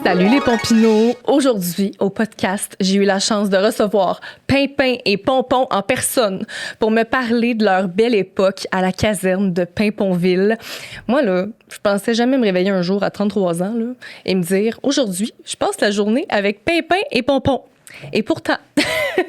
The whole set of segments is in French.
Salut les Pompinots! Aujourd'hui, au podcast, j'ai eu la chance de recevoir Pimpin et Pompon en personne pour me parler de leur belle époque à la caserne de Pimponville. Moi, là, je pensais jamais me réveiller un jour à 33 ans là, et me dire « Aujourd'hui, je passe la journée avec Pimpin et Pompon ». Et pourtant,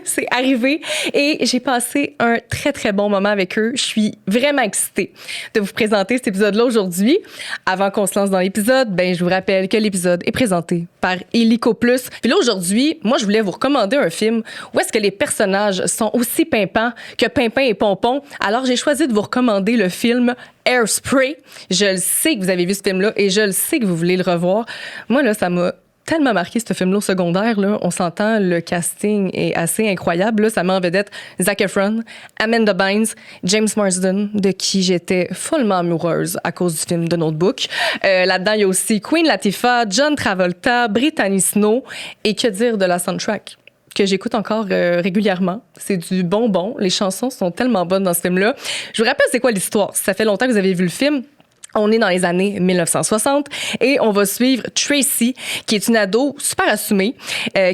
c'est arrivé et j'ai passé un très, très bon moment avec eux. Je suis vraiment excitée de vous présenter cet épisode-là aujourd'hui. Avant qu'on se lance dans l'épisode, je vous rappelle que l'épisode est présenté par Illico Plus. Puis là, aujourd'hui, moi, je voulais vous recommander un film où est-ce que les personnages sont aussi pimpants que Pimpin et Pompon. Alors, j'ai choisi de vous recommander le film Hairspray. Je le sais que vous avez vu ce film-là et je le sais que vous voulez le revoir. Moi, là, ça m'a tellement marqué ce film-là au secondaire. Là. On s'entend, le casting est assez incroyable. Là, ça met en vedette Zac Efron, Amanda Bynes, James Marsden, de qui j'étais follement amoureuse à cause du film The Notebook. Là-dedans, il y a aussi Queen Latifah, John Travolta, Brittany Snow et que dire de la soundtrack que j'écoute encore régulièrement. C'est du bonbon. Les chansons sont tellement bonnes dans ce film-là. Je vous rappelle c'est quoi l'histoire. Ça fait longtemps que vous avez vu le film. On est dans les années 1960 et on va suivre Tracy, qui est une ado super assumée,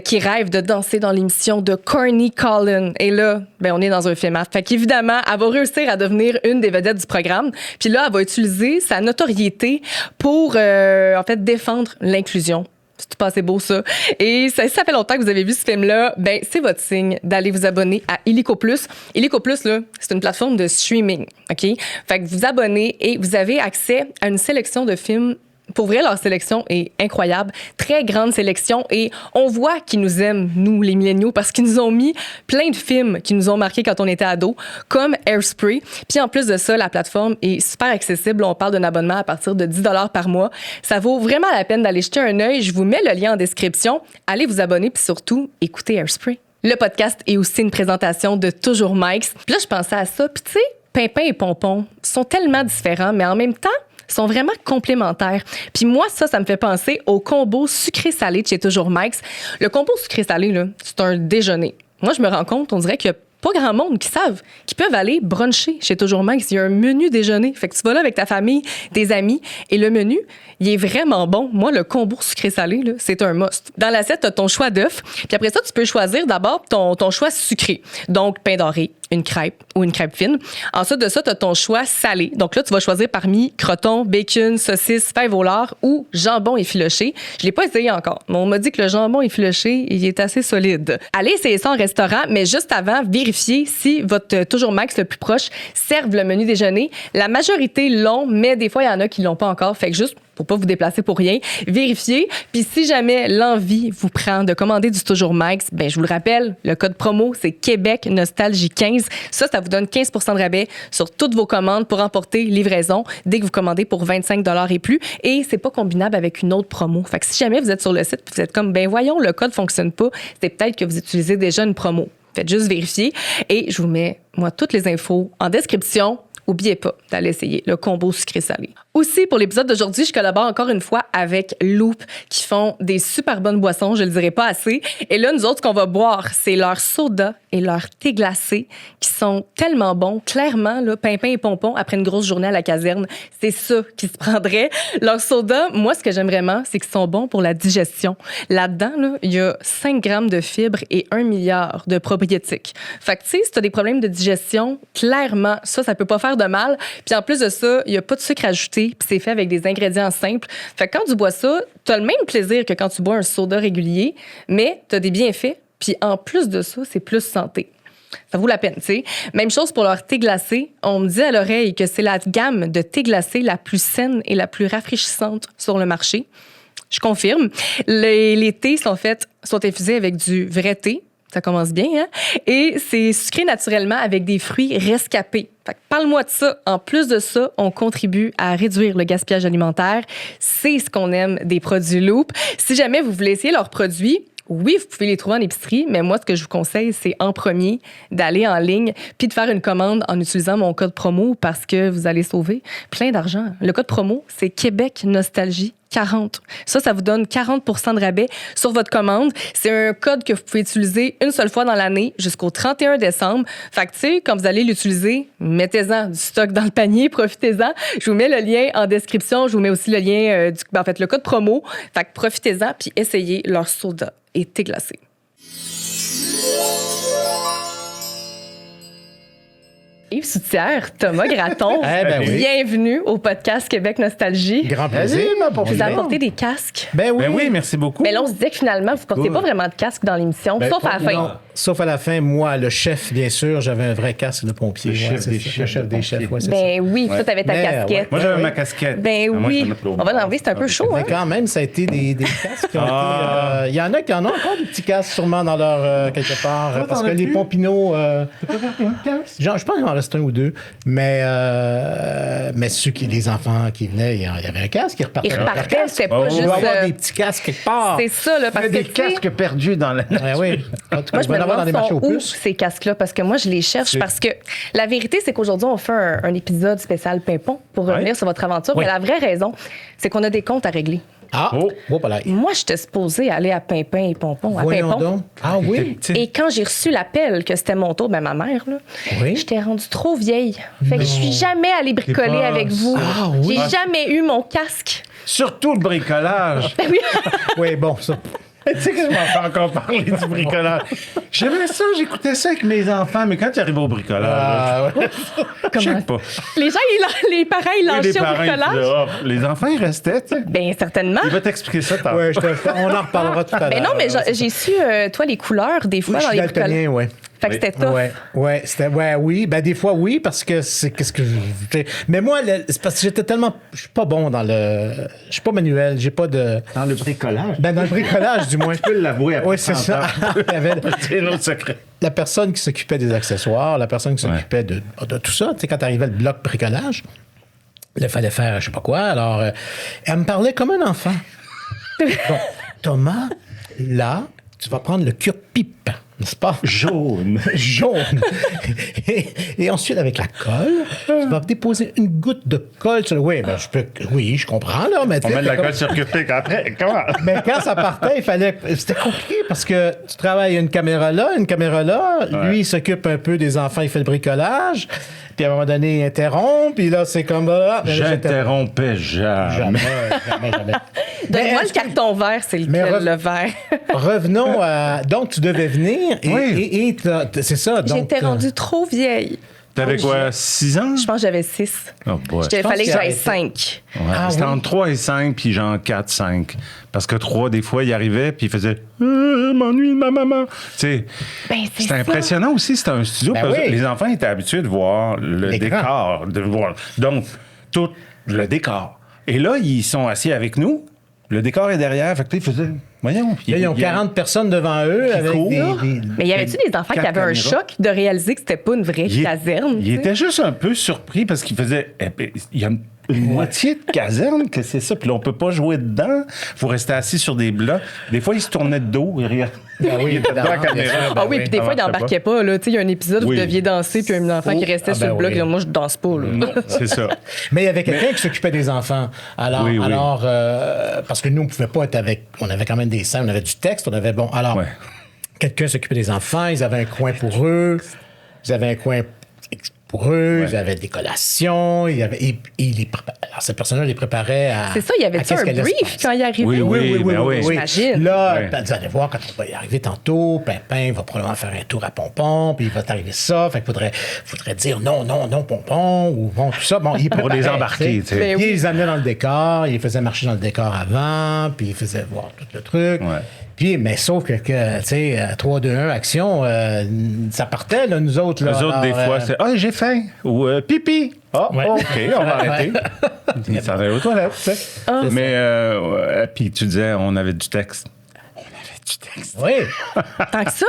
qui rêve de danser dans l'émission de Corny Collin. Et là, on est dans un film. Fait qu'évidemment, elle va réussir à devenir une des vedettes du programme. Puis là, elle va utiliser sa notoriété pour, défendre l'inclusion. C'est pas assez beau, ça. Et ça fait longtemps que vous avez vu ce film-là. C'est votre signe d'aller vous abonner à Illico Plus. Illico Plus, là, c'est une plateforme de streaming, OK? Fait que vous vous abonnez et vous avez accès à une sélection de films. Pour vrai, leur sélection est incroyable. Très grande sélection. Et on voit qu'ils nous aiment, nous, les milléniaux, parce qu'ils nous ont mis plein de films qui nous ont marqués quand on était ados, comme Hairspray. Puis en plus de ça, la plateforme est super accessible. On parle d'un abonnement à partir de 10 $ par mois. Ça vaut vraiment la peine d'aller jeter un œil. Je vous mets le lien en description. Allez vous abonner, puis surtout, écoutez Hairspray. Le podcast est aussi une présentation de Toujours Mike's. Puis là, je pensais à ça. Puis tu sais, Pimpin et Pompon sont tellement différents, mais en même temps, sont vraiment complémentaires. Puis moi, ça me fait penser au combo sucré-salé de chez Toujours Mike's. Le combo sucré-salé, là, c'est un déjeuner. Moi, je me rends compte, on dirait qu'il y a pas grand monde qui savent qu'ils peuvent aller bruncher chez Toujours Mike's. Il y a un menu déjeuner. Fait que tu vas là avec ta famille, tes amis, et le menu, il est vraiment bon. Moi, le combo sucré-salé, là, c'est un must. Dans l'assiette, tu as ton choix d'œufs. Puis après ça, tu peux choisir d'abord ton choix sucré. Donc, pain doré, une crêpe ou une crêpe fine. Ensuite de ça, tu as ton choix salé. Donc là, tu vas choisir parmi croton, bacon, saucisse, fève au lard ou jambon effiloché. Je l'ai pas essayé encore, mais on m'a dit que le jambon effiloché, il est assez solide. Allez essayer ça en restaurant, mais juste avant, vérifiez si votre Toujours Mike's le plus proche serve le menu déjeuner. La majorité l'ont, mais des fois, il y en a qui l'ont pas encore. Fait que juste pour pas vous déplacer pour rien, vérifiez. Puis si jamais l'envie vous prend de commander du Toujours Mike's, je vous le rappelle, le code promo, c'est Québec Nostalgie 15. Ça vous donne 15 % de rabais sur toutes vos commandes pour emporter livraison dès que vous commandez pour 25 $ et plus. Et c'est pas combinable avec une autre promo. Fait que si jamais vous êtes sur le site et vous êtes comme, voyons, le code fonctionne pas, c'est peut-être que vous utilisez déjà une promo. Faites juste vérifier. Et je vous mets, moi, toutes les infos en description. N'oubliez pas d'aller essayer le combo sucré-salé. Aussi, pour l'épisode d'aujourd'hui, je collabore encore une fois avec Loop, qui font des super bonnes boissons, je le dirai pas assez. Et là, nous autres, ce qu'on va boire, c'est leur soda et leur thé glacé, qui sont tellement bons. Clairement, là, Pimpin et Pompon, après une grosse journée à la caserne, c'est ça qui se prendrait. Leur soda, moi, ce que j'aime vraiment, c'est qu'ils sont bons pour la digestion. Là-dedans, là, il y a 5 grammes de fibres et 1 milliard de probiotiques. Fait que, tu sais, si tu as des problèmes de digestion, clairement, ça peut pas faire de mal. Puis en plus de ça, il y a pas de sucre ajouté, puis c'est fait avec des ingrédients simples. Fait que quand tu bois ça, tu as le même plaisir que quand tu bois un soda régulier, mais tu as des bienfaits. Puis en plus de ça, c'est plus santé. Ça vaut la peine, tu sais. Même chose pour leur thé glacé. On me dit à l'oreille que c'est la gamme de thé glacé la plus saine et la plus rafraîchissante sur le marché. Je confirme. Les thés sont infusés avec du vrai thé. Ça commence bien, hein? Et c'est sucré naturellement avec des fruits rescapés. Fait que parle-moi de ça. En plus de ça, on contribue à réduire le gaspillage alimentaire. C'est ce qu'on aime des produits Loop. Si jamais vous voulez essayer leurs produits, oui, vous pouvez les trouver en épicerie, mais moi, ce que je vous conseille, c'est en premier d'aller en ligne puis de faire une commande en utilisant mon code promo parce que vous allez sauver plein d'argent. Le code promo, c'est Québec Nostalgie 40. Ça vous donne 40 % de rabais sur votre commande. C'est un code que vous pouvez utiliser une seule fois dans l'année jusqu'au 31 décembre. Fait que, tu sais, quand vous allez l'utiliser, mettez-en du stock dans le panier, profitez-en. Je vous mets le lien en description. Je vous mets aussi le lien, le code promo. Fait que profitez-en puis essayez leur soda et thé glacé. Yves Soutière, Thomas Gratton, bienvenue au podcast Québec Nostalgie. Grand plaisir. Vous avez apporté des casques. Ben oui, merci beaucoup. Mais là, on se disait que finalement, vous ne portez pas vraiment de casque dans l'émission, sauf à la fin. Non, sauf à la fin, moi, le chef, bien sûr, j'avais un vrai casque de pompier. Le chef des chefs, ouais, c'est ça. Oui, toi, t'avais ta casquette. Ouais. Moi, j'avais ma casquette. Oui. On va l'enlever, c'est un peu chaud, Mais quand même, ça a été des casques qui ont été... Il y en a qui en ont encore des petits casques, sûrement, dans leur... quelque part. Parce que les Pompineaux... je pense qu'il en reste un ou deux. Mais les enfants qui venaient, il y avait un casque, ils repartaient. C'était pas juste... Il doit y avoir des petits casques quelque part. C'est ça, là, parce que... des casques perdus dans la... Oui. En tout cas, Moi, je me dans les marchés demande aux où puces. ces casques-là, parce que moi, je les cherche, parce que la vérité, c'est qu'aujourd'hui, on fait un épisode spécial Pimpon pour revenir sur votre aventure. Oui. Mais la vraie raison, c'est qu'on a des comptes à régler. Ah! Voilà. Moi, j'étais supposée aller à Pimpin et Pompon, à Voyons Pimpon. donc. Ah oui? Et quand j'ai reçu l'appel que c'était mon tour, ma mère, là, Oui. j'étais rendue trop vieille. Fait que je suis jamais allée bricoler avec vous. Ah oui? J'ai jamais eu mon casque. Surtout le bricolage. Oui. Oui, bon, ça. Tu sais que je m'en fais encore parler du bricolage. J'aimais ça, j'écoutais ça avec mes enfants, mais quand tu arrives au bricolage, je sais pas. Les gens, les parents, ils Oui, lâchaient au bricolage. les enfants, ils restaient, tu sais. Bien, certainement. Il va t'expliquer ça tantôt. Oui, on en reparlera tout à l'heure. Mais non, mais j'ai su, toi, les couleurs, des fois, Oui, je dans suis les bricolages. daltonien, oui. Fait que c'était tough. Oui. Ben, des fois, oui, parce que qu'est-ce que mais moi, c'est parce que je suis pas bon dans je suis pas manuel, j'ai pas de. Dans le bricolage. Ben, dans le bricolage, du moins. Je peux l'avouer après. Oui, c'est ça. Il y avait C'est notre secret. la personne qui s'occupait des accessoires, la personne qui s'occupait de tout ça. Tu sais, quand arrivait le bloc bricolage, il fallait faire je sais pas quoi. Alors, elle me parlait comme un enfant. Bon, Thomas, là, tu vas prendre le cure-pipe, n'est-ce pas? Jaune. Jaune. et ensuite, avec la colle, tu vas déposer une goutte de colle sur le... Oui, je comprends, là. Mais On met de la colle sur Cupic après. Comment? mais quand ça partait, il fallait... C'était compliqué parce que tu travailles une caméra là. Lui, il s'occupe un peu des enfants, il fait le bricolage. Puis à un moment donné, il interrompt. Puis là, c'est comme... J'interrompais jamais. Jamais. Donne-moi le carton vert, c'est lequel, le vert? Revenons à... Donc, tu devais venir et c'est ça. Donc, J'étais rendue trop vieille. T'avais quoi, 6 ans? Je pense que j'avais 6. Oh boy. Il fallait que ça j'aille a été- 5. Ouais, Ah c'était oui? entre 3 et 5, puis genre 4, 5. Parce que 3, des fois, il arrivait, puis il faisait m'ennuie de ma maman. Tu sais, Ben, c'est c'était ça. impressionnant aussi, c'était un studio. Ben parce que oui. les enfants étaient habitués de voir le L'écran. décor. De voir, donc, tout le décor. Et là, ils sont assis avec nous. Le décor est derrière. Fait que là, ils faisaient. Voyons. là, ils ont 40 personnes devant eux avec courent. Mais y avait-tu des enfants qui Quatre avaient un caméras. choc de réaliser que c'était pas une vraie caserne? Il tu sais? était juste un peu surpris parce qu'il faisait. Il y a une moitié de caserne que c'est ça. Puis là, on peut pas jouer dedans. Faut rester assis sur des blocs. Des fois, il se tournait de dos. Il était devant la caméra. Ah oui, puis des fois, il n'embarquait pas. Tu sais, il y a un épisode où Oui. vous deviez danser, puis un enfant qui restait sur le bloc. oui. Là, moi, je danse pas. Là. Non, c'est ça. Mais il y avait quelqu'un qui s'occupait des enfants. Alors, Oui. parce que nous, on pouvait pas être avec... On avait quand même des scènes, on avait du texte, on avait... Bon, alors, Ouais. quelqu'un s'occupait des enfants, ils avaient un coin pour eux, ils avaient ils avaient des collations, il y avait... Alors, cette personne-là les préparait à... C'est ça, il y avait à un qu'est-ce qu'elle laisse brief passer. quand il arrivait. Oui, ben oui. J'imagine. Là, Ouais. vous allez voir, quand on va y arriver tantôt, Pimpin va probablement faire un tour à Pompon, puis il va t'arriver ça. Fait qu'il faudrait dire non, Pompon, ou bon, tout ça. Bon, il Pour les préparait, embarquer, tu sais. Ben Puis oui. il les amenait dans le décor, il les faisait marcher dans le décor avant, puis il faisait voir tout le truc. Ouais. Puis, mais sauf que tu sais, 3, 2, 1, action, ça partait, là, nous autres. Là, Eux autres, des fois, c'est j'ai faim. Ou pipi. Ah, Ouais. OK, on va arrêter. Ils s'en allaient aux toilettes, tu sais. Mais, puis tu disais, on avait du texte. Oui. Tant que ça?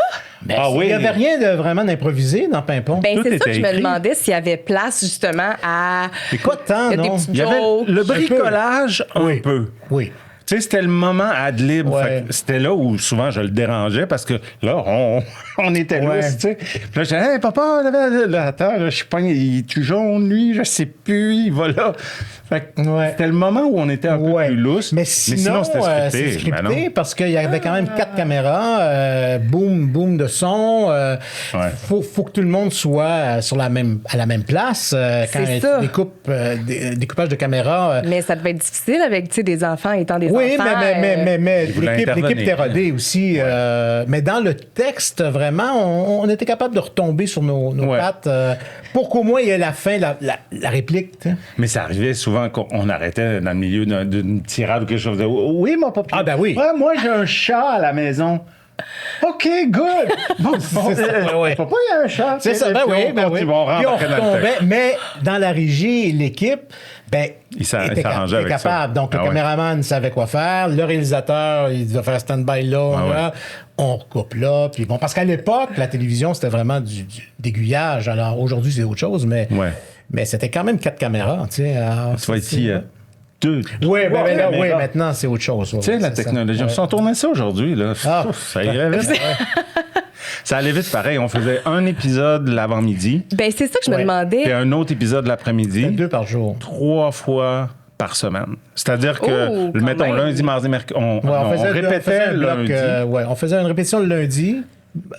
Mais Ah oui. il n'y avait rien de vraiment d'improvisé dans Pimpon. Ben, Tout c'est ça était que je me écrit. demandais s'il y avait place, justement, à. Pas de temps, Il y a des non? petites Il y avait jokes. le bricolage un peu. Oui. Tu sais, c'était le moment ad lib. Ouais. Fait que c'était là où souvent je le dérangeais parce que là, on était là, tu sais. Puis là, je disais, hey, papa, là, attends, là, je suis pas, il est-tu jaune, lui? Je sais plus, il va là. Fait que c'était le moment où on était un peu plus lousse. Mais sinon c'était c'est scripté. scripté parce qu'il y avait quand même 4 caméras, boom de son. Faut que tout le monde soit à la même place quand C'est il ça. découpe découpage de caméra. Mais ça devait être difficile avec, tu sais, des enfants étant des Oui, enfants. mais voulaient l'équipe intervenir. était rodée aussi. Mais dans le texte, vraiment, on était capable de retomber sur nos pattes pour qu'au moins il y ait la fin, la réplique. Tu sais. Mais ça arrivait souvent qu'on arrêtait dans le milieu d'une tirade ou quelque chose. Oui, mon papa. Ah, ben oui. Ouais, moi, j'ai un chat à la maison. OK, good. Papa, il y a un chat. C'est ça, ben oui. Ils vont Puis on rentrer dans le retombait, texte. mais dans la régie, l'équipe, Il s'arrangeait avec capable. ça. Donc, le Ah ouais. caméraman savait quoi faire. Le réalisateur, il devait faire stand-by là. Ah ouais. là. On recoupe là. Puis bon, parce qu'à l'époque, la télévision, c'était vraiment d'aiguillage. Alors, aujourd'hui, c'est autre chose, mais c'était quand même 4 caméras. Tu sais, alors, Tu vois ici, 2. Oui, maintenant, c'est autre chose. Tu sais, la technologie. Si on tournait ça aujourd'hui, là, Ah. ça irait vite. Ça allait vite pareil. On faisait un épisode l'avant-midi, Ben, c'est ça que je me puis demandais. un autre épisode l'après-midi. 2 par jour. 3 fois par semaine. C'est-à-dire que, Oh, quand mettons, même. lundi, mardi, mercredi, on faisait répétait un bloc, lundi. on faisait une répétition le lundi.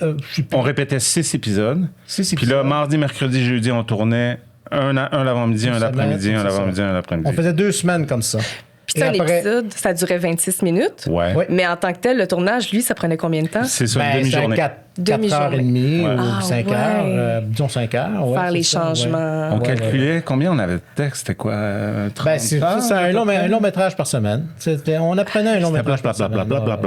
Je sais plus. On répétait 6 épisodes. 6 Puis là, épisodes. mardi, mercredi, jeudi, on tournait un l'avant-midi, un l'après-midi, un c'est l'avant-midi, ça. un l'après-midi. On faisait 2 semaines comme ça. Puis ça, Et après- l'épisode, ça durait 26 minutes. Ouais. Oui. Mais en tant que tel, le tournage, lui, ça prenait combien de temps? C'est ça, une c'est demi-journée. 4 Demi-journée. heures et demie Ouais. ou Ah, 5 ouais. heures. Disons 5 heures. Ouais, Faire les c'est ça, changements. On Ouais, calculait combien on avait de texte, c'était quoi? 30 c'est heures, un à peu près? long métrage par semaine. On apprenait un long C'était métrage par semaine. blablabla.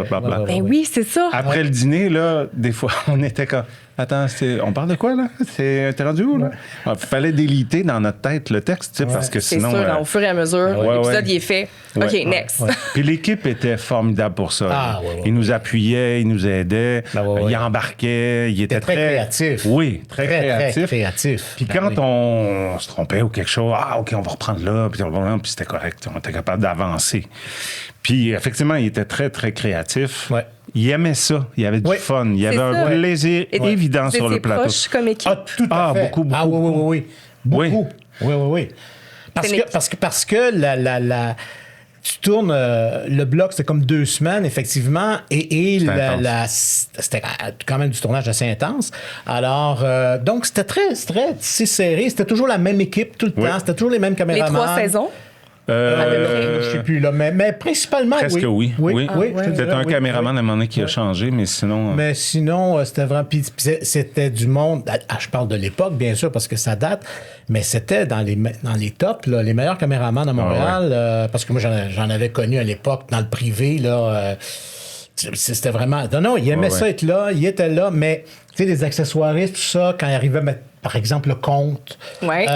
Ben oui, c'est ça. Après le dîner, là, des fois, on était comme... Attends, on parle de quoi, là? T'es rendu où, là? Il fallait déliter dans notre tête le texte, tu sais, parce que C'est sinon... sûr, au fur et à mesure, Ouais, l'épisode, ouais. il est fait. Ouais. OK, next. Puis l'équipe était formidable pour ça. Ah, ouais, ouais, Ils nous appuyaient, ils nous aidaient, Ben, ouais, ouais. ils embarquaient, ils étaient Très créatif. Oui, très créatif. créatif. Puis Ben quand oui. on se trompait ou quelque chose, OK, on va reprendre là, puis c'était correct, on était capable d'avancer. Puis effectivement, il était très, très créatif. Ouais. Il aimait ça, il y avait du Oui. fun, il y avait C'est un ça. plaisir Et évident vous sur le étiez plateau. proches comme équipe. Tout à fait. beaucoup. Ah oui. Beaucoup. Oui. C'est Parce que tu tournes le bloc, c'était comme 2 semaines, effectivement, et c'était quand même du tournage assez intense. Alors, donc, c'était très serré. C'était toujours la même équipe tout le temps. Oui. C'était toujours les mêmes Les caméramans. 3 saisons. Je sais plus, là, mais principalement, Presque oui. Oui, Ah, ouais. je te C'était dirais, un oui, caméraman oui. à un moment donné qui a changé, mais sinon... Mais sinon, c'était vraiment. Puis c'était du monde. Je parle de l'époque, bien sûr, parce que ça date, mais c'était dans les tops, là, les meilleurs caméramans de Montréal. Parce que moi, j'en avais connu à l'époque, dans le privé, là. C'était vraiment. Non, il aimait ça être là, il était là, mais, tu sais, les accessoiristes, tout ça, quand il arrivait à mettre, par exemple, le compte. Ouais.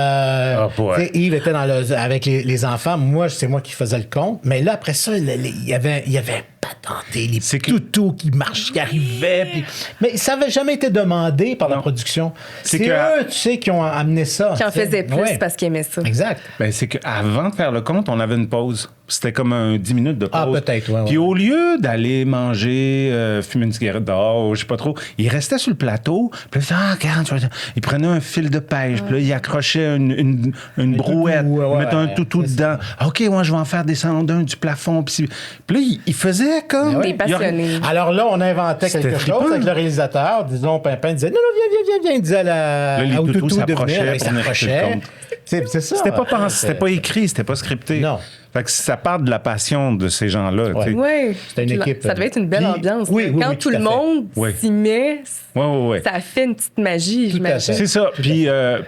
boy. Tu sais, Yves était avec les enfants. Moi, c'est moi qui faisais le compte. Mais là, après ça, il y avait patenté les C'est que- toutous qui arrivaient. Mais ça n'avait jamais été demandé par la production. C'est C'est que- eux, tu sais, qui ont amené ça. Qui en tu sais. faisait plus Ouais. parce qu'il aimait ça. Exact. Ben, c'est qu'avant de faire le compte, on avait une pause. C'était comme un 10 minutes de pause. Ah, peut-être, ouais. Puis au lieu d'aller manger, fumer une cigarette dehors, ou je sais pas trop, il restait sur le plateau. Puis là, regarde, il prenait un fil de pêche. Puis là, il accrochait une brouette. toutou, Il mettait un toutou c'est dedans. Ah, OK, moi, je vais en faire descendre un du plafond. Puis là, il faisait comme... Des passionnés. Alors là, on inventait C'était quelque trippant. chose avec le réalisateur. Disons, Pimpin disait non, viens. Il disait Là, les au toutous toutou de s'approchaient venir. Il pour venir s'approchait. chercher le compte. C'est ça. C'était pas pensé, c'était pas écrit, c'était pas scripté. Non. Fait que ça part de la passion de ces gens-là. tu sais. Oui. C'était une équipe. Ça devait être une belle Puis- ambiance. oui, Quand oui, tout tout à le fait. monde Oui. s'y met, Ouais. ça fait une petite magie, Tout à j'imagine. fait. C'est ça.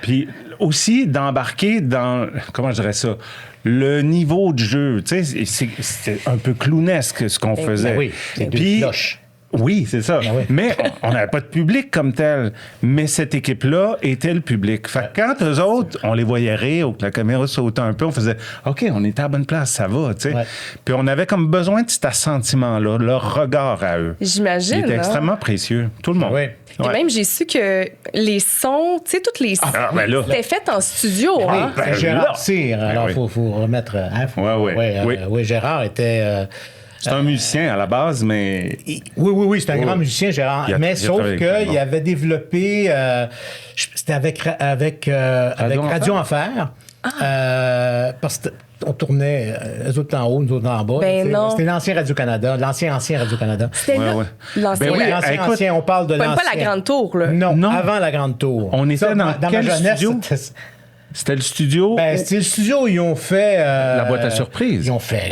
Puis aussi d'embarquer dans, comment je dirais ça, le niveau de jeu. Tu sais, c'était un peu clownesque ce qu'on faisait. ben oui, c'est deux Puis- cloches. Oui, c'est ça. oui. Mais on n'avait pas de public comme tel. Mais cette équipe-là était le public. Fait que quand eux autres, on les voyait rire ou que la caméra sautait un peu, on faisait OK, on était à la bonne place, ça va, tu sais. Ouais. Puis on avait comme besoin de cet assentiment-là, leur regard à eux. J'imagine. Il était hein? extrêmement précieux. Tout le monde. Oui. Et Ouais. même, j'ai su que les sons, tu sais, toutes les ben là. c'était fait en studio. Oui, Hein? c'est ben Gérard là. Cyr. Alors, Ben il oui. faut remettre. Ouais. Oui, Gérard était. C'est un musicien à la base, mais... Oui, c'est un grand musicien, Gérard. Il a Mais sauf travaillé avec qu'il avait développé... c'était avec Radio Enfer. Parce qu'on tournait, eux autres en haut, nous autres en bas. Ben non. C'était l'ancien Radio-Canada, l'ancien Radio-Canada. C'était là. L'ancien. Ben oui, L'ancien, on parle de Même l'ancien. pas la Grande Tour, là. Non, avant la Grande Tour. On était dans quel ma jeunesse, studio? C'était le studio... C'était le studio où ils ont fait... La boîte à surprise. Ils ont fait...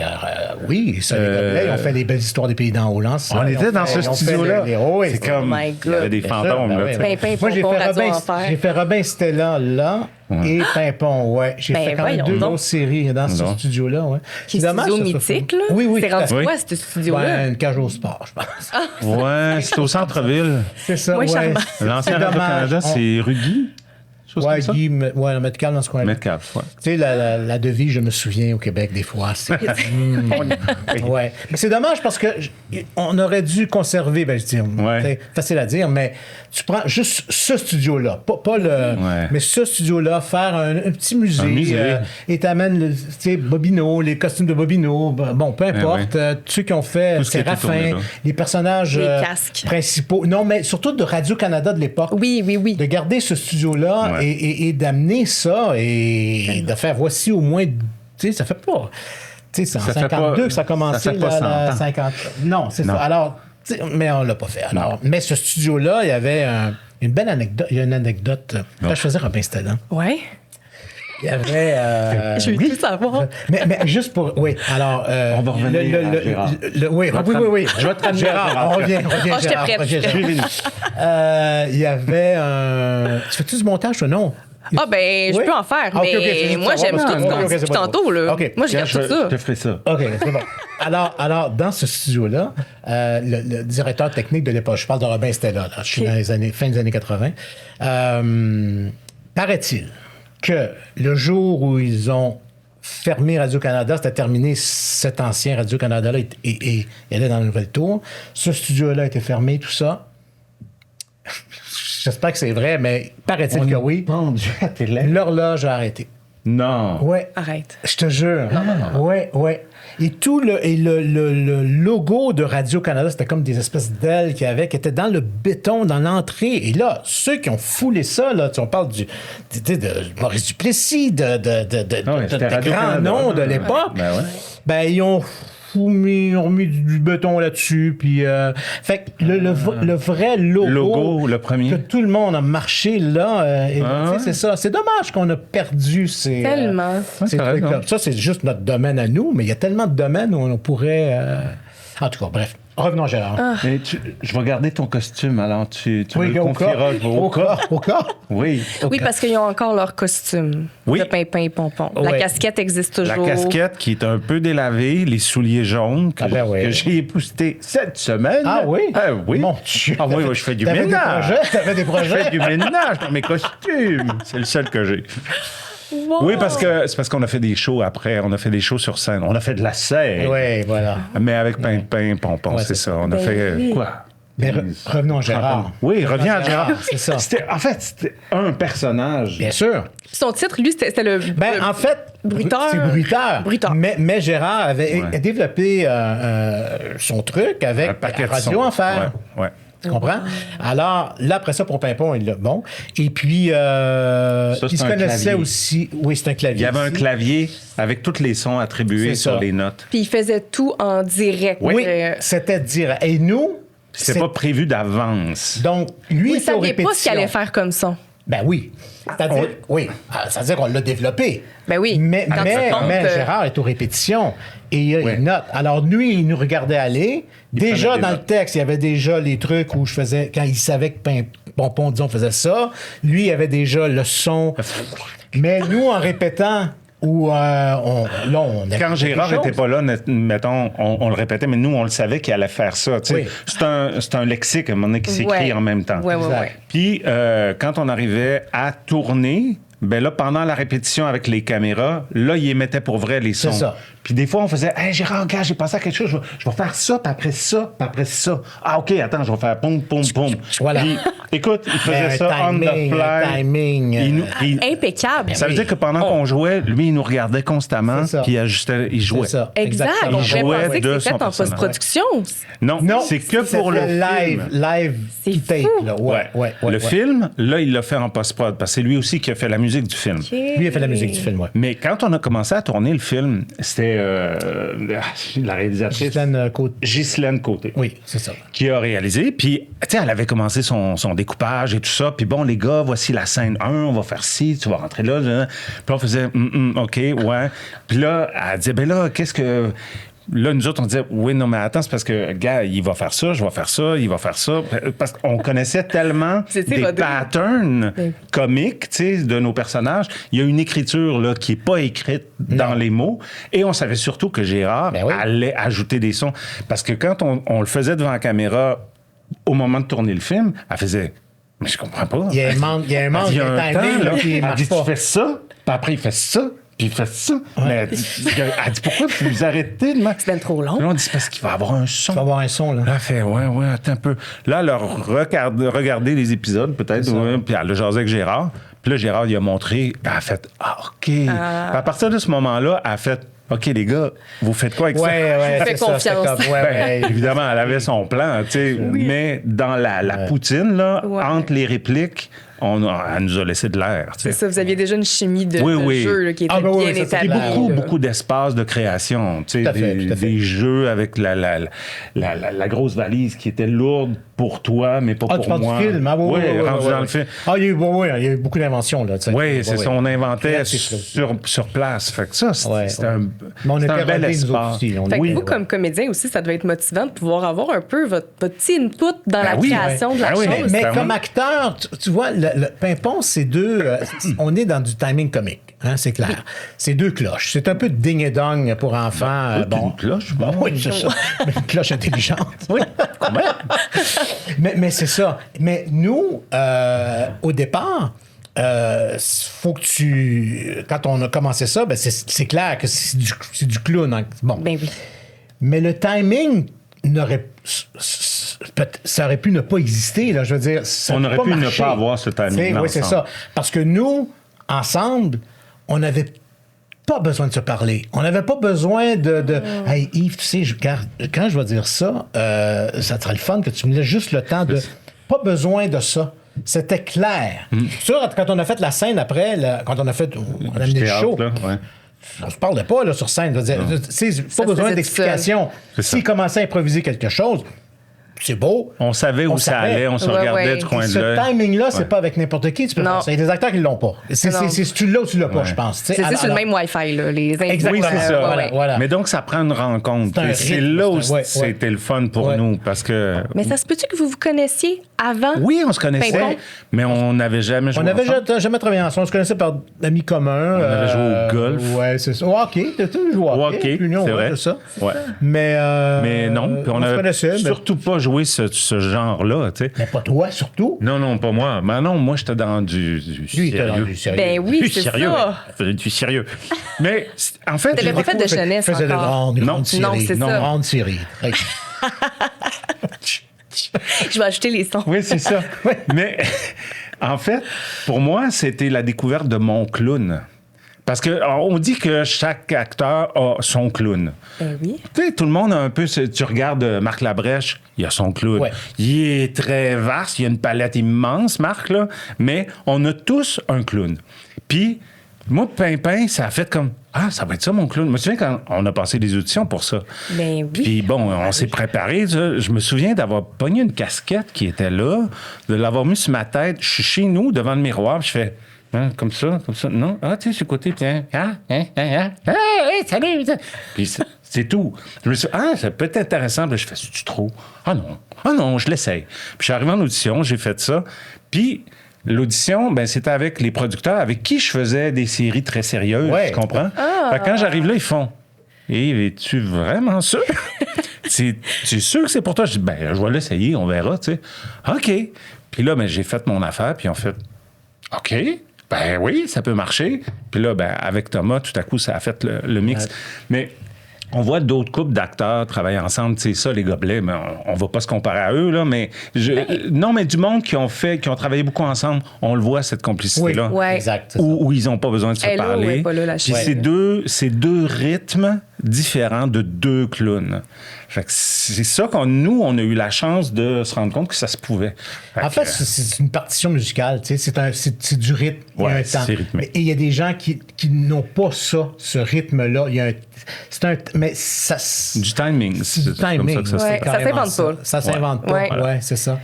oui, ça, les gobelets, ils ont fait les belles histoires des pays d'en haut. Là, On était dans ce studio-là. C'est comme... my Il y avait des fantômes, là. Pimpin, Moi, Pompon, Radio Enfer. j'ai fait Robin Stella là et Pimpon, ouais. J'ai fait quand même voyons 2 donc. grosses séries dans ce studio-là, ouais. C'est studio que ça soit mythique, fait. là. Oui, C'est tout à rendu fait. quoi, ce studio-là? Ben, une cage au sport, je pense. Ouais, c'est au centre-ville. C'est ça, Ouais, ouais. charmant. L'ancien C'est Radio-Canada, dommage. c'est rue Guy? Chose Ouais, comme ça? Guy, ouais, Metcalfe dans ce coin-là. Metcalfe, ouais. Tu sais, la devise, je me souviens au Québec, des fois. C'est... ouais. Mais c'est dommage parce que on aurait dû conserver, ben je dis, c'est facile à dire, mais tu prends juste ce studio-là, pas le. Ouais. Mais ce studio-là, faire un petit musée, Un musée. et t'amènes, tu sais, Bobino, les costumes de Bobino, bon, peu importe, tous ceux qui ont fait Tout ce qui était tourné Séraphin, là. les personnages Les casques. principaux. Non, mais surtout de Radio-Canada de l'époque. Oui. De garder ce studio-là Ouais. et d'amener ça et de faire voici au moins. Tu sais, ça fait pas. Tu sais, c'est en Ça fait 52 pas- que ça a commencé. ça fait pas 100 ans. 50. Non, c'est Non. ça. Alors, tu sais, mais on l'a pas fait. Alors, mais ce studio-là, il y avait une belle anecdote. Il y a une anecdote. Quand je faisais Robin Stella, Ouais. il y avait. Je veux tout savoir. Mais juste pour. Oui, alors. On va revenir à Gérard. Oui. Je vais te ramener à Gérard, Gérard. on revient. Oh, j'étais Gérard, prête. revient, Gérard. Il y avait un. Tu fais-tu du montage, toi? Non? Ah, ben, je Oui? peux en faire, Ah, ok, mais ok, c'est juste moi, savoir, j'aime parce tout que- ce qu'on ok, dit c'est depuis pas tantôt, là. Ok. Moi, je garde Je tout ça. te ferai ça. OK, c'est bon. Alors, dans ce studio-là, le directeur technique de l'époque, je parle de Robin Stella, là, je suis dans les années, fin des années 80, paraît-il que le jour où ils ont fermé Radio-Canada, c'était terminé cet ancien Radio-Canada-là et il allait dans la nouvelle tour. Ce studio-là a été fermé, tout ça. J'espère que c'est vrai, mais paraît-il que oui. Pendu à tes lèvres. L'horloge a arrêté. Non. Ouais. Arrête. Je te jure. Ouais. Et tout le logo de Radio-Canada, c'était comme des espèces d'ailes qu'il y avait, qui étaient dans le béton, dans l'entrée. Et là, ceux qui ont foulé ça, là, on parle de Maurice Duplessis, de c'était grands Radio-Canada. noms de l'époque, Ben ouais. ben, ils ont mis du béton là-dessus. Puis, fait que le vrai Logo, le premier. que tout le monde a marché là. Et, Ah tu sais, ouais. c'est ça. C'est dommage qu'on a perdu ces. Tellement. Ces t'as trucs-là. raison. Ça, c'est juste notre domaine à nous, mais il y a tellement de domaines où on pourrait. En tout cas, bref. Revenons, Gérard. Mais je vais garder ton costume, alors tu me le au cas. confieras. Au cas. Oui. Oui, parce qu'ils ont encore leur costume Oui. de Pimpin et Pompon. La Ouais. casquette existe La toujours. casquette qui est un peu délavée, les souliers jaunes que, Ah ben oui. que j'ai épousseté cette semaine. Ah oui? Ah oui. Mon Dieu. Ah oui, je fais du T'avais ménage. T'avais des Je projets? fais du ménage dans mes costumes. C'est le seul que j'ai. Wow. Oui, c'est parce qu'on a fait des shows après. On a fait des shows sur scène. On a fait de la scène. Oui, voilà. Mais avec Pimpin, Pompon, Ouais, c'est c'est ça. On a Ben fait oui. quoi? Mais revenons à Gérard. Oui, reviens à Gérard. C'est ça. C'était un personnage. Bien sûr. Son titre, lui, c'était le. Ben, en fait, Bruiteur. c'est Bruiteur. Bruiteur. Mais Gérard avait Ouais. développé son truc Un avec paquet de Radio sons. Enfer. Ouais. Tu comprends? Alors, là, après ça, pour Pimpon, il l'a bon. Et puis, Ça, c'est il se un connaissait clavier. aussi. Oui, c'est un clavier. Il y avait un aussi. clavier avec tous les sons attribués C'est sur ça. les notes. Puis il faisait tout en direct. Oui, Euh, c'était direct. Et nous, C'était pas prévu d'avance. Donc, lui, Vous ne était aux saviez pas ce qu'il répétitions. allait faire comme son. Ben oui. C'est-à-dire, oui. C'est-à-dire qu'on l'a développé. Ben oui. Mais, Quand mais, tu comptes, mais Gérard est aux répétitions et Ouais. il note. Alors, lui, il nous regardait aller. Déjà, prenait des dans le notes. texte, il y avait déjà les trucs où je faisais, quand il savait que Pompon, disons, faisait ça, lui, il avait déjà le son. Mais nous, en répétant, où on a Quand Gérard n'était pas là, mettons, on le répétait, mais nous, on le savait qu'il allait faire ça. Tu sais. Oui. C'est un lexique, à un moment donné, qui s'écrit Ouais. en même temps. Ouais. Puis, quand on arrivait à tourner, ben là, pendant la répétition avec les caméras, là, il émettait pour vrai les sons. C'est ça. Puis des fois, on faisait, hey, Gérard, regarde, j'ai pensé à quelque chose, je vais faire ça, puis après ça, puis après ça. Ah, OK, attends, je vais faire poum, poum, poum. Voilà. Puis, écoute, il faisait ça on the fly. Un timing. Impeccable. Ça veut dire que pendant qu'on jouait, lui, il nous regardait constamment, puis il jouait. C'est ça. Exact. Exactement. On jouait pourrait penser de que c'est son fait en personnage. post-production. Non, c'est que pour le film. Live C'est qui tape, fou. là. Ouais. Le film, là, il l'a fait en post-prod, parce que c'est lui aussi qui a fait la musique du film. Lui, il a fait la musique du film, ouais. Mais quand on a commencé à tourner le film, c'était la réalisatrice Ghislaine Côté. Oui, c'est ça. Qui a réalisé. Puis, tu sais, elle avait commencé son découpage et tout ça. Puis bon, les gars, voici la scène 1, on va faire ci, tu vas rentrer là. Puis on faisait, OK, ouais. Puis là, elle disait, ben là, qu'est-ce que... Là, nous autres, on disait, oui, non, mais attends, c'est parce que, gars, il va faire ça, je vais faire ça, il va faire ça. Parce qu'on connaissait tellement des patterns comiques, tu sais, de nos personnages. Il y a une écriture, là, qui n'est pas écrite dans les mots. Et on savait surtout que Gérard allait ajouter des sons. Parce que quand on le faisait devant la caméra, au moment de tourner le film, elle faisait, mais je comprends pas. Il y a un manque de timing, là, qui elle marche dit, pas. tu fais ça, puis après, il fait ça. Puis il fait ça. Mais elle dit, pourquoi tu nous arrêtez de C'est même trop long. Là, on dit, c'est parce qu'il va avoir un son. Il va avoir un son, là. Là, elle fait, ouais, attends un peu. Là, elle a regardé les épisodes, peut-être, puis elle a jasé avec Gérard. Puis là, Gérard, il a montré, puis elle a fait, OK. Puis à partir de ce moment-là, elle a fait, OK, les gars, vous faites quoi avec ça? Ouais, fais confiance. Ben, évidemment, elle avait son plan, tu sais, mais dans la poutine, là, entre les répliques, elle nous a laissé de l'air. Tu sais. C'est ça, vous aviez déjà une chimie de jeu là, qui était bien Puis établie. beaucoup d'espace de création. Tu sais, des jeux avec la grosse valise qui était lourde pour toi, mais pas pour moi. Tu parles du film? Oui, rendu dans le film. Il y a eu beaucoup d'inventions, là. Oui, c'est ça. On inventait sur place. Fait que ça, c'était un bel espace. Fait que vous, comme comédien aussi, ça devait être motivant de pouvoir avoir un peu votre petit input dans la création de la chose. Mais comme acteur, tu vois, le Pimpon, c'est deux... on est dans du timing comique, hein, c'est clair. C'est deux cloches. C'est un peu de ding et dong pour enfants. Une cloche? Bon, oui, c'est ça. Une cloche intelligente. Oui, quand même. Mais c'est ça. Mais nous, au départ... faut que tu... Quand on a commencé ça, ben c'est clair que c'est du clown. Hein. Bon. Ben oui. Mais le timing ça aurait pu ne pas exister. Là. Je veux dire, ça on aurait pu marché. ne pas avoir ce timing. Oui, c'est ça. Parce que nous, ensemble, on n'avait pas besoin de se parler. On n'avait pas besoin de Hey Yves, tu sais, quand je vais dire ça, ça sera le fun que tu me laisses juste le temps de... Pas besoin de ça. C'était clair. Sûr, quand on a fait la scène après, quand on a amené le show, là, on se parlait pas là, sur scène. Pas besoin d'explication. S'il commençait à improviser quelque chose, c'est beau. On savait où ça allait, on se regardait du coin de l'œil. Ce timing-là, c'est pas avec n'importe qui. Tu peux faire ça. Il y a des acteurs qui l'ont pas. C'est tu l'as ou tu l'as pas, je pense. C'est sur le même Wi-Fi, là. Exactement. Oui, c'est ça. Voilà. Mais donc, ça prend une rencontre. C'est là où c'était le fun pour nous. Parce que... Mais ça se peut-tu que vous vous connaissiez avant? Oui, on se connaissait, mais on n'avait jamais joué. On n'avait jamais travaillé ensemble. On se connaissait par amis communs. On avait joué au golf. Oui, c'est ça. Au hockey. Tu as joué au hockey. C'est vrai. C'est ça. Ouais. Mais non. Puis on n'avait surtout pas joué ce genre-là. Tu sais. Mais pas toi, surtout. Non, pas moi. Mais non, moi, j'étais dans du sérieux. Ben oui, c'est sérieux. ça. Je faisais du sérieux. Mais en fait... T'avais pas fait de jeunesse faisais encore. de grandes séries. Non, c'est ça. Grandes séries. Je vais ajouter les sons. Oui, c'est ça. Mais en fait, pour moi, c'était la découverte de mon clown. Parce qu'on dit que chaque acteur a son clown. Oui. Tu sais, tout le monde a un peu... Tu regardes Marc Labrèche, il a son clown. Ouais. Il est très vaste, il a une palette immense, Marc, là, mais on a tous un clown. Puis, moi, Pimpin, ça a fait comme... Ah, ça va être ça, mon clown. Je me souviens quand on a passé des auditions pour ça. Ben oui. Puis bon, on s'est préparé. Je me souviens d'avoir pogné une casquette qui était là, de l'avoir mis sur ma tête. Je suis chez nous, devant le miroir, puis je fais... Hein, comme ça. Non? Ah, tu sais, sur le côté, puis salut! Puis c'est tout. Je me suis dit, ça peut être intéressant. Puis je fais, c'est-tu trop? Ah non, je l'essaye. Puis je suis arrivé en audition, j'ai fait ça. Puis l'audition, ben c'était avec les producteurs avec qui je faisais des séries très sérieuses, tu comprends? Fait que quand j'arrive là, ils font, es-tu vraiment sûr? C'est sûr que c'est pour toi? Je dis, ben, je vais l'essayer, on verra, tu sais. OK. Puis là, ben, j'ai fait mon affaire, puis on fait, OK. Ben oui, ça peut marcher. Puis là, ben, avec Thomas, tout à coup, ça a fait le mix. Mais On voit d'autres couples d'acteurs travailler ensemble, tu sais, ça, les gobelets, mais on va pas se comparer à eux, là, mais... Non, mais du monde qui ont travaillé beaucoup ensemble, on le voit, cette complicité-là. Oui. Ouais. Exact. Où ils n'ont pas besoin de se parler. Pas là, la Puis chaîne. c'est deux rythmes différents de deux clowns. Fait que c'est ça nous, on a eu la chance de se rendre compte que ça se pouvait. En fait, c'est une partition musicale, tu sais, c'est du rythme, il y a Ouais, un temps. c'est rythmé. Et il y a des gens qui n'ont pas ce rythme-là. Mais ça... Du timing. C'est du timing. Comme ça que ça Ouais. se fait. Ça s'invente pas. Ça s'invente pas, Ouais. c'est ça.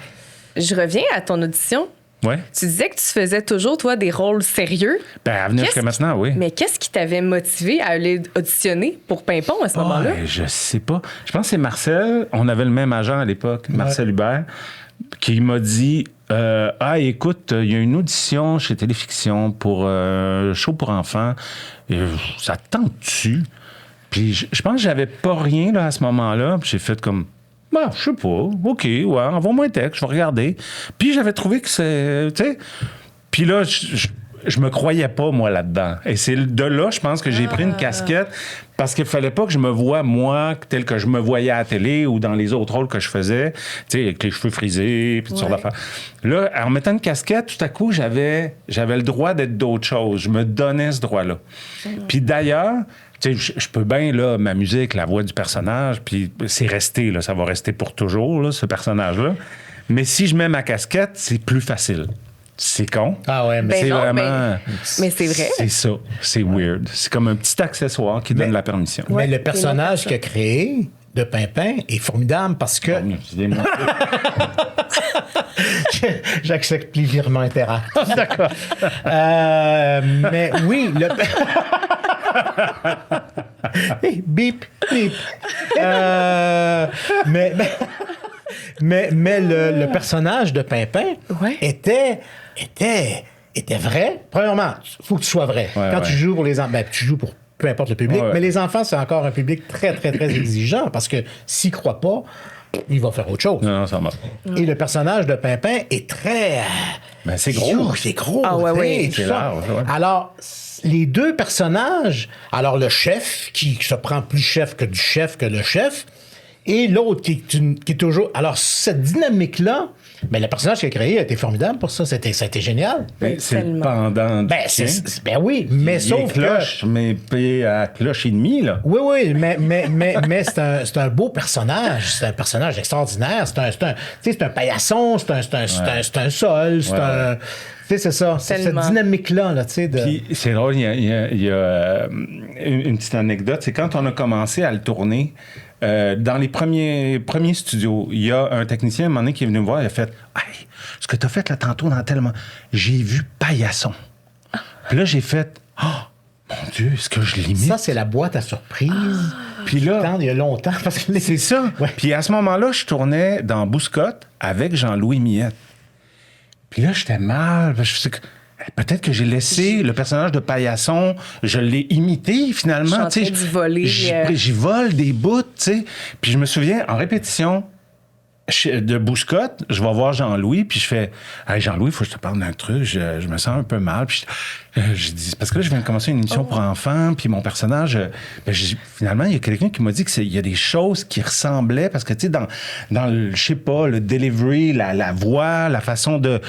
Je reviens à ton audition. Ouais. Tu disais que tu faisais toujours, toi, des rôles sérieux. Ben, à venir jusqu'à maintenant, oui. Mais qu'est-ce qui t'avait motivé à aller auditionner pour Pimpon à ce moment-là? Je sais pas. Je pense que c'est Marcel. On avait le même agent à l'époque, Marcel Hubert, qui m'a dit écoute, il y a une audition chez Téléfiction pour un show pour enfants. Ça te tente-tu? Puis je pense que j'avais pas rien là, à ce moment-là. Puis j'ai fait comme. Je sais pas. OK, ouais, envoie-moi un texte, je vais regarder. Puis j'avais trouvé que c'est. Tu sais. Puis là, je me croyais pas, moi, là-dedans. Et c'est de là, je pense, que j'ai pris une casquette parce qu'il fallait pas que je me voie, moi, tel que je me voyais à la télé ou dans les autres rôles que je faisais, tu sais, avec les cheveux frisés, puis toutes sortes d'affaires. Là, en mettant une casquette, tout à coup, j'avais le droit d'être d'autres choses. Je me donnais ce droit-là. Puis d'ailleurs, tu sais, je peux bien là, m'amuser avec la voix du personnage, puis c'est resté, là, ça va rester pour toujours, là, ce personnage-là. Mais si je mets ma casquette, c'est plus facile. C'est con. Ah ouais, mais Ben c'est non, vraiment... mais c'est vrai. C'est ça. C'est weird. C'est comme un petit accessoire qui donne la permission. Mais le Ouais, personnage qu'il a créé de Pimpin est formidable parce que... J'accepte les virements interactifs. D'accord. Mais oui, Hey, bip, bip. Mais le personnage de Pimpin était vrai. Premièrement, il faut que tu sois vrai. Quand tu joues pour les enfants, tu joues pour peu importe le public, mais les enfants, c'est encore un public très, très, très exigeant parce que s'il ne croit pas, il va faire autre chose. Non, ça marche. Et le personnage de Pimpin est très... c'est gros. C'est gros. Ah ouais. C'est large. Alors, les deux personnages, alors le chef, qui se prend plus chef que le chef, et l'autre qui est toujours... Alors, cette dynamique-là, mais le personnage qu'il a créé a été formidable pour ça. Ça a été génial. C'est le pendant du chien. Oui, mais sauf cloche, mais à cloche et demie, là. Oui, mais c'est un beau personnage. C'est un personnage extraordinaire. C'est un paillasson, c'est un sol, c'est ça. C'est cette dynamique-là, tu sais. Puis c'est drôle, il y a une petite anecdote. C'est quand on a commencé à le tourner, dans les premiers studios, il y a un technicien, à un moment donné, qui est venu me voir, il a fait « Hey, ce que tu as fait là tantôt dans tellement... J'ai vu paillasson. » Puis là, j'ai fait « Oh, mon Dieu, est-ce que je l'imite? » Ça, c'est la boîte à surprise. Puis là... Il y a longtemps. Parce que c'est ça. Ouais. Puis à ce moment-là, je tournais dans Bouscotte avec Jean-Louis Millette. Puis là, j'étais mal. Peut-être que j'ai laissé le personnage de paillasson, je l'ai imité finalement. Je suis en train d'y voler. J'y vole des bouts, tu sais. Puis je me souviens, en répétition de Bouscotte, je vais voir Jean-Louis, puis je fais « Hey, Jean-Louis, il faut que je te parle d'un truc, je me sens un peu mal. » Puis je dis « Parce que là, je viens de commencer une émission pour enfants, puis mon personnage... finalement, il y a quelqu'un qui m'a dit qu'il y a des choses qui ressemblaient, parce que, tu sais, dans le, je sais pas, le delivery, la voix, la façon de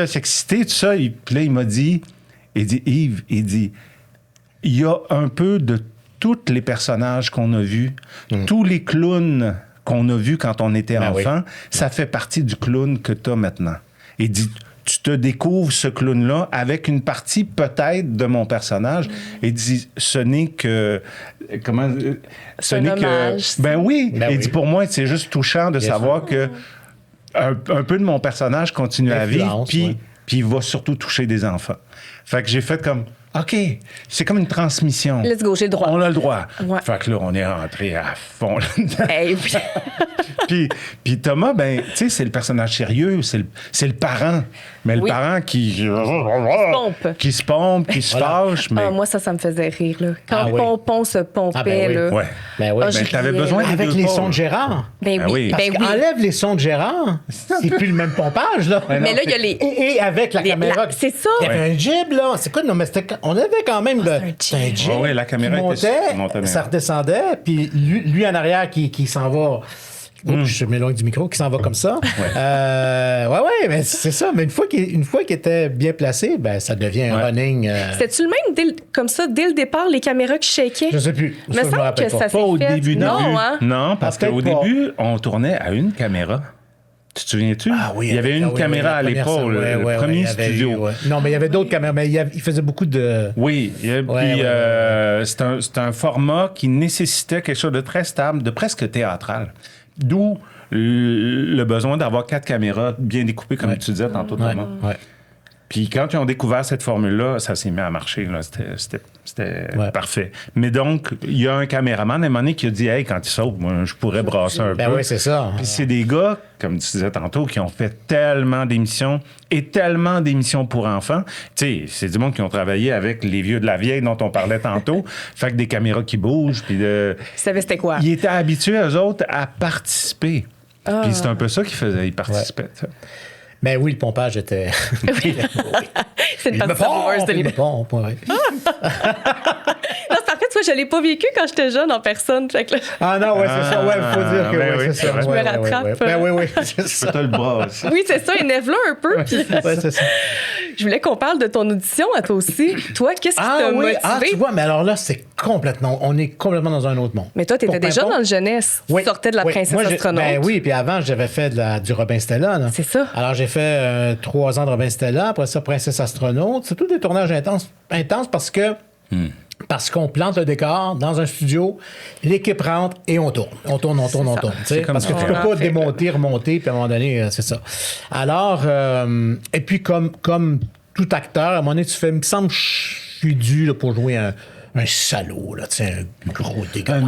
s'exciter, tout ça. Puis là, il m'a dit, Yves, il y a un peu de tous les personnages qu'on a vus, tous les clowns qu'on a vus quand on était enfant, ça fait partie du clown que tu as maintenant. Il dit, tu te découvres ce clown-là avec une partie peut-être de mon personnage. Il dit, ce n'est que... Comment... Ce n'est que... Ben oui. Il dit, pour moi, c'est juste touchant de savoir que un peu de mon personnage continue à vivre, puis il va surtout toucher des enfants. Fait que j'ai fait comme... OK, c'est comme une transmission. Let's go, j'ai le droit. On a le droit. Ouais. Fait que là, on est rentré à fond là-dedans. Hey, puis Thomas, ben, tu sais, c'est le personnage sérieux, c'est le parent. Mais le parent qui se pompe, qui se fâche. Mais... moi, ça me faisait rire, là. Quand Pompon se pompait, là. Ouais. Ben oui. Mais t'avais besoin des avec les sons de Gérard. Ben oui. Parce qu'enlève les sons de Gérard, c'est plus le même pompage, là. Mais là, il y a les... Et avec la caméra. C'est ça. Il y avait un jib, là. C'est quoi? Non, mais c'était... on avait quand même un jet. Ouais, la caméra qui était montait, ça redescendait, puis lui en arrière qui s'en va. Oups, je m'éloigne du micro, qui s'en va comme ça. Ouais, mais c'est ça. Mais une fois qu'il était bien placé, ben ça devient un running. C'était-tu le même comme ça, dès le départ, les caméras qui shakaient? Je sais plus. Il me semble que ça s'est Pas au fait. début. Non, hein? Non, parce Peut-être qu'au pas. début, on tournait à une caméra. Tu te souviens-tu? Ah oui, il y avait une caméra à l'épaule, le premier studio. Non, mais il y avait d'autres caméras, mais il faisait beaucoup de... Oui, puis c'est un format qui nécessitait quelque chose de très stable, de presque théâtral. D'où le besoin d'avoir 4 caméras bien découpées, comme tu disais tantôt, Thomas. Ouais. Puis quand ils ont découvert cette formule-là, ça s'est mis à marcher. Là. C'était parfait. Mais donc, il y a un caméraman à un moment donné qui a dit « Hey, quand il saute, moi, je pourrais brasser un peu. » Ben oui, c'est ça. Puis c'est des gars, comme tu disais tantôt, qui ont fait tellement d'émissions et tellement d'émissions pour enfants. Tu sais, c'est du monde qui ont travaillé avec les vieux de la vieille dont on parlait tantôt. Fait que des caméras qui bougent. Puis Ils savaient c'était quoi. Ils étaient habitués, eux autres, à participer. Puis c'est un peu ça qu'ils faisaient. Ils participaient. Mais oui, le pompage était... Oui. C'est une partie savoureuse de l'émission. pompe, ouais. Non, c'est parfait, tu vois, je l'ai pas vécu quand j'étais jeune en personne. Fait que là, Ah non, ouais, c'est ça. Ouais, il faut dire que ben oui, c'est ça. je me Ouais, rattrape. ouais. Ben oui, c'est ça. T'as le bras aussi. oui, c'est ça, énerve-le un peu. Puis Ouais, c'est ça. je voulais qu'on parle de ton audition à toi aussi. Toi, qu'est-ce qui t'a motivé? tu vois, mais alors là, on est complètement dans un autre monde. Mais toi, t'étais Pour déjà Pimpon, dans le jeunesse. Oui. Tu sortais de la Oui. princesse Moi, astronaute. Ben oui, puis avant, j'avais fait du Robin Stella. Là. C'est ça. Alors, j'ai fait 3 ans de Robin Stella, après ça, princesse astronaute. C'est tout des tournages intenses parce qu'on plante le décor dans un studio, l'équipe rentre et on tourne. On tourne. Tu sais, comme parce que ça. tu peux pas démonter, remonter, puis à un moment donné, c'est ça. Alors, et puis comme tout acteur, à un moment donné, tu fais, il me semble que je suis dû là, pour jouer un salaud, là, tu sais, un gros dégueulasse.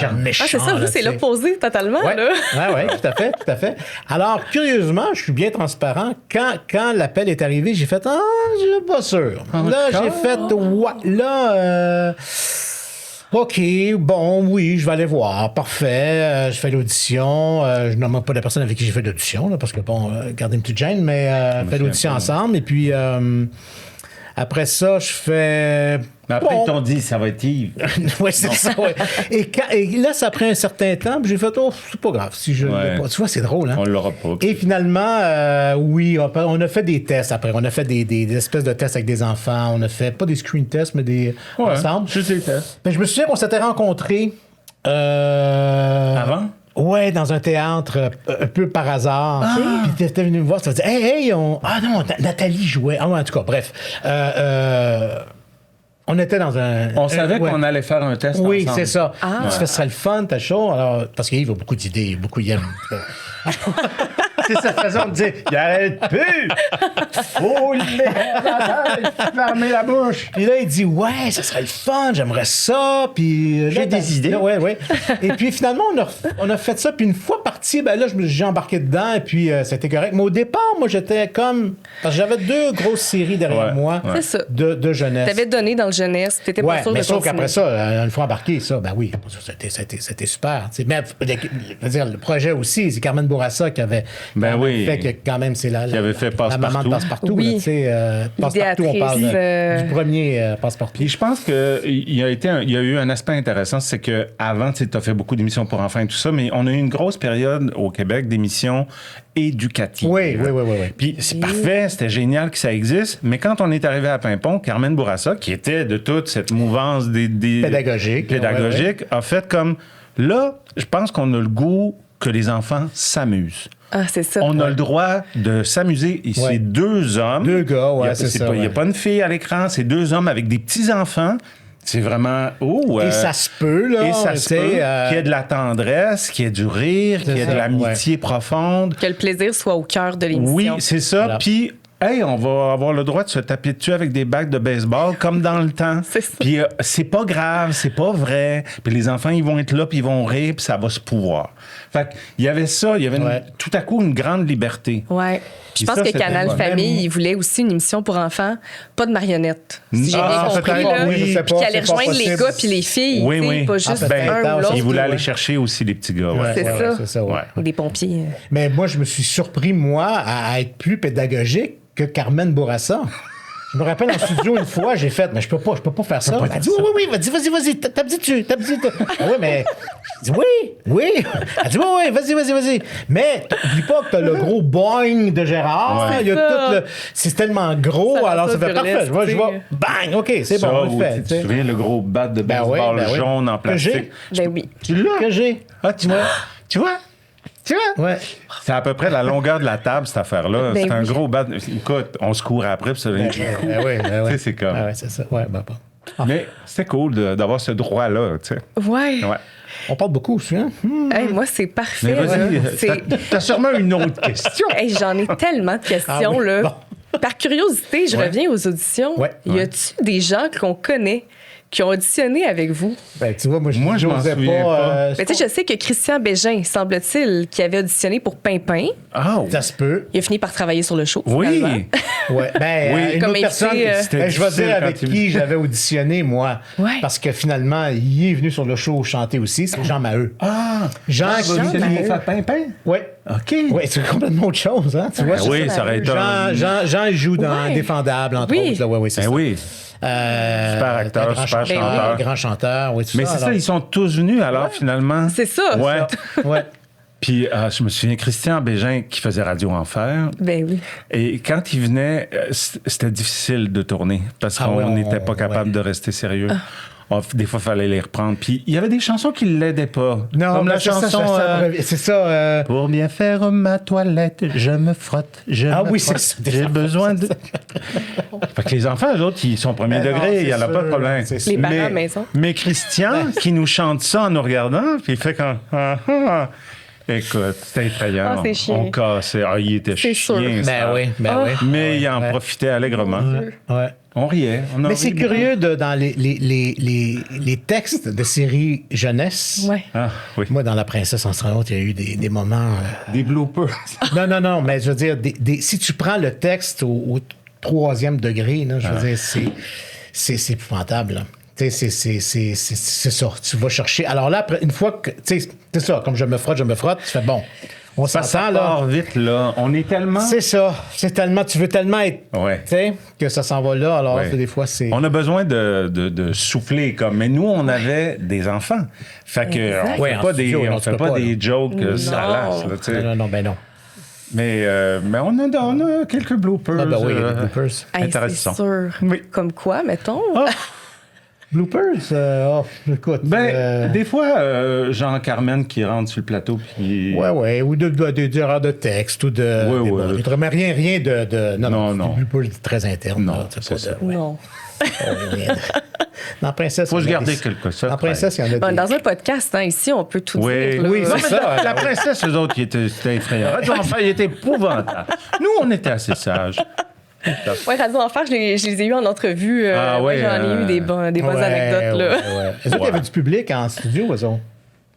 Un méchant. Ah, c'est ça, vous, là, c'est tu sais. l'opposé totalement, Ouais. là. Oui, tout à fait. Alors, curieusement, je suis bien transparent. Quand l'appel est arrivé, j'ai fait « Ah, je suis pas sûr. » Là, j'ai fait « Ouais, là... OK, bon, oui, je vais aller voir. Parfait. Je fais l'audition. Je ne nomme pas la personne avec qui j'ai fait l'audition, là, parce que, bon, gardez une petite gêne, mais on fait l'audition ensemble. Et puis, après ça, je fais... Mais après, Bon. ils t'ont dit, ça va être Yves. Oui, c'est ça. Ouais. Et là, ça prend un certain temps, puis j'ai fait, oh, c'est pas grave. Si je l'ai pas. Tu vois, c'est drôle, hein? On l'aura pas. Et finalement, oui, on a fait des tests après. On a fait des espèces de tests avec des enfants. On a fait, pas des screen tests, mais des ensemble. Juste les tests. Mais je me souviens qu'on s'était rencontrés. Avant? Ouais, dans un théâtre, un peu par hasard. Puis t'étais venu me voir, tu as dit, hey, ah non, Nathalie jouait. Ah ouais, en tout cas, bref. On était dans un... On savait qu'on allait faire un test Oui, ensemble. c'est ça. Ah. Tu fais, ce serait le fun, ta show. Alors, parce qu'il a beaucoup d'idées, beaucoup il aime. C'est sa façon de dire, il arrête plus! Faut le mettre, fermer la bouche. Puis là, il dit, ouais, ça serait le fun, j'aimerais ça. Puis J'ai des idées. Ouais. Et puis finalement, on a fait ça. Puis une fois parti, ben là, j'ai embarqué dedans et puis c'était correct. Mais au départ, moi, j'étais comme... Parce que j'avais 2 grosses séries derrière moi C'est ça. de jeunesse. T'avais donné dans le jeunesse, t'étais pas sûr mais de sauf continuer. qu'après ça, une fois embarqué, ça, ben oui, c'était super. Tu sais. Mais je veux dire, le projet aussi, c'est Carmen Bourassa qui avait fait que quand même, c'est Qui avait fait la maman de Passe-Partout. Passe-Partout. Oui. là, tu sais, Passe-Partout, on parle Idéatrice, du premier Passe-Partout. Puis je pense qu'il y a eu un aspect intéressant, c'est qu'avant, tu as fait beaucoup d'émissions pour enfants et tout ça, mais on a eu une grosse période au Québec d'émissions éducatives. Oui. Puis c'est parfait, c'était génial que ça existe, mais quand on est arrivé à Pimpon, Carmen Bourassa, qui était de toute cette mouvance des Pédagogique, a fait comme, là, je pense qu'on a le goût que les enfants s'amusent. Ah, c'est ça. On a le droit de s'amuser. Et c'est 2 hommes. 2 gars, ouais, c'est ça. Il n'y a pas une fille à l'écran, c'est 2 hommes avec des petits-enfants. C'est vraiment... Et ça se peut, là. Et ça se peut qu'il y ait de la tendresse, qu'il y ait du rire, qu'il y ait de l'amitié profonde. Que le plaisir soit au cœur de l'émission. Oui, c'est ça. Voilà. Puis... Hey, on va avoir le droit de se taper dessus avec des bagues de baseball comme dans le temps. C'est ça. Puis c'est pas grave, c'est pas vrai. Puis les enfants, ils vont être là, puis ils vont rire, puis ça va se pouvoir. Fait qu'il y avait ça, il y avait tout à coup une grande liberté. Ouais. Puis je pense ça, que c'était Canal bon. Famille, il voulait aussi une émission pour enfants, pas de marionnettes. Si j'ai bien compris, peut-être, là. oui, je sais Puis pas, qu'il allait c'est pas rejoindre les possible. gars puis les filles. Oui, tu sais, oui. pas juste peut-être, un ou l'autre. Ils voulaient ouais. aller chercher aussi les petits gars. Ouais. C'est ça. C'est ça, ouais. Ou des pompiers. Mais moi, je me suis surpris, moi, à être plus pédagogique que Carmen Bourassa. Je me rappelle en studio une fois, j'ai fait, mais je peux pas faire ça. Elle dit, oui, vas-y, tape dessus. Ah oui, mais. Je dis, oui. Elle dit, oui, vas-y. Mais oublie pas que t'as le gros boing de Gérard. Ouais. Il y a tout le. C'est tellement gros, Ça alors rend ça fait burlesque, parfait. Je vois, tu sais. bang, OK, c'est bon, on le fait. Tu te souviens le gros bat de baseball jaune en plastique? Ben oui. Tu l'as? Que j'ai. Ah, tu vois? Ouais. C'est à peu près la longueur de la table, cette affaire-là. Ben C'est un oui. gros bat. Écoute, on se court après, puis ça devient du coup. Ben oui. Tu sais, c'est comme. Ah ouais, c'est ça. Ouais, ben bon. Mais c'était cool d'avoir ce droit-là, tu sais. Ouais. Ouais. On parle beaucoup aussi, hein? Hey, moi, c'est Mais parfait. vas-y, là. C'est- t'as sûrement une autre question. Hey, j'en ai tellement de questions, Ah oui, là. bon. Par curiosité, je Ouais. reviens aux auditions. Ouais. Y a-tu des gens qu'on connaît qui ont auditionné avec vous? Ben, tu vois, moi, je m'en n'osais souviens pas. Ben, tu sais, je sais que Christian Bégin, semble-t-il, qui avait auditionné pour Pimpin, Ah, Ça se peut. il a fini par travailler sur le show. oui. finalement. Ouais. Ben, Oui. une Comme autre personne. invité, C'était Je vais difficile dire avec quand il- qui j'avais auditionné, moi. Ouais. Parce que finalement, il est venu sur le show chanter aussi. C'est Jean Maheu. Ah, Jean qui Maheu. faire pimpin? Ouais. OK. Ouais, c'est complètement autre chose, hein? Tu vois, Ben c'est oui, ça aurait été un- Jean, il joue dans Ouais. Défendable, entre Oui. autres. Là. Ouais, c'est Ben ça. oui. Super acteur, un grand super chanteur. Grand chanteur, oui, tout Mais ça. c'est ça, alors. ils sont tous venus alors finalement. C'est ça. Ouais. Ouais. Puis je me souviens, Christian Bégin qui faisait Radio Enfer. Ben oui. Et quand il venait, c'était difficile de tourner parce Ah qu'on ouais, n'était pas capable ouais. de rester sérieux. Des fois, il fallait les reprendre. Puis il y avait des chansons qui ne l'aidaient pas. Non, Comme mais la c'est ça, chanson. c'est ça. Pour bien faire ma toilette, je me frotte, Ah me oui, frotte. c'est ça. J'ai besoin de. Fait que les enfants, eux autres, ils sont premier Ben non, degré, il n'y en c'est a pas de sûr, problème. c'est sûr. Les parents à la maison. Mais Christian, qui nous chante ça en nous regardant, puis il fait comme. Écoute, c'était effrayant. Ah, c'est chiant. On cassait. Ah, il était C'est sûr. chien. ça. Ben oui, ben Ah. oui. Mais il en Ouais. profitait allègrement. Ouais. On riait. On en Mais c'est riait beaucoup. curieux dans les textes de séries jeunesse. Ouais. Ah, oui. Moi, dans La Princesse en Astronome, il y a eu des moments. Des bloopers. Non, mais je veux dire, si tu prends le texte au troisième degré, là, je veux dire, c'est épouvantable. Là. Tu sais, c'est ça. Tu vas chercher. Alors là, après, une fois que. Tu sais, c'est ça, comme je me frotte, tu fais bon. On Ça s'entend, là. part vite, là. On est tellement. C'est ça. C'est tellement. Tu veux tellement être. Ouais. Tu sais, que ça s'en va là. Alors, Ouais. des fois, c'est. On a besoin de souffler comme. Mais nous, on avait des enfants. Fait que Exact. on Ouais, fait en pas studio, des, non, on tu fait peux pas pas, des là. jokes salaces, là, tu sais. Non, ben non. Mais on a quelques bloopers. Ah, ben oui, il y a des bloopers. Hey, Intéressant. c'est sûr. Oui. Comme quoi, mettons? Bloopers? Écoute. Des fois, Jean Carmen qui rentre sur le plateau, puis. Ouais, ou des erreurs de texte, ou de. Ouais. Mais rien de. Non. C'est des bloopers très internes. Non, là, c'est pas ça. de- ouais. Non. Rien de- Dans Princesse. Faut il y se en a garder des- quelque chose. Dans Princesse, il y en a Bon, des. dans un podcast, hein, ici, on peut tout Oui, dire. là. oui, Non, c'est mais ça. la princesse, eux autres, c'était effrayant. Radio Enfer, il était épouvantable. Nous, on était assez sages. Ouais, Radio Enfer, je les ai eus en entrevue. Ah ouais, j'en ai eu des bonnes Ouais, anecdotes, là. ouais. Eux autres, il y avait du public en studio, eux autres.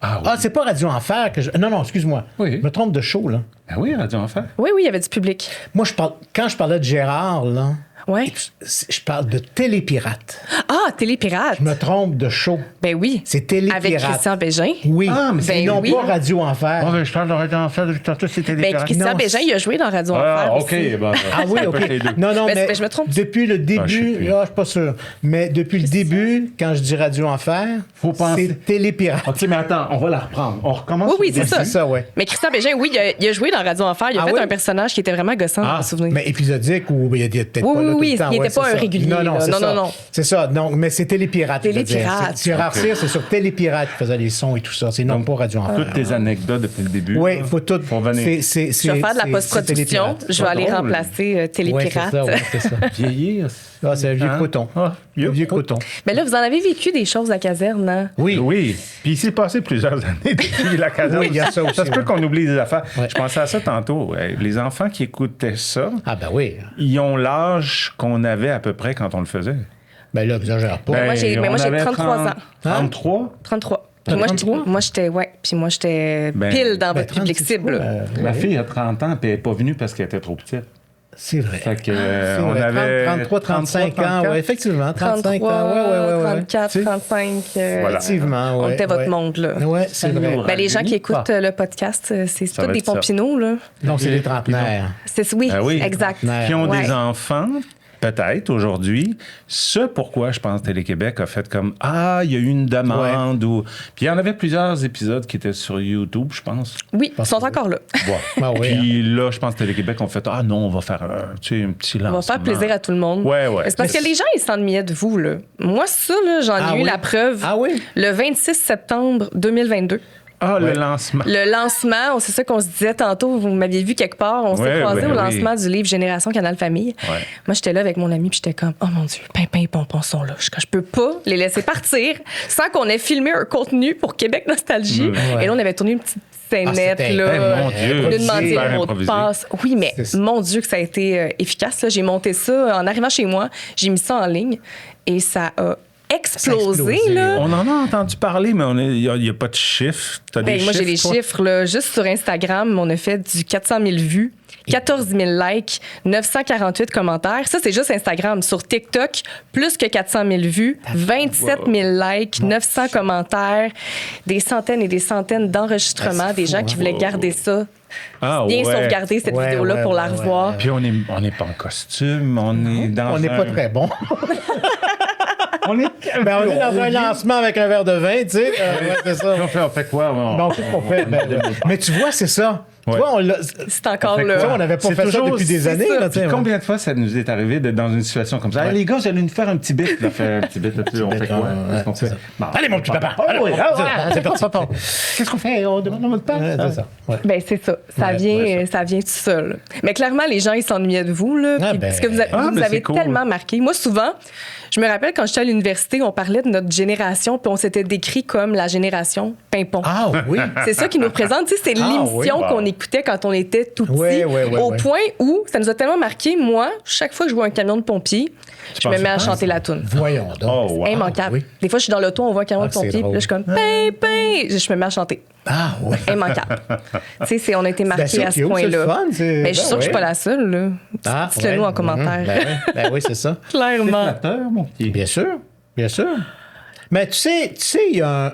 Ah oui. Ah, c'est pas Radio Enfer que je. Non, excuse-moi. Oui. Je me trompe de show, là. Ah oui, Radio Enfer. Oui, il y avait du public. Moi, quand je parlais de Gérard, là, Ouais. je parle de Télépirate. Ah, Télépirate. Je me trompe de show. Ben oui. C'est Télépirate. Avec Christian Bégin. Oui. Ah, mais c'est ben non oui. pas Radio Enfer. Ben, je parle de Radio Enfer depuis tantôt, c'était des Ben, pirates. Christian Non, Bégin, il a joué dans Radio Ah, Enfer. OK. aussi. Ben, Ah oui, ça OK. peut être les deux. Non, Ben, mais je me trompe. depuis le Ah, je sais début, plus. je suis pas sûr, mais depuis le début, quand je dis Radio Enfer, Faut penser- c'est Télépirate. OK, mais attends, on va la reprendre. On recommence. Oui, au c'est début. ça. C'est ça, ouais. Mais Christian Bégin, oui, il a joué dans Radio Enfer. Il a Ah fait oui? un personnage qui était vraiment gossant, je me souviens. Mais épisodique ou il y a peut-être Oui, pas là oui, tout oui, le temps. il Ouais, était pas c'est un ça. régulier, Non, là. c'est Non, ça. non. C'est ça. Donc, mais c'est Télépirate. je veux dire. Télépirate. C'est Arcir, c'est sur Télépirate qui faisait les sons et tout ça. C'est non pas Radio Enfer. Toutes tes anecdotes depuis le début. Oui, là, il faut tout. Faut venir Je vais faire de la post-production. Je vais aller drôle. remplacer Oui, c'est Télépirate. ça, ouais, c'est ça. vieillir. Ah, c'est un vieux Hein? coton. Ah, Un vieux coton. Mais là, vous en avez vécu des choses à caserne, hein? Oui. Oui. Puis il s'est passé plusieurs années depuis la caserne. Oui, il y a ça aussi, Ça se peut ouais. qu'on oublie des affaires. Ouais. Je pensais à ça tantôt. Ouais. Les enfants qui écoutaient ça, Ah, ben oui. ils ont l'âge qu'on avait à peu près quand on le faisait. Ben là, exagère pas. moi, j'ai- mais on moi, j'ai avait 33 ans. 33? 33. T'as Puis moi, 33? moi, j'étais Ben, pile dans Ben, votre public 36 cible. fois, Ma fille a 30 ans, puis elle n'est pas venue parce qu'elle était trop petite. C'est vrai. Fait que, C'est on vrai. avait 33, 35 ans. 34. Oui, effectivement. 35 33, ans. Ouais. 34, Tu sais, 35. voilà. Effectivement, On ouais, était votre ouais. monde, là. Oui, c'est vrai. nous Ben, les gens qui rajeunit écoutent pas. le podcast, c'est Ça tous va des être ça. pompinots, là. Donc, c'est les trentenaires. Oui, Ah oui. exact. Trentenaires. Qui ont Ouais. des enfants peut-être aujourd'hui, ce pourquoi je pense Télé-Québec a fait comme il y a eu une demande ou puis il y en avait plusieurs épisodes qui étaient sur YouTube, je pense. Oui, ils sont encore là. Ouais. Puis là, je pense Télé-Québec ont fait non, on va faire un petit lancement. On va faire plaisir à tout le monde. Ouais. C'est parce que les gens, ils s'ennuyaient de vous, là. Moi, ça, là, j'en ai eu la preuve le 26 septembre 2022. Le lancement. Le lancement, c'est ça qu'on se disait tantôt. Vous m'aviez vu quelque part. On s'est croisés au lancement du livre Génération Canal Famille. Ouais. Moi, j'étais là avec mon ami, puis j'étais comme, oh mon Dieu, Pimpin et Pompon sont là. Je peux pas les laisser partir sans qu'on ait filmé un contenu pour Québec Nostalgie. Et là, on avait tourné une petite scénette, là. Mon Dieu. De demander le mot de passe. Oui, mais mon Dieu, que ça a été efficace. Là. J'ai monté ça en arrivant chez moi. J'ai mis ça en ligne et ça a explosé, là. On en a entendu parler, mais il n'y a pas de chiffres. Moi, j'ai les chiffres. Là. Juste sur Instagram, on a fait du 400 000 vues, 14 000 likes, 948 commentaires. Ça, c'est juste Instagram. Sur TikTok, plus que 400 000 vues, 27 000 likes, 900 commentaires, des centaines et des centaines d'enregistrements, des gens qui voulaient garder ça. Bien sauvegarder cette vidéo-là pour la revoir. Puis on n'est pas en costume, on est dans On n'est pas très bon. On est dans un lancement avec un verre de vin, tu sais. C'est ça. On fait quoi? Mais tu vois, c'est ça. Tu vois, c'est encore là. On n'avait pas fait ça depuis des années. Là, combien de fois ça nous est arrivé d'être dans une situation comme ça? Hey, les gars, j'allais nous faire un petit bit. Faire un petit bit là-dessus. On fait quoi? Allez, mon petit papa. C'est parti. Qu'est-ce qu'on fait? On demande notre part. C'est ça. C'est ça. Ça vient tout seul. Mais clairement, les gens, ils s'ennuyaient de vous. Là, parce que vous avez tellement marqué. Moi, souvent, je me rappelle quand j'étais à l'université, on parlait de notre génération, puis on s'était décrit comme la génération Pimpon. Ah oui. C'est ça qui nous présente. Tu sais, c'est l'émission qu'on écoutait quand on était tout petit. Au point où ça nous a tellement marqué. Moi, chaque fois que je vois un camion de pompiers, je me mets à chanter la toune. Voyons donc. Immanquable. Oui. Des fois, je suis dans l'auto, on voit un camion de pompiers, puis là, je suis comme Pimpin. Je me mets à chanter. Ah ouais. Immanquable. Tu sais, on a été marqués à ce point-là. Mais je suis sûre que je suis pas la seule. Là. Dites-le nous en commentaire. Ben oui, c'est ça. Clairement. C'est flatteur, mon petit. Bien sûr. Mais tu sais, il y a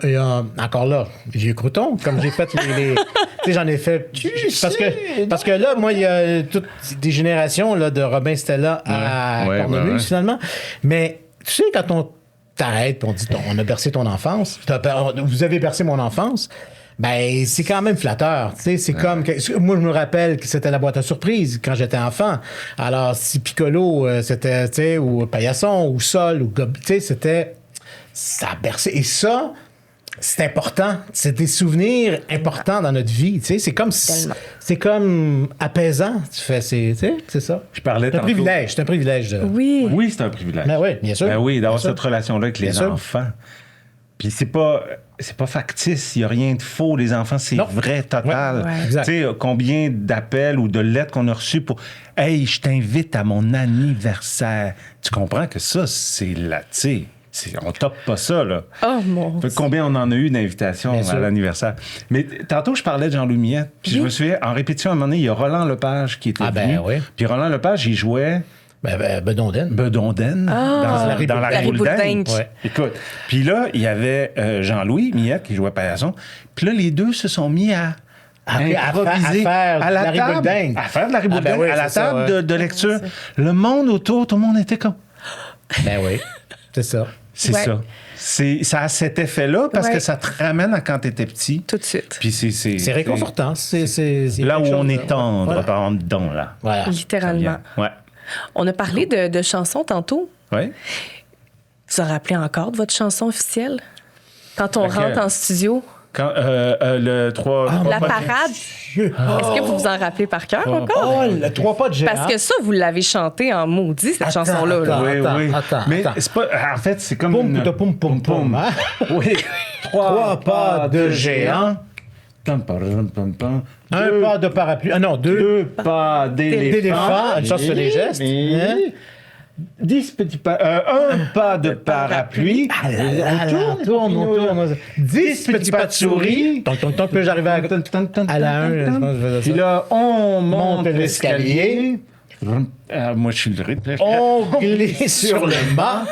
encore là, vieux crouton, comme j'ai fait les tu sais, j'en ai fait parce que là, moi, il y a toutes des générations là, de Robin Stella à Cornemuse, finalement. Mais tu sais, quand on t'arrête et on dit on a bercé ton enfance, vous avez bercé mon enfance. Ben, c'est quand même flatteur. Tu sais, c'est comme moi, je me rappelle que c'était la boîte à surprise quand j'étais enfant. Alors, si Piccolo, c'était, tu sais, ou Paillasson, ou Sol, ou Gob, tu sais, c'était. Ça a bercé. Et ça, c'est important. C'est des souvenirs importants dans notre vie. Tu sais, c'est comme apaisant. Tu fais, tu sais, c'est ça. Je parlais c'est un privilège. C'est un privilège. Oui, c'est un privilège. Ben oui, bien sûr. Ben oui, d'avoir cette relation-là avec les enfants. Puis c'est pas factice, il n'y a rien de faux. Les enfants, c'est vrai, total. Tu sais, combien d'appels ou de lettres qu'on a reçus pour « Hey, je t'invite à mon anniversaire. » Tu comprends que ça, c'est là, tu sais, on tape pas ça, là. Oh mon Dieu. Combien on en a eu d'invitations à l'anniversaire. Mais tantôt, je parlais de Jean-Louis Miette, puis je me souviens, en répétition, à un moment donné, il y a Roland Lepage qui était venu. Puis Roland Lepage, il jouait... Bedonden. Dans la Riboule-Dingue. Ouais. Écoute, puis là, il y avait Jean-Louis Miette qui jouait Paillasson. Puis là, les deux se sont mis à improviser à la Riboule-Dingue. À faire de la Riboule-Dingue, à la table de lecture. Le monde autour, tout le monde était comme... Ben oui, c'est ça. C'est ça. Ça a cet effet-là parce que ça te ramène à quand tu étais petit. Tout de suite. Puis c'est réconfortant. C'est là où on est tendre, par dedans, là. Voilà. Littéralement. Ouais. On a parlé de chansons tantôt. Oui. Tu te rappelez encore de votre chanson officielle? Quand on rentre en studio? Quand, le 3... la parade. Est-ce que vous vous en rappelez par cœur encore? Le 3 pas de géant. Parce que ça, vous l'avez chanté en maudit, cette chanson-là. Oui. Mais c'est pas... En fait, c'est comme une... Poum, poum. Hein? Oui. 3 pas de géant. Un pas de parapluie. Ah non, 2 pas d'éléphant. Ça, c'est les gestes. 10 petits pas. Un pas de parapluie. On tourne. 10 petits pas de souris. Tant que j'arrive à la 1. Puis là, on monte l'escalier. Moi, je suis le rythme. On glisse sur le mât.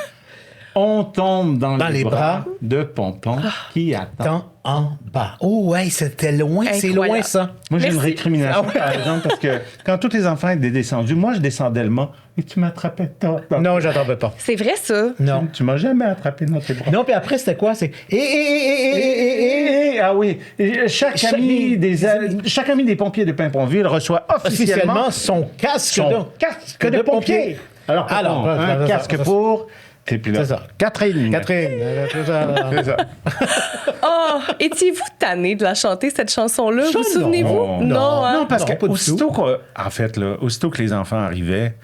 On tombe dans les bras de Pompon qui attend. en bas. Oh, ouais, c'était loin. C'est Incroyable. loin, ça. Moi, j'ai une Merci. récrimination, Ah ouais. par exemple, parce que quand tous les enfants étaient descendus, moi, je descendais le mât et tu m'attrapais toi. Non, j'attendais pas. C'est vrai, ça. Non. Tu m'as jamais attrapé dans tes bras. Non, puis après, c'était quoi? C'est. Ah oui. Et chaque ami des pompiers de Paimpont-Ville reçoit officiellement Officiellement, son casque son casque de pompier. Alors, un c'est casque ça. pour... Et puis là, C'est ça. Catherine. Catherine. C'est ça. C'est ça. Oh, étiez-vous tanné de la chanter, cette chanson-là? Ça, Vous souvenez-vous? non. Non, hein? Non, parce Non, que pas du aussitôt que les enfants arrivaient,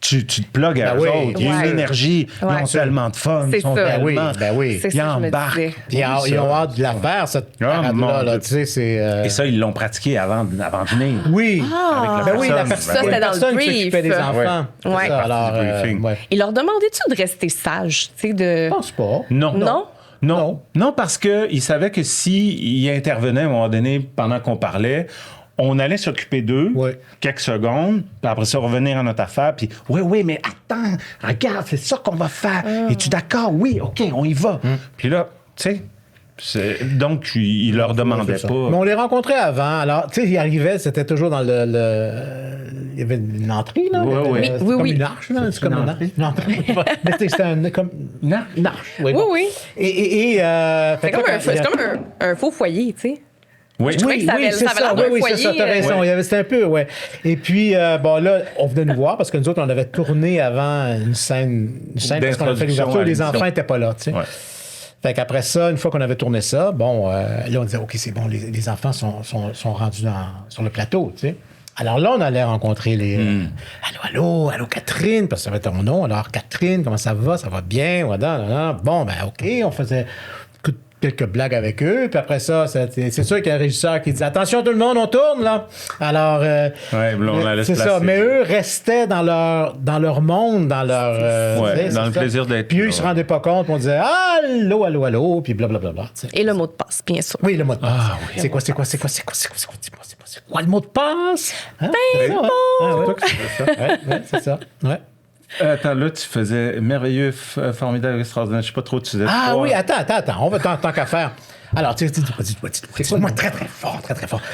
tu te plugues à Ben eux oui. autres. Il y a Ouais. une énergie. Ouais. Ils ont tellement de fun. C'est Ils sont ça. Ben oui, tellement... ben oui. C'est Ils ça que je me embarquent. disais. Puis ils ont hâte de la faire, cette mon parade-là. Là, Dieu. tu sais, c'est. Et ça, ils l'ont pratiqué avant de venir. Oui. Ah. Ben oui, la personne. personne, Ça, c'était la dans le personne qui brief. s'occupait des enfants. Ouais. C'est ça, alors, Partie du briefing. ouais. Il leur demandait-tu de rester sages, tu sais, de... Je pense pas. Non. Non? Non. Non, parce qu'ils savaient que s'ils intervenaient à un moment donné pendant qu'on parlait, on allait s'occuper d'eux Ouais. quelques secondes, puis après ça, revenir à notre affaire, puis oui, mais attends, regarde, c'est ça qu'on va faire. Es-tu d'accord? Oui, OK, on y va. Puis là, tu sais, donc, ils leur demandaient C'est ça. pas. Mais on les rencontrait avant. Alors, tu sais, ils arrivaient, c'était toujours dans il y avait une entrée, là. Oui, Il y avait- oui. c'était Oui, comme oui. une arche, là. C'est comme une une arche. Une entrée. Mais c'était comme Non. une arche. Oui, Oui, bon. oui. C'est C'est comme un faux foyer, tu sais. Oui. Je trouvais que ça avait- c'est ça avait ça. l'air d'un Oui, c'est ça, foyer, t'as raison. ouais. Il y avait- C'était un peu, ouais. Et puis, bon, là, on venait nous voir parce que nous autres, on avait tourné avant une scène parce qu'on a fait D'introduction l'ouverture, à les l'émission. enfants n'étaient pas là, tu sais. Ouais. Fait qu'après ça, une fois qu'on avait tourné ça, bon, là, on disait, OK, c'est bon, les enfants sont rendus sur le plateau, tu sais. Alors là, on allait rencontrer les... Allô, Catherine, parce que ça va être ton nom. Alors, Catherine, comment ça va? Ça va bien? Voilà. Bon, ben, OK, on faisait quelques blagues avec eux. Puis après ça, c'est sûr qu'il y a un régisseur qui dit, attention tout le monde, on tourne, là. Alors, Ouais, là, on allait se c'est ça. placer. Mais eux restaient dans leur monde, dans leur... Ouais, tu sais, dans c'est le ça. plaisir d'être Puis eux, là, ils se ouais. rendaient pas compte, puis on disait, allô, puis blablabla. tu sais. Et le mot de passe, bien sûr. Oui, le mot de passe. Ah oui. C'est quoi le mot de passe? Hein? C'est ça, hein? Ah, ouais. Ouais, c'est ça. Ouais. Attends, là, tu faisais merveilleux, formidable, extraordinaire. Je sais pas trop, tu disais Ah quoi. oui, attends. On va tant qu'à faire. Alors, dis-moi, dis-moi très fort.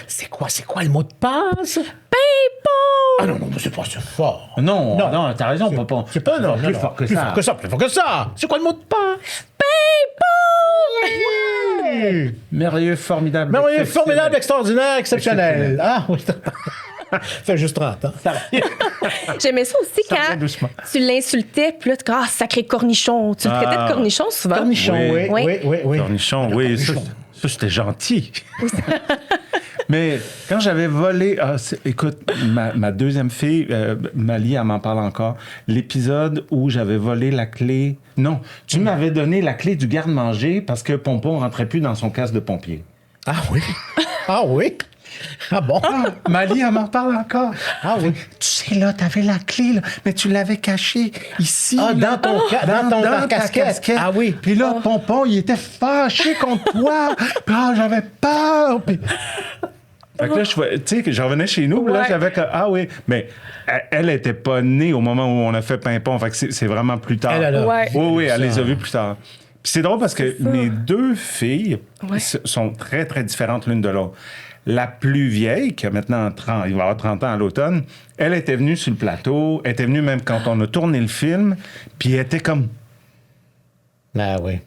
C'est quoi le mot de passe? Ping-pong! Ah non, mais c'est pas si fort. Non, t'as raison, papa. C'est pas non, plus fort que ça. Plus fort que ça. C'est quoi le mot de passe? Ping-pong! Merveilleux, formidable. Mais oui, exceptionnel. formidable, extraordinaire, exceptionnel. Ah oui, fait juste 30 ans. J'aimais ça aussi Ça vient quand doucement. tu l'insultais, puis là, tu dis, sacré cornichon. Tu le traitais de cornichon souvent? Cornichon, oui. Cornichon, oui. Ça, c'était gentil. Mais quand j'avais volé... écoute, ma deuxième fille, Mali, elle m'en parle encore. L'épisode où j'avais volé la clé... Non, tu m'avais donné la clé du garde-manger parce que Pompon rentrait plus dans son casque de pompier. Ah oui? Ah bon? Mali, elle m'en parle encore. Ah oui. Tu sais, là, t'avais la clé, là, mais tu l'avais cachée ici. Ah, là. dans ta casquette. Ah oui. Puis là, Pompon, il était fâché contre toi. Puis j'avais peur. Puis... Fait que là, tu sais, que je revenais chez nous, puis là, Ouais. j'avais que, oui. Mais elle était pas née au moment où on a fait Pimpon. Fait que c'est vraiment plus tard. Elle, là. Ouais. Oui, elle les a vues plus tard. Puis c'est drôle parce que mes deux filles Ouais. sont très, très différentes l'une de l'autre. La plus vieille, qui a maintenant 30, il va avoir 30 ans à l'automne, elle était venue sur le plateau, elle était venue même quand on a tourné le film, puis elle était comme... Ah oui.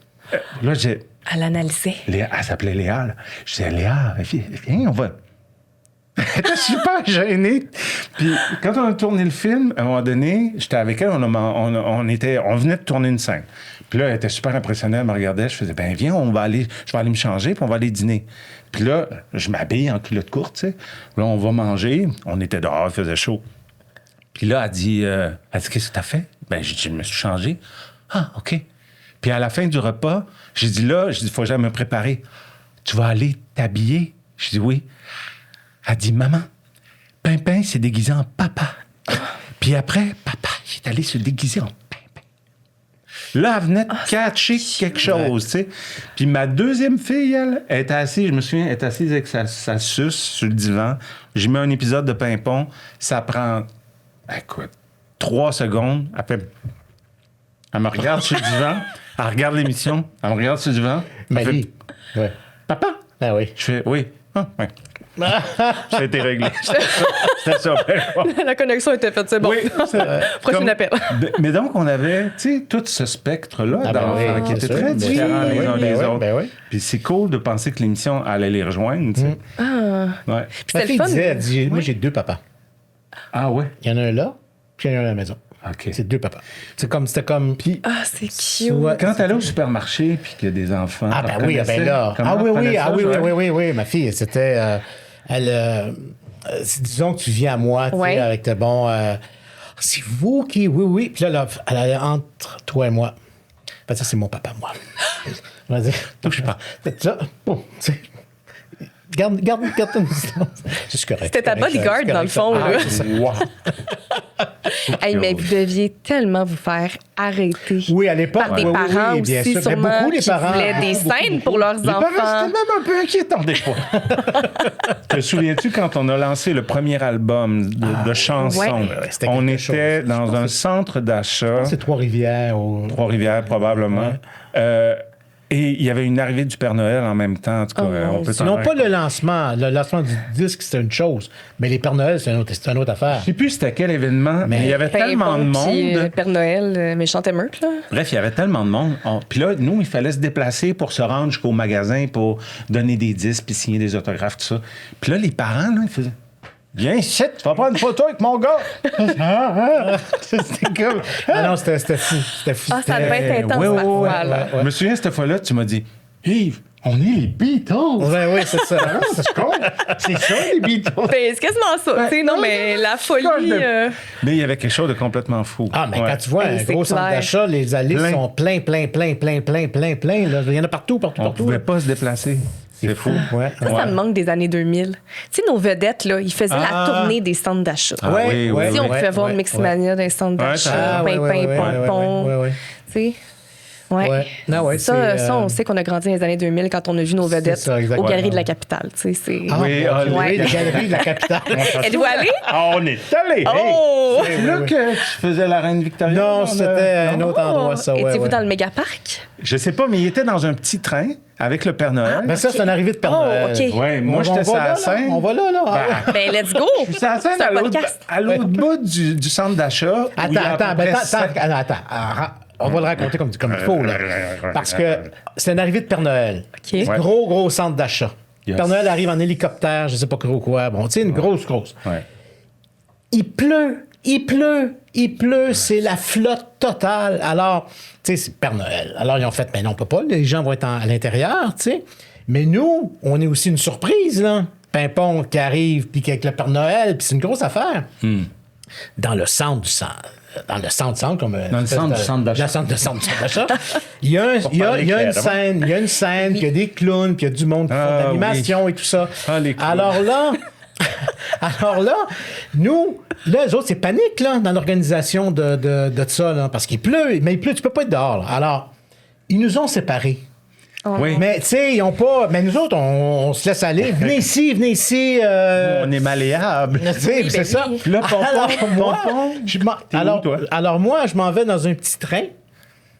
Là, j'ai... Elle analysait. Léa, elle s'appelait Léa, là. Je disais, Léa, viens, on va... Elle était super gênée. Puis quand on a tourné le film, à un moment donné, j'étais avec elle, on venait de tourner une scène. Puis là, elle était super impressionnée, elle me regardait, je faisais, viens, je vais aller me changer, puis on va aller dîner. Puis là, je m'habille en culotte courte, tu sais. Là, on va manger, on était dehors, il faisait chaud. Puis là, elle dit, qu'est-ce que t'as fait? J'ai dit, je me suis changé. Ah, OK. Puis à la fin du repas, j'ai dit, il faut que j'aille me préparer. Tu vas aller t'habiller? Je dis, oui. Elle dit, maman, Pimpin s'est déguisé en papa. Puis après, papa, il est allé se déguiser en Pimpin. Là, elle venait de catcher quelque chose, tu sais. Puis ma deuxième fille, elle était assise, je me souviens, elle est assise avec sa suce sur le divan. J'ai mis un épisode de Pimpon. Ça prend, écoute, 3 secondes. Elle fait... Elle me regarde sur le divan. Elle regarde l'émission. Elle me regarde sur le divan. Elle fait, Mali. Ouais. Papa? Ah oui. Je fais, oui. Ah, oui. Ça a été réglé. C'était ça. La connexion était faite, c'est bon. Oui, Prochain comme- appel. Mais donc, on avait, tu sais, tout ce spectre-là Ah ben d'enfants oui, qui c'est étaient sûr. très différents Oui, les uns ben des oui, autres. ben oui. Puis c'est cool de penser que l'émission allait les rejoindre, tu sais. Ah. Ouais. Puis Ma c'était fille le fun. disait, elle dit, moi, j'ai 2 papas. Ah ouais? Il y en a un là, puis il y en a un à la maison. OK. C'est 2 papas. C'était comme... Puis, Ah, c'est cute. Ouais. Quand t'allais au supermarché puis qu'il y a des enfants. ah, t'en ben oui, ah, ben connaissais? là. Comment Ah oui, tu oui, connais ah ça, oui, oui, Joël? oui, oui, oui. Ma fille, c'était... disons que tu viens à moi, tu sais, Ouais. avec tes bon... c'est vous qui... Oui, oui. Puis là, elle allait entre toi et moi. Ben, ça, c'est mon papa, moi. On va dire, touche pas. Ça, bon, tu sais... Garde ton distance. C'est correct. C'était ta correct, bodyguard, c'est correct, dans le ça. fond, Ah, là. c'est ça. Wow. Hey, mais vous deviez tellement vous faire arrêter. Oui, à l'époque, Par des oui, oui, parents oui, bien aussi, sûr. Mais sûrement, beaucoup, les qui parents. voulaient des Beaucoup, scènes beaucoup. pour leurs Les parents, enfants. c'était même un peu inquiétant des fois. Te souviens-tu quand on a lancé le premier album de chansons? Ouais. Ouais, c'était On quelque était chose. dans un centre d'achat, C'est Trois-Rivières. Trois-Rivières probablement. Et il y avait une arrivée du Père Noël en même temps. En tout cas, on peut s'en Non, rendre pas compte. le lancement. Le lancement du disque, c'était une chose. Mais les Pères Noël, c'est une autre affaire. Je sais plus c'était quel événement, mais il y avait tellement de Pimpon, puis, monde. Père Noël, méchante émeute, là. Bref, il y avait tellement de monde. Puis là, nous, il fallait se déplacer pour se rendre jusqu'au magasin pour donner des disques puis signer des autographes, tout ça. Puis là, les parents, là, ils faisaient... Viens ici, tu vas prendre une photo avec mon gars. C'était comme... Ah non, c'était fou. C'était fou. Ah, ça devait être intense, Ouais, ouais, parfois, ouais, là. Je me souviens, cette fois-là, tu m'as dit, Yves, on est les Beatles. Oui, oui, c'est ça. C'est ça, les Beatles. Ben, c'est quasiment ça. Tu sais, non, mais la folie. Mais il y avait quelque chose de complètement fou. Ah, mais Ouais. quand tu vois Hey, un c'est gros centre clair. d'achat, les allées Plein. sont plein. Là. Il y en a partout. On partout. pouvait pas se déplacer. C'est fou. Ouais. Ça me manque des années 2000. Tu sais, nos vedettes, là, ils faisaient Ah. la tournée des centres d'achat. Ah, oui, oui, ouais, Tu sais, on ouais, pouvait voir ouais, Mixmania dans les centres Ouais, d'achat, Ah, ouais, Pimpin, ouais, Pompon. ouais. Tu sais? Ouais. Ouais. Non, ouais, ça, c'est, ça, on sait qu'on a grandi dans les années 2000 quand on a vu nos vedettes ça, aux exactement. Galeries de la Capitale. Tu sais, c'est... Ah, Oui, mon Dieu, ouais. la galerie de la capitale. Êtes-vous allé? Ah, on est allé. Oh! C'est là que tu faisais la Reine Victoria? Non, c'était un Non? autre endroit, ça. Ouais, Étiez-vous ouais. dans le mégaparc? Je sais pas, mais il était dans un petit train avec le Père Noël. Ben ça, c'est une arrivée de Père Oh, Noël. OK. Ouais, moi, On j'étais va sur là, la là. scène. On va là. Ah, ouais. Ben, let's go! Je suis sur la scène C'est un à l'autre podcast. bout du centre d'achat. où il y a à peu près cinq- Attends. On va le raconter comme il faut, là. Parce que c'est une arrivée de Père Noël. OK. Ouais. Gros centre d'achat. Yes. Père Noël arrive en hélicoptère, je sais pas trop quoi. Bon, tu sais, une grosse. Ouais. Il pleut, c'est la flotte totale. Alors, tu sais, c'est Père Noël. Alors, ils ont fait, mais non, on peut pas, les gens vont être à l'intérieur, tu sais. Mais nous, on est aussi une surprise, là. Pimpon qui arrive, puis avec le Père Noël, puis c'est une grosse affaire. Dans le centre du centre. Dans le centre, comme... Dans le centre du centre d'achat. Dans le centre du centre d'achat. Il y a une scène, puis il y a des clowns, puis il y a du monde qui font de l'animation et tout ça. Ah, les clowns. Alors là, nous, là, les autres, c'est panique, là, dans l'organisation de ça, là, parce qu'il pleut, mais il pleut, tu peux pas être dehors, là. Alors, ils nous ont séparés. Oui. Mais, tu sais, ils ont pas... Mais nous autres, on se laisse aller. Venez ici. On est malléable. Tu sais, Oui, c'est ben ça. oui. Puis là, Alors, moi, je m'en vais dans un petit train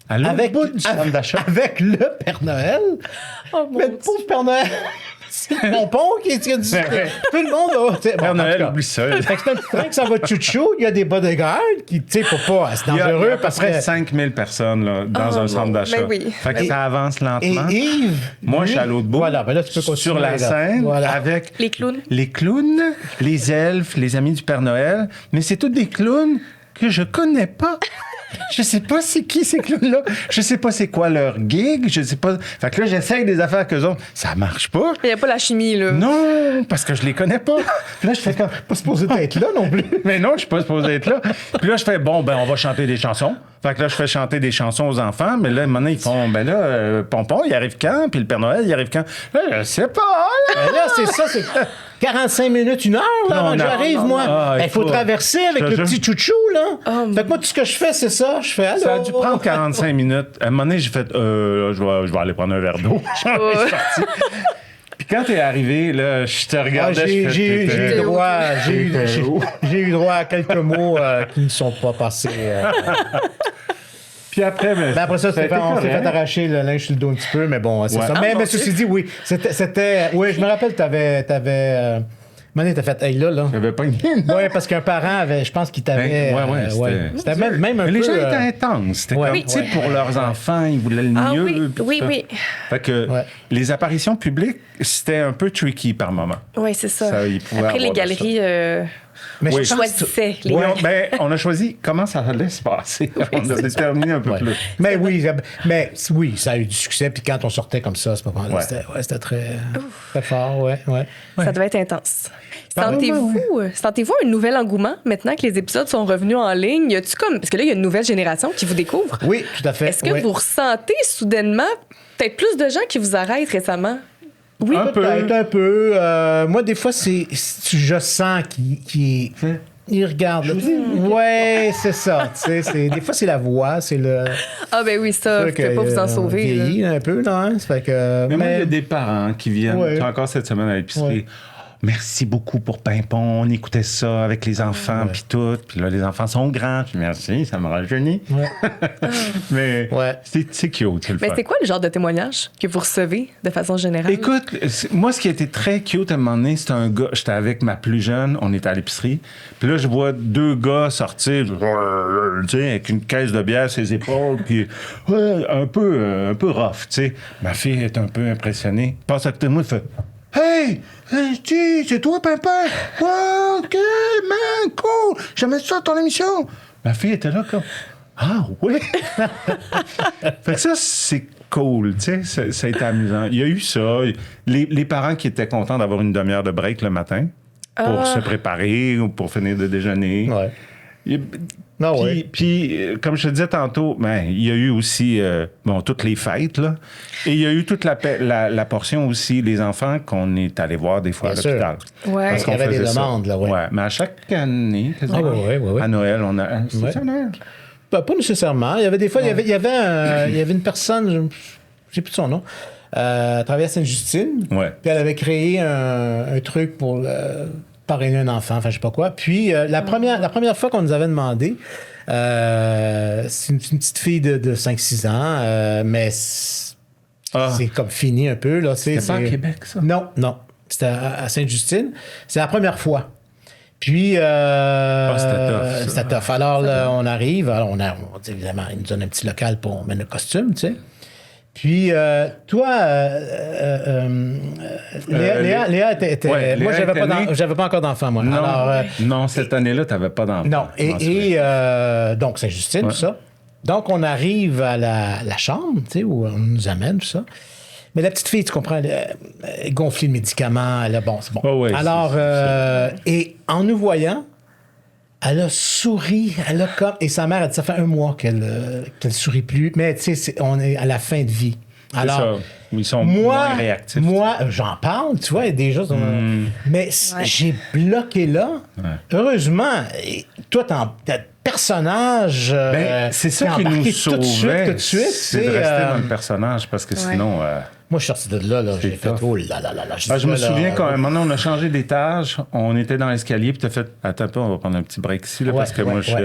À l'autre avec, bout du centre d'achat. avec le Père Noël. Oh, mon Mais le Dieu. pauvre Père Noël, c'est Pompon qui a dit... Tout le monde... va... Père Noël, oublie ça. Fait que c'est un petit train que ça va chouchou. Il y a des bodyguards qui, tu sais, faut pas... C'est Il y a dangereux à peu parce près que... 5000 personnes là, dans Oh, un centre d'achat. ben oui. Fait que ça avance Et lentement. Yves... Moi, je suis à lui- l'autre bout. Voilà, ben là, tu peux continuer. Sur la là. scène, Voilà. avec Les clowns. les clowns, les elfes, les amis du Père Noël. Mais c'est tous des clowns que je connais pas. Je sais pas c'est qui ces clowns-là. Je sais pas c'est quoi leur gig. Je sais pas. Fait que là, j'essaye des affaires qu'eux autres. Ça marche pas. Il n'y a pas la chimie, là. Non, parce que je les connais pas. Puis là, je fais comme. Pas supposé être là non plus. Mais non, je suis pas supposé être là. Puis là, je fais, bon, ben, on va chanter des chansons. Fait que là, je fais chanter des chansons aux enfants. Mais là, maintenant, ils font, ben là, Pompon, il arrive quand? Puis le Père Noël, il arrive quand? Là, je sais pas, là. Ben là, c'est ça, c'est 45 minutes, 1 heure, là, Non, avant que non, j'arrive, non, moi. non. Il faut traverser avec Je te le jure. petit chouchou, là. Oh, Fait que moi, tout ce que je fais, c'est ça. Je fais, allô. Ça a dû prendre 45 minutes. À un moment donné, j'ai fait, je vais aller prendre un verre d'eau. Je suis sorti. Puis quand t'es arrivé, là, je te Ah, regardais. je fais, j'ai t'étais- eu droit, j'ai où? eu droit à quelques mots qui ne sont pas passés. Puis après, après ça, on s'est fait arracher le linge sur le dos un petit peu, mais bon, c'est ça. Mais ceci dit, oui, c'était... Oui, je me rappelle, t'avais Mané, t'as fait, hey, là. J'avais pas une Oui, parce qu'un parent avait, je pense qu'il t'avait. C'était même un peu. Les gens étaient intenses. C'était comme, tu sais, pour leurs enfants, ils voulaient le mieux. Oui. Fait que les apparitions publiques, c'était un peu tricky par moment. Oui, c'est ça. Après, les galeries. Mais je choisissais. On a choisi comment ça allait se passer. On a déterminé un peu plus. Mais oui, ça a eu du succès. Puis quand on sortait comme ça, à ce moment-là, c'était très fort. Ouais. Ça devait être intense. Sentez-vous un nouvel engouement maintenant que les épisodes sont revenus en ligne? Parce que là, il y a une nouvelle génération qui vous découvre. Oui, tout à fait. Est-ce que vous ressentez soudainement peut-être plus de gens qui vous arrêtent récemment? Oui, peut-être un peu. Moi, des fois, je sens qu'il regarde. Ouais, c'est ça. Des fois, c'est la voix, c'est le. Ah ben oui, ça, je ne peux pas vous en sauver. Vieillit un peu, là. Hein? Ça fait que, mais moi, il y a des parents qui viennent, encore cette semaine à l'épicerie. Ouais. Merci beaucoup pour Pimpon. On écoutait ça avec les enfants, puis tout. Puis là, les enfants sont grands. Puis merci, ça me rajeunit. Ouais. Mais c'est cute. Mais c'est quoi le genre de témoignage que vous recevez de façon générale? Écoute, moi, ce qui a été très cute à un moment donné, c'était un gars. J'étais avec ma plus jeune, on était à l'épicerie. Puis là, je vois deux gars sortir, tu sais, avec une caisse de bière sur les épaules, puis un peu rough, tu sais. Ma fille est un peu impressionnée. Passe à côté de moi, elle fait hey, c'est toi, Pimpin? Wow, OK, man, cool. J'aimais ça, ton émission. Ma fille était là comme ah, oui. Fait que ça, c'est cool, tu sais, ça a été amusant. Il y a eu ça. Les parents qui étaient contents d'avoir une demi-heure de break le matin pour se préparer ou pour finir de déjeuner. Ouais. Puis, comme je te disais tantôt, il y a eu aussi toutes les fêtes, là. Et il y a eu toute la portion aussi, les enfants qu'on est allé voir des fois à l'hôpital. Ouais. Parce qu'on avait des demandes, là, ouais. Mais à chaque année, à Noël, on a. C'est ça, Noël? Pas nécessairement. Il y avait des fois, il y avait une personne, je ne sais plus de son nom, à travers Sainte-Justine. Ouais. Puis elle avait créé un truc pour parrainer un enfant, enfin je sais pas quoi. Puis la première fois qu'on nous avait demandé, c'est une petite fille de 5-6 ans, mais c'est comme fini un peu. Là. C'était pas à Québec, ça? Non. C'était à Sainte-Justine. C'est la première fois. Puis, c'était tough. Alors, là, on arrive. Alors, on dit, évidemment, ils nous donnent un petit local pour mettre le costume, tu sais. Puis, toi, Léa était. Moi, j'avais pas encore d'enfant, moi. Non, alors, non, cette année-là, tu n'avais pas d'enfant. Non. Et donc, Saint-Justine, tout ça. Donc, on arrive à la chambre, tu sais, où on nous amène, tout ça. Mais la petite fille, tu comprends, elle est gonflée de médicaments. C'est bon. Oh oui, alors, et en nous voyant, elle a souri. Et sa mère a dit, ça fait 1 mois qu'elle sourit plus. Mais tu sais, on est à la fin de vie. Alors, ça. Ils sont moins réactifs. Moi, j'en parle, tu vois, il y a des choses. Mais j'ai bloqué là. Ouais. Heureusement, toi, t'as personnage. C'est ça qui nous sauvait. Tout de suite. C'est de rester dans le personnage parce que sinon. Moi, je suis sorti de là. J'ai fait oh là là. Je me souviens quand même. Maintenant, on a changé d'étage. On était dans l'escalier. Puis tu as fait attends un peu, on va prendre un petit break ici. Là, parce que moi, je suis.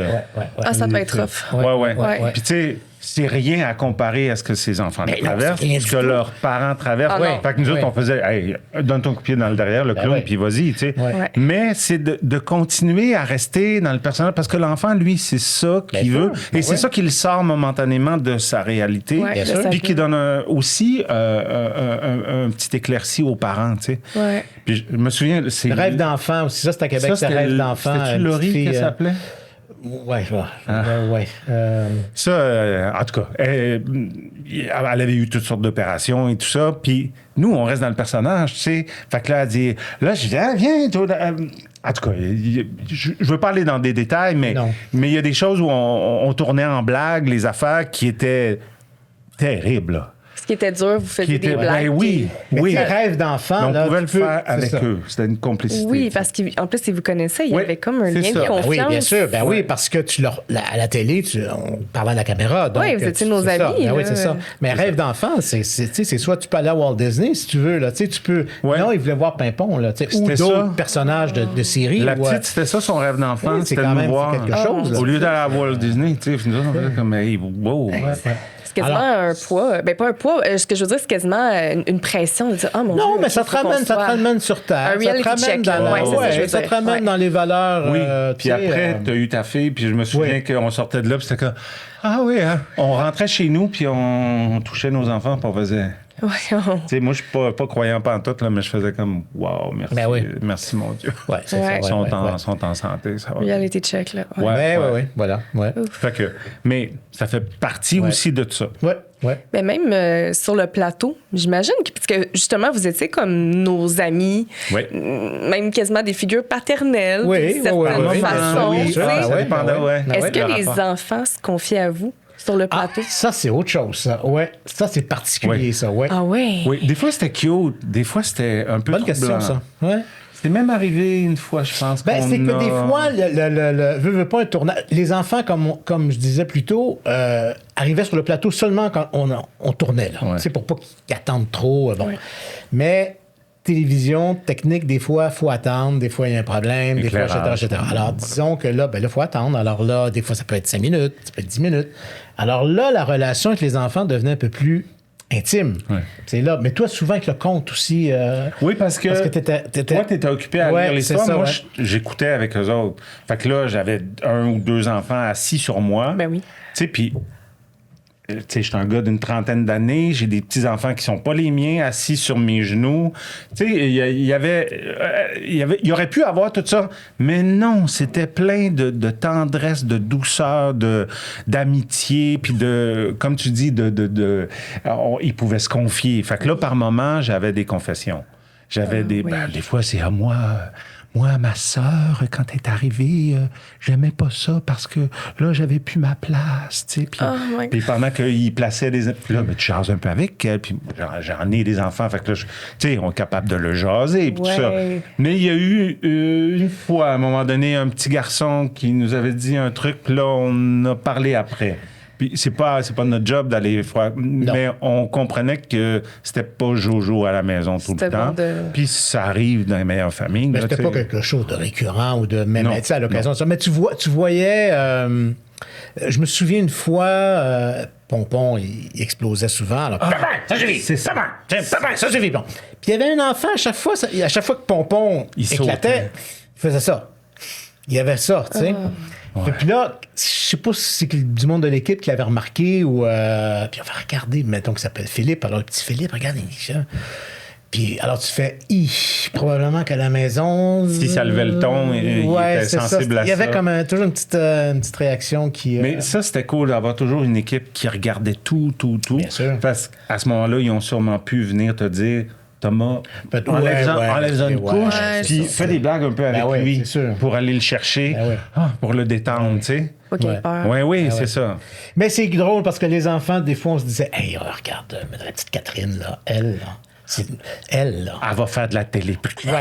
Ça peut être rough. Ouais. Puis tu sais, c'est rien à comparer à ce que ces enfants traversent, ce que leurs parents traversent. Fait que nous autres, on faisait hey, donne ton coup de pied dans le derrière, le clown, puis vas-y, tu sais. Mais c'est de continuer à rester dans le personnage parce que l'enfant, lui, c'est ça qu'il veut. Et c'est ça qui le sort momentanément de sa réalité. Puis qui donne aussi un petit éclairci aux parents, tu sais. Puis je me souviens. C'est le rêve d'enfant aussi. Ça, c'était à Québec, c'est rêve d'enfant. C'était-tu Laurie qu'elle s'appelait? Ouais. Ça, en tout cas, elle avait eu toutes sortes d'opérations et tout ça. Puis nous, on reste dans le personnage, tu sais. Fait que là, elle dit, là, je dis, viens, toi. En tout cas, je veux pas aller dans des détails, mais il y a des choses où on tournait en blague les affaires qui étaient terribles, là. Ce qui était dur, vous faisiez des blagues. Ben oui, Mais oui. tu sais, rêve d'enfant, Mais on là, pouvait le tu peux- faire c'est avec ça. eux. C'était une complicité. Oui, parce qu'en plus, ils vous connaissaient, il y Oui, avait comme un c'est lien ça. de confiance. Oui, bien sûr. Ben oui, parce que à la télé, on parlait à la caméra. Donc, Oui, vous étiez nos c'est ça. amis, Ben oui, là. c'est ça. Mais rêve d'enfant, c'est soit tu peux aller à Walt Disney si tu veux. Là, tu peux. Ouais. Non, il voulait voir Pimpon. Là, ou C'était d'autres ça. personnages de séries. La ou, petite, c'était ça son rêve d'enfant, oui, c'est c'était de quand nous même voir. quelque chose. là. Au lieu d'aller à Walt Disney, tu sais, nous autres, on faisait comme, hey, wow. C'est quasiment un poids. Ben, pas un poids. Ce que je veux dire, c'est quasiment une pression de dire, ah, mon Dieu. Non, mais ok, ça te faut qu'on ramène, ça te soit- ramène sur terre. Un Ça te reality ramène check, dans ouais, c'est ça que je veux ça te dire. ramène Ouais. dans les valeurs. Oui, tu puis sais, après, t'as eu ta fille, puis je me souviens Oui. qu'on sortait de là, puis c'était comme, ah oui, hein. On rentrait chez nous, puis on touchait nos enfants, puis on faisait... Ouais, Tu sais, moi, je suis pas croyant pantoute, là, mais je faisais comme, wow, merci, Ben oui. merci mon Dieu. Ouais, c'est Ouais. ça. Ils ouais, sont, ouais, en, ouais. sont en santé, ça va. reality check, là. Ouais. Ouais, voilà. Ouais. Fait que, mais ça fait partie Ouais. aussi de ça. Ouais, ouais. Mais même sur le plateau, j'imagine que, parce que justement, vous étiez comme nos amis, Oui. même quasiment des figures paternelles, Oui, d'une certaine oui, façon. oui, tu bien sûr. sais. Ah ça ouais, dépendait, ben ouais. ouais. Ah Est-ce ouais, que le les rapport. enfants se confiaient à vous sur le Ah, plateau? ça, c'est autre chose, ça. Ouais. Ça, c'est particulier, Oui. ça. Ouais. Ah ouais? Oui, des fois, c'était cute. Des fois, c'était un peu Bonne question, troublant. ça. Ouais. C'est même arrivé une fois, je pense. Ben, qu'on c'est que a- des fois, veux pas un tournage. Les enfants, comme je disais plus tôt, arrivaient sur le plateau seulement quand on tournait, là. Ouais. Tu sais, pour pas qu'ils attendent trop. Bon. Ouais. Mais télévision, technique, des fois, il faut attendre, des fois, il y a un problème, des fois, Éclairage. etc. Alors, disons que là, il faut attendre. Alors là, des fois, ça peut être 5 minutes, ça peut être 10 minutes. Alors là, la relation avec les enfants devenait un peu plus intime. Ouais. C'est là. Mais toi, souvent avec le conte aussi. Oui, parce que t'étais- toi, tu étais occupé à Ouais, lire l'histoire. c'est ça, Moi, ouais. j'écoutais avec eux autres. Fait que là, j'avais 1 ou 2 enfants assis sur moi. Ben oui. Tu sais, puis... Tu sais, je suis un gars d'une trentaine d'années, j'ai des petits-enfants qui sont pas les miens, assis sur mes genoux. Tu sais, il y aurait pu avoir tout ça, mais non, c'était plein de tendresse, de douceur, d'amitié, puis de, comme tu dis, ils pouvaient se confier. Fait que là, par moment, j'avais des confessions. J'avais des... oui. Ben, des fois, c'est à moi... Moi, ma sœur, quand elle est arrivée, j'aimais pas ça parce que là, j'avais plus ma place, tu sais. Puis, Oh my God. puis pendant qu'il plaçait des... Puis là, ben, tu jases un peu avec elle, puis j'en ai des enfants, fait que là, tu sais, on est capable de le jaser, puis tout ça. Ouais. Mais il y a eu une fois, à un moment donné, un petit garçon qui nous avait dit un truc, puis là, on a parlé après. Puis c'est pas notre job d'aller faire... Mais on comprenait que c'était pas Jojo à la maison tout le C'était temps. bon de- Puis ça arrive dans les meilleures familles. Mais là, c'était tu pas sais. quelque chose de récurrent ou de même Non, tu sais, à l'occasion non. de ça. Mais tu voyais. Je me souviens une fois, Pompon, il explosait souvent. Alors, Papa, ça suffit! c'est ça. Papa, ça suffit! Bon. Puis il y avait un enfant, à chaque fois que Pompon Il éclatait, sautait. il faisait ça. Il y avait ça, tu sais. Et puis là, je sais pas si c'est du monde de l'équipe qui l'avait remarqué ou. Puis on va regarder, mettons qu'il s'appelle Philippe. Alors le petit Philippe, regarde, puis alors tu fais, probablement qu'à la maison. Si ça levait le ton, il était c'est sensible à Il y avait ça. comme toujours une petite réaction qui. Mais ça, c'était cool d'avoir toujours une équipe qui regardait tout. Bien sûr. Parce qu'à ce moment-là, ils ont sûrement pu venir te dire, Thomas, Peut-être- enlève-en une ouais, couche, ouais, puis c'est fais des blagues un peu avec ouais, lui c'est sûr. pour aller le chercher, Ben ouais. pour le détendre, tu sais. Pas qu'il ait Ouais. peur. Oui, Ah c'est ouais. ça. Mais c'est drôle parce que les enfants, des fois, on se disait, hey, regarde, la petite Catherine, là, elle, là. C'est elle, là. Elle va faire de la télé. Ouais,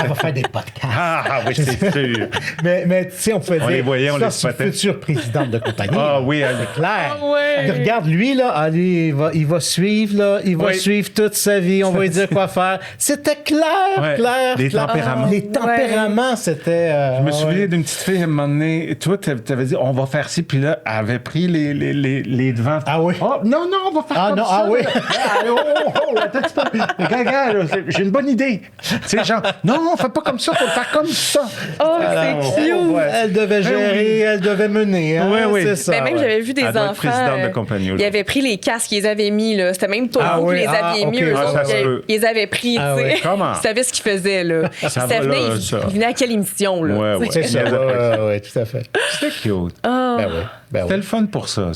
elle va faire des podcasts. Ah oui, c'est sûr. Mais tu sais, on pouvait On dire, les voyait, on ça, les c'est une spottait. future présidente de compagnie. Ah là. oui, C'est clair. Ah ouais. Regarde, lui, là, allez, il va suivre, là, il va Oui. suivre toute sa vie, on va lui dire quoi faire. C'était clair, Ouais. clair. Les clair. tempéraments. Les tempéraments, c'était... Je me souviens d'une petite fille à un moment donné. Toi, tu avais dit, on va faire ci, puis là, elle avait pris les devants. Ah oui? Oh, non, on va faire Ah comme non, ça. ah oui? là. Attends un petit peu. Regarde, là, j'ai une bonne idée. Tu sais, genre, non, on fait pas comme ça, faut le faire comme ça. Oh, Alors, c'est cute! ouais. Elle devait gérer, elle devait mener. Hein? Oui, oui. C'est ça. Ben, même, ouais. j'avais vu des Elle doit être enfants. présidente de compagnie, Ils avaient pris les casques, ils les avaient mis, là. C'était même toi Ah vous oui, qui les aviez ok. mis, eux Ah, autres. ça se peut. Ils les avaient pris, Ah tu sais. oui. Comment? Ils savaient ce qu'ils faisaient, là. Ça va venait, là, ça. ils venaient à quelle émission, là? Ouais, ouais. Tu sais. C'est ça, ouais, tout à fait. C'était cute. Ah. Ben oui, ben C'était oui. le fun pour ça.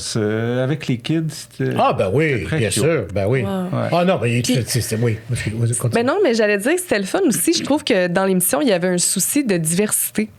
Avec les kids, c'était... Ah, ben oui, très bien cute. sûr, ben oui. Ah non, ben Puis- oui. Continue. Ben non, mais j'allais dire que c'était le fun aussi. Je trouve que dans l'émission, il y avait un souci de diversité.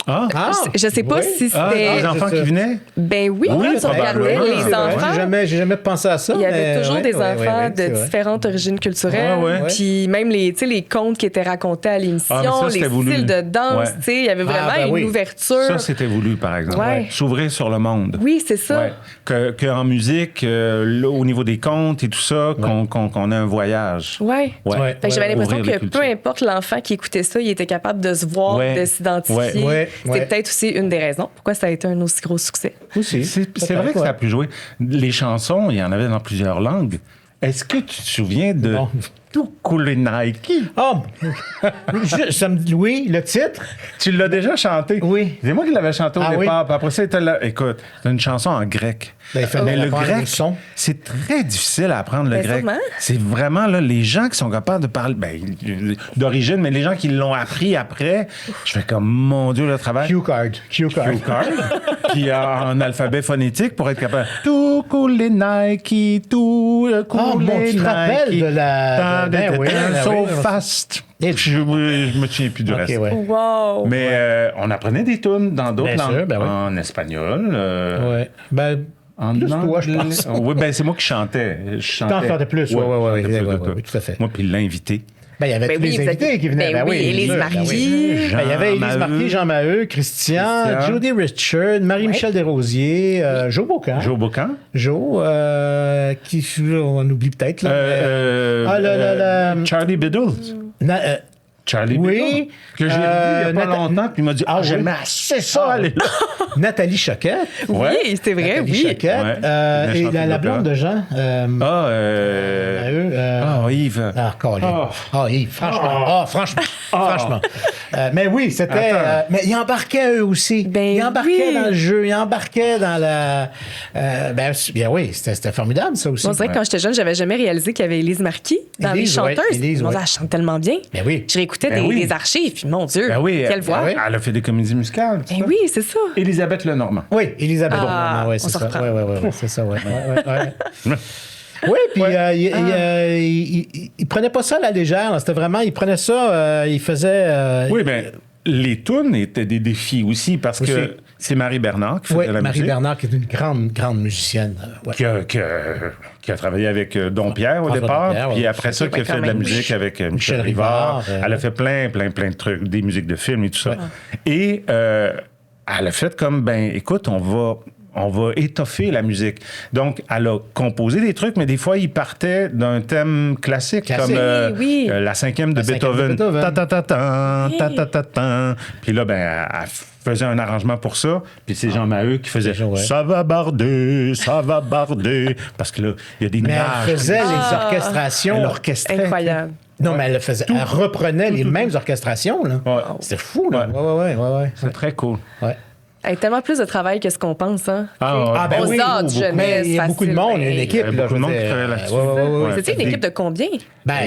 Je sais pas si c'était... les enfants qui venaient? Ben oui, tu regardais les enfants. J'ai jamais pensé à ça. Il y avait toujours des enfants de différentes origines culturelles. Puis même les contes qui étaient racontés à l'émission, les styles de danse, il y avait vraiment une ouverture. Ça, c'était voulu, par exemple. S'ouvrir sur le monde. Oui, c'est ça. Qu'en musique, au niveau des contes et tout ça, qu'on a un voyage. J'avais l'impression que peu importe l'enfant qui écoutait ça, il était capable de se voir, de s'identifier. C'était peut-être aussi une des raisons pourquoi ça a été un aussi gros succès. C'est vrai que ça a pu jouer. Les chansons, il y en avait dans plusieurs langues. Est-ce que tu te souviens de Tukule Nike? Oui, le titre. Tu l'as déjà chanté? Oui. C'est moi qui l'avais chanté au départ. Puis après ça, écoute, c'est une chanson en grec. Mais le grec, c'est très difficile à apprendre le grec. Sûrement. C'est vraiment là, les gens qui sont capables de parler d'origine, mais les gens qui l'ont appris après, je fais comme, mon Dieu, le travail. Cue card. Puis en alphabet phonétique pour être capable. Tukule Nike, Tukule tu te rappelles de la... So fast. Je me souviens plus du reste. Wow. Mais on apprenait des tunes dans d'autres langues. En espagnol. En plus toi, je pense. Oui, c'est moi qui chantais. T'en chantais plus, oui, tout à fait. Moi, puis l'invité. Il y avait tous les invités qui venaient. Élise Marquis. Il y avait Élise Marquis, Jean Maheu, Christian, Jody Richard, Marie-Michel Desrosiers, Joe Bocan. Qui on oublie peut-être. Charlie Biddle. Charlie Biddle. Que j'ai vu il n'y a pas longtemps, puis il m'a dit j'aimais assez ça, aller là. Nathalie Choquette. Oui, c'est vrai, Nathalie Choquette. Et la blonde de Jean. Yves. Yves, franchement. Mais oui, c'était... mais ils embarquaient eux aussi. Ils embarquaient dans le jeu, ils embarquaient dans la... oui, c'était formidable, ça aussi. On dirait que quand j'étais jeune, j'avais jamais réalisé qu'il y avait Élise Marquis dans les chanteuses. Elle chante tellement bien. Je réécoutais des archives, puis mon Dieu, quelle voix. Elle a fait des comédies musicales. Oui, c'est ça. Elisabeth Lenormand. Oui, Elisabeth Lenormand, c'est ça. Oui, c'est ça, oui. Oui, puis il prenait pas ça à la légère. C'était vraiment, il prenait ça, il faisait... Oui, bien, les tunes étaient des défis aussi, parce que c'est Marie Bernard qui faisait la musique. Marie Bernard, qui est une grande musicienne. Qui a travaillé avec Don Pierre au départ, puis après ça, qui a fait de la musique avec Michel Rivard. Elle a fait plein de trucs, des musiques de films et tout ça. Et elle a fait comme, écoute, on va étoffer la musique. Donc, elle a composé des trucs, mais des fois, il partait d'un thème classique. Comme la cinquième de Beethoven. Ta-ta-ta-tan. Puis là, elle faisait un arrangement pour ça. Puis c'est Jean Maheu qui faisait ça va barder. Parce que là, il y a des nuages. Elle faisait les orchestrations. Elle orchestrait. Incroyable. Non, mais elle reprenait les mêmes orchestrations. Là. C'était fou, là. Ouais. C'est très cool. Ouais. Il y a tellement plus de travail que ce qu'on pense. Hein? Oui, mais il y a beaucoup de monde, il y a une équipe. Il y a beaucoup de monde qui travaille là-dessus. C'était une équipe de combien?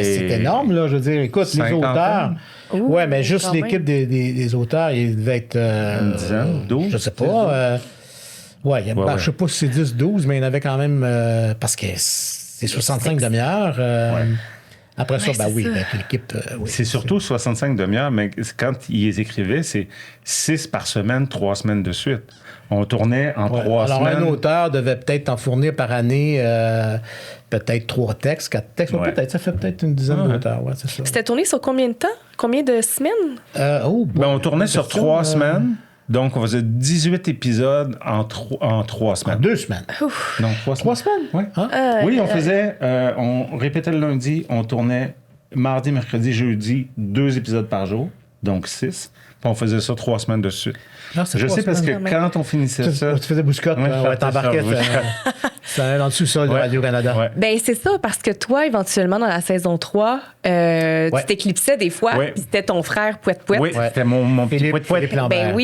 C'est énorme, là. Je veux dire, écoute, les auteurs. Oui, mais juste l'équipe des auteurs, il devait être... une dizaine, 12? Je sais pas. Je sais pas si c'est 10, 12, mais il y en avait quand même... parce que c'est 65 demi-heures. Après ça, l'équipe... c'est surtout 65 demi-heures, mais quand ils les écrivaient, c'est 6 par semaine, 3 semaines de suite. On tournait en 3 semaines. Alors, un auteur devait peut-être en fournir par année peut-être 3 textes, 4 textes. Peut-être, ça fait peut-être une dizaine d'auteurs. C'est ça. C'était tourné sur combien de temps? Combien de semaines? On tournait sur 3 semaines. Donc, on faisait 18 épisodes en 3 semaines. En 2 semaines. Non, 3 semaines. 3 semaines? Oui. Oui, on faisait... on répétait le lundi, on tournait mardi, mercredi, jeudi, 2 épisodes par jour, donc 6. Puis on faisait ça 3 semaines de suite. Je sais parce que quand on finissait ça... Tu faisais bouscotte, t'embarquais. C'était dans le sous-sol de Radio-Canada. C'est ça, parce que toi, éventuellement, dans la saison 3, tu t'éclipsais des fois, puis c'était ton frère Pouette-Pouette. Oui, c'était mon petit Pouette-Pouette.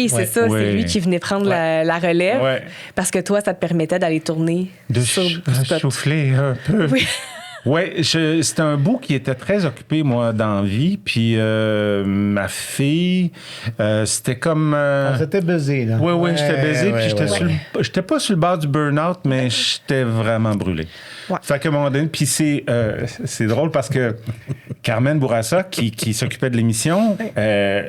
C'est ça, c'est lui qui venait prendre la relève, parce que toi, ça te permettait d'aller tourner de sur bouscotte. souffler un peu. Oui. Oui, c'était un bout qui était très occupé, moi, dans la vie. Puis ma fille, c'était comme... On s'était buzzé, là. Oui, j'étais baisé. Ouais, Puis j'étais pas sur le bord du burn-out, mais j'étais vraiment brûlé. Ouais. Fait qu'à un moment donné, puis c'est drôle parce que Carmen Bourassa, qui s'occupait de l'émission,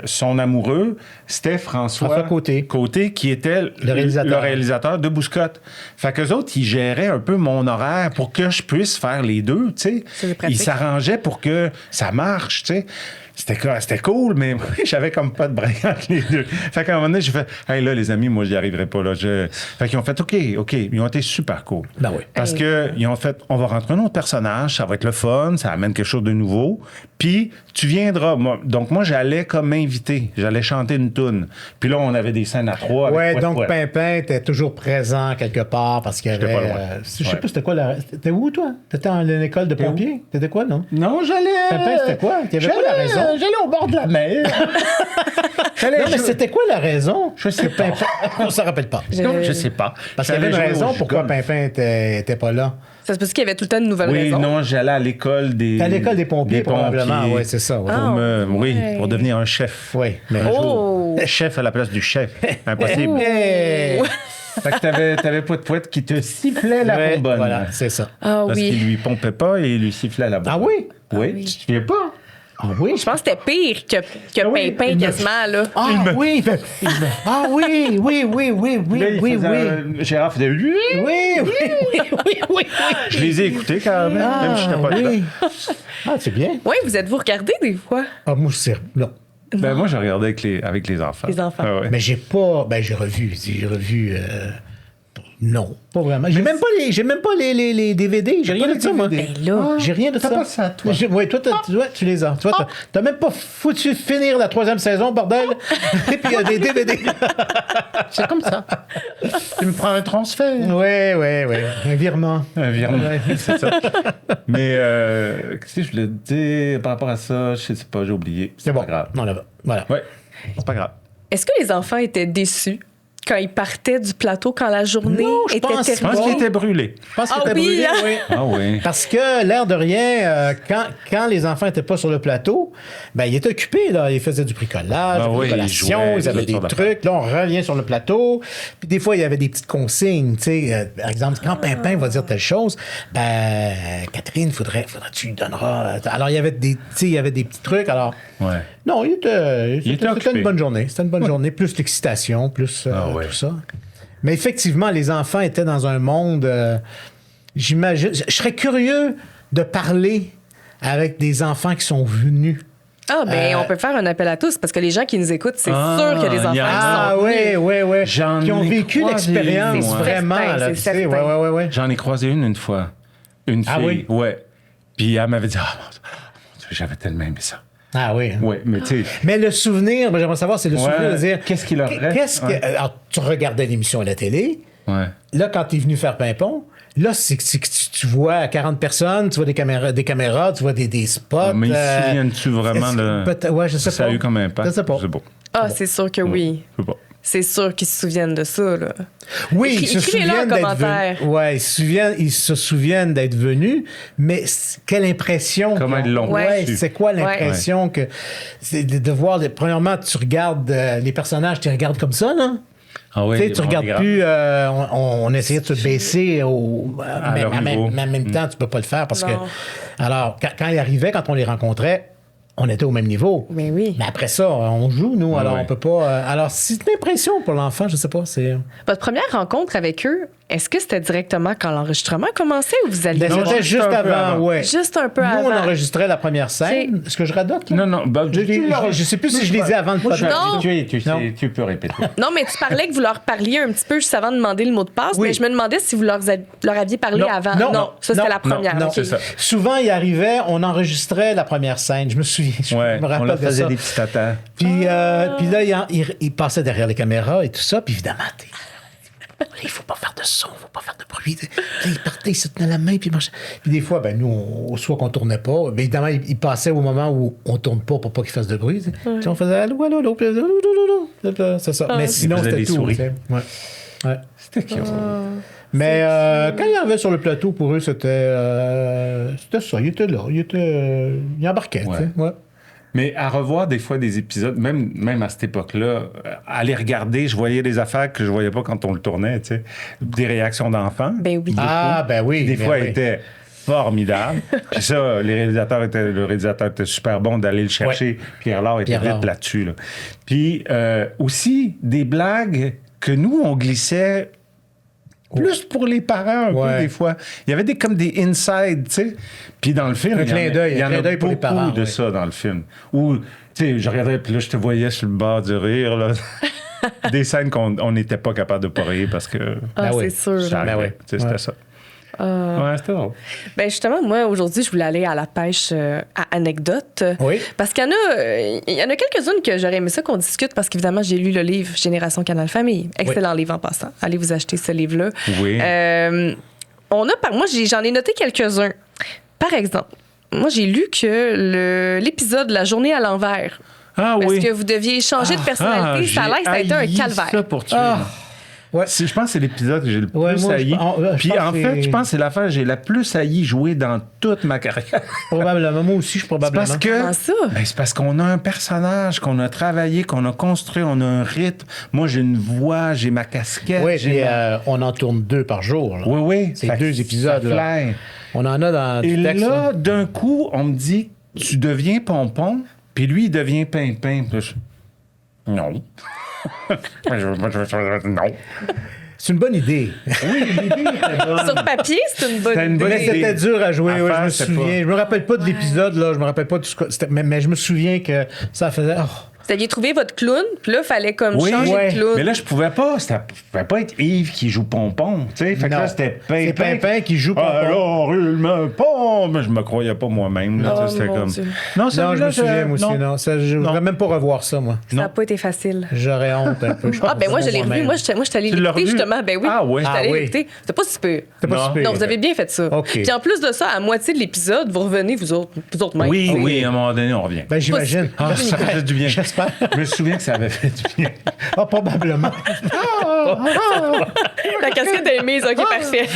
son amoureux, c'était François Côté, qui était le réalisateur de Bouscotte. Fait qu'eux autres, ils géraient un peu mon horaire pour que je puisse faire les deux, tu sais. Ils s'arrangeaient pour que ça marche, tu sais. C'était cool, mais j'avais comme pas de break entre les deux. Fait qu'à un moment donné, j'ai fait « Hey, là, les amis, moi, j'y arriverai pas, là. » Fait qu'ils ont fait « OK. » Ils ont été super cool. Ben oui. Parce qu'ils ont fait « On va rentrer un autre personnage, ça va être le fun, ça amène quelque chose de nouveau. Puis, tu viendras. » Donc, moi, j'allais comme invité. J'allais chanter une toune. Puis là, on avait des scènes à 3. Ouais, donc Pimpin était toujours présent quelque part parce qu'il y avait... J'étais pas loin. Je sais pas c'était quoi la... T'étais où, toi? T'étais en école de pompiers? T'étais quoi, non? Non, j'allais... Pimpin, c'était quoi? Il y avait quoi la raison? J'allais au bord de la mer. Non, mais c'était quoi la raison? Je sais pas. On s'en rappelle pas. Je sais pas. Parce qu'il y avait une raison pourquoi Pimpin était pas là. Ça se passe qu'il y avait tout le temps de nouvelles Oui, raisons. non, j'allais à l'école des... À l'école des pompiers, probablement. Oui, c'est ça. Ouais. Pour devenir un chef. Oui. Mais Chef à la place du chef. Impossible. Fait que t'avais Pouet qui te sifflait la bonbonne. Voilà, c'est ça. Ah Parce oui. qu'il lui pompait pas et il lui sifflait la bonbonne. Ah oui? Oui, tu te souviens pas? Ah oui? Je pense que c'était pire que oui, Pimpin quasiment, là. Ah oui! Ah oui! Gérard faisait... Oui! Je les ai écoutés quand même, même si j'étais pas là. Ah, c'est bien. Oui, vous êtes-vous regardé des fois? Ah, moi, c'est... Non. Ben, moi, j'ai regardé avec les enfants. Les enfants. Ah ouais. Mais j'ai pas... Ben, j'ai revu... Non, pas vraiment. J'ai même pas les DVD. J'ai rien de ça, moi. Ben là. J'ai rien de ça. T'as pas ça, toi? Oui, toi, tu les as. Toi, t'as même pas foutu finir la 3e saison, bordel. Et puis il y a des DVD. C'est comme ça. Tu me prends un transfert. Oui. Un virement. Un virement, c'est ça. Mais, qu'est-ce que je voulais te dire par rapport à ça? Je sais pas, j'ai oublié. C'est bon. pas grave. Non, là-bas. Voilà. Ouais, c'est pas grave. Est-ce que les enfants étaient déçus quand ils partaient du plateau, quand la journée Non, je était pense- Je pense terminée? qu'il était brûlé. Je pense qu'il Ah était oui, brûlé, hein? oui. Ah oui. Parce que, l'air de rien, quand les enfants n'étaient pas sur le plateau, ben, ils étaient occupés, là. Ils faisaient du bricolage, Ah des oui, bricolation, ils avaient ils des jouaient, trucs. Là, on revient sur le plateau. Puis des fois, il y avait des petites consignes, tu sais. Par exemple, quand Pimpin va dire telle chose, ben, Catherine, faudrait tu lui donneras. Alors, il y avait des petits trucs. Alors, Ouais. non, c'était occupé. une bonne journée. C'était une bonne journée. Plus l'excitation, plus ouais. tout ça. Mais effectivement, les enfants étaient dans un monde... j'imagine... Je serais curieux de parler avec des enfants qui sont venus. Ah, ben, on peut faire un appel à tous parce que les gens qui nous écoutent, c'est Ah, sûr que les enfants il y a- qui Ah sont venus. oui. J'en Qui ont ai vécu croisé l'expérience, une, ouais. vraiment. Certain, Là, c'est tu sais. certain. Ouais. J'en ai croisé une fois. Une fille. Ah oui? Ouais. Puis elle m'avait dit, ah, mon Dieu, j'avais tellement aimé ça. Ah oui. Ouais, mais tu sais. Mais le souvenir, moi, j'aimerais savoir, c'est le souvenir de dire... Qu'est-ce qui leur reste? Ouais. Alors, tu regardais l'émission à la télé. Ouais. Là, quand tu es venu faire Pimpon, là, c'est que tu vois 40 personnes, tu vois des caméras, tu vois des spots. Mais ils se souviennent-tu vraiment de Ouais, je sais ça pas. a eu comme impact? Je sais pas. Ah, c'est sûr que oui. Je sais pas. C'est sûr qu'ils se souviennent de ça, là. Oui, ils se Écrivez-le en souviennent d'être commentaire. venus. Ouais, ils se souviennent d'être venus, mais quelle impression. Comment qu'ils ils ont. l'ont Ouais, reçu. c'est quoi l'impression que. C'est de voir. Premièrement, tu regardes les personnages, tu les regardes comme ça, là. Ah oui, Tu sais, tu regardes plus. On essayait de se baisser mais leur niveau. en même temps, tu peux pas le faire parce Non. que. Alors, quand ils arrivaient, quand on les rencontrait, on était au même niveau. Mais oui. Mais après ça, on joue, nous, alors ouais. on peut pas. Alors, c'est une impression pour l'enfant, je sais pas. C'est. Votre première rencontre avec eux, est-ce que c'était directement quand l'enregistrement commençait ou vous alliez... Ben, Non, c'était juste juste un peu avant, avant. ouais. Juste un peu Nous, avant. on enregistrait la première scène. Est-ce que je radote? là? Non, ben, Je sais plus si je l'ai dit avant le podcast. Non. Tu peux répéter. Non, mais tu parlais que vous leur parliez un petit peu juste avant de demander le mot de passe, Oui. mais je me demandais si vous leur aviez parlé avant. Ça, c'était la première. Non, OK. c'est ça. Souvent, il arrivait, on enregistrait la première scène. Je me souviens. Je Ouais, me on rappelle leur de faisait ça. des petits tatas. Puis là, il passait derrière les caméras et tout ça. Puis évidemment, il faut pas faire de son, il faut pas faire de bruit. Là, il partait, il se tenait la main, puis il marchait. Puis des fois, ben nous, soit qu'on tournait pas, mais évidemment, il passait au moment où on tourne pas pour pas qu'il fasse de bruit. Tu sais. Puis on faisait allô, allô, allô, puis c'est ça. Mais sinon, faisait c'était des tout. souris. tu sais. Ouais. Ouais. C'était cute. Mais quand il arrivait sur le plateau, pour eux, c'était ça. Il était là. Il embarquait. Ouais. Tu sais. Ouais. Mais à revoir des fois des épisodes, même à cette époque-là, à les regarder, je voyais des affaires que je voyais pas quand on le tournait, tu sais. Des réactions d'enfants. Ben oui. Ah, ben oui. Des ben fois, oui. étaient formidables. Puis ça, le réalisateur était super bon d'aller le chercher. Pierre-Laure était Pierre-Laure. vite là-dessus. Là. Puis aussi, des blagues que nous, on glissait plus pour les parents un peu des fois. Il y avait comme des inside, tu sais. Puis dans le film, Un clin d'œil, il y en a pour les parents, beaucoup de ça dans le film. Où, tu sais, je regardais, puis là, je te voyais sur le bord du rire, là. Des scènes qu'on n'était pas capable de pas rire parce que... Ah, Ben oui. c'est sûr. ça Ben arrivait. oui. Tu sais, c'était Ouais. ça. Ouais, c'était drôle. Ben justement, moi, aujourd'hui, je voulais aller à la pêche à anecdotes. Oui. Parce qu'il y en a quelques-unes que j'aurais aimé ça qu'on discute parce qu'évidemment, j'ai lu le livre Génération Canal Famille. Excellent livre en passant. Allez vous acheter ce livre-là. Oui. J'en ai noté quelques-uns. Par exemple, moi, j'ai lu que l'épisode La journée à l'envers, Ah parce oui. que vous deviez changer de personnalité, ça a l'air que ça a été un j'ai calvaire. haï ça pour tuer. Ah. Ouais. Je pense que c'est l'épisode que j'ai le Ouais, plus moi, haï. je Puis pense en que fait, c'est- je pense que c'est l'affaire que j'ai la plus haï jouer dans toute ma carrière. Probablement. Moi aussi, je suis probablement. Parce que Comment ça? ben, c'est parce qu'on a un personnage qu'on a travaillé, qu'on a construit, on a un rythme. Moi, j'ai une voix, j'ai ma casquette. Oui, j'ai puis ma- on en tourne 2 par jour. Là. Oui, oui. C'est Ça- 2 épisodes. ça Là. flaire. On en a dans Et du texte. là, d'un coup, on me dit, tu deviens Pompon, puis lui, il devient Pimpin. Puis là, non. Non. C'est une bonne idée. Oui, l'idée était bonne. Sur papier, c'est une bonne C'était une idée. bonne Mais idée. c'était dur à jouer, À ouais, faire, je me c'était souviens. pas- Je me rappelle pas de l'épisode, là. Je me rappelle pas de ce que c'était. Mais je me souviens que ça faisait. Oh. Vous aviez trouvé votre clown, puis là, il fallait comme Oui, changer ouais. de clown. Mais là, je pouvais pas. Ça pouvait pas être Yves qui joue Pompon. Tu sais, fait que Non. là, c'était C'est Pimpin qui joue Pompon. Alors, il me pompe. Mais je me croyais pas moi-même. Là, Oh, tu sais, c'était mon comme. Dieu. Non, Non, je celui-là, me souviens, moi aussi. non. Non, ça, je voudrais même pas revoir ça, moi. Ça n'a pas été facile. J'aurais honte un peu. Ah, ben moi, je l'ai revu. Moi, j'étais allée Tu l'as l'écouter, revu? justement. Ben oui. Ah oui. J'étais allée Ah oui. l'écouter. C'était pas super. C'est pas Non. super. Non, vous avez bien fait ça. OK. Puis en plus de ça, à moitié de l'épisode, vous revenez, vous autres mêmes. Oui, oui, à un moment donné, on revient. Ben, j'imagine. Ah, ça fait du bien. J'espère. Je me souviens que ça avait fait du bien. Ah, probablement. La casquette est mise. OK, parfait.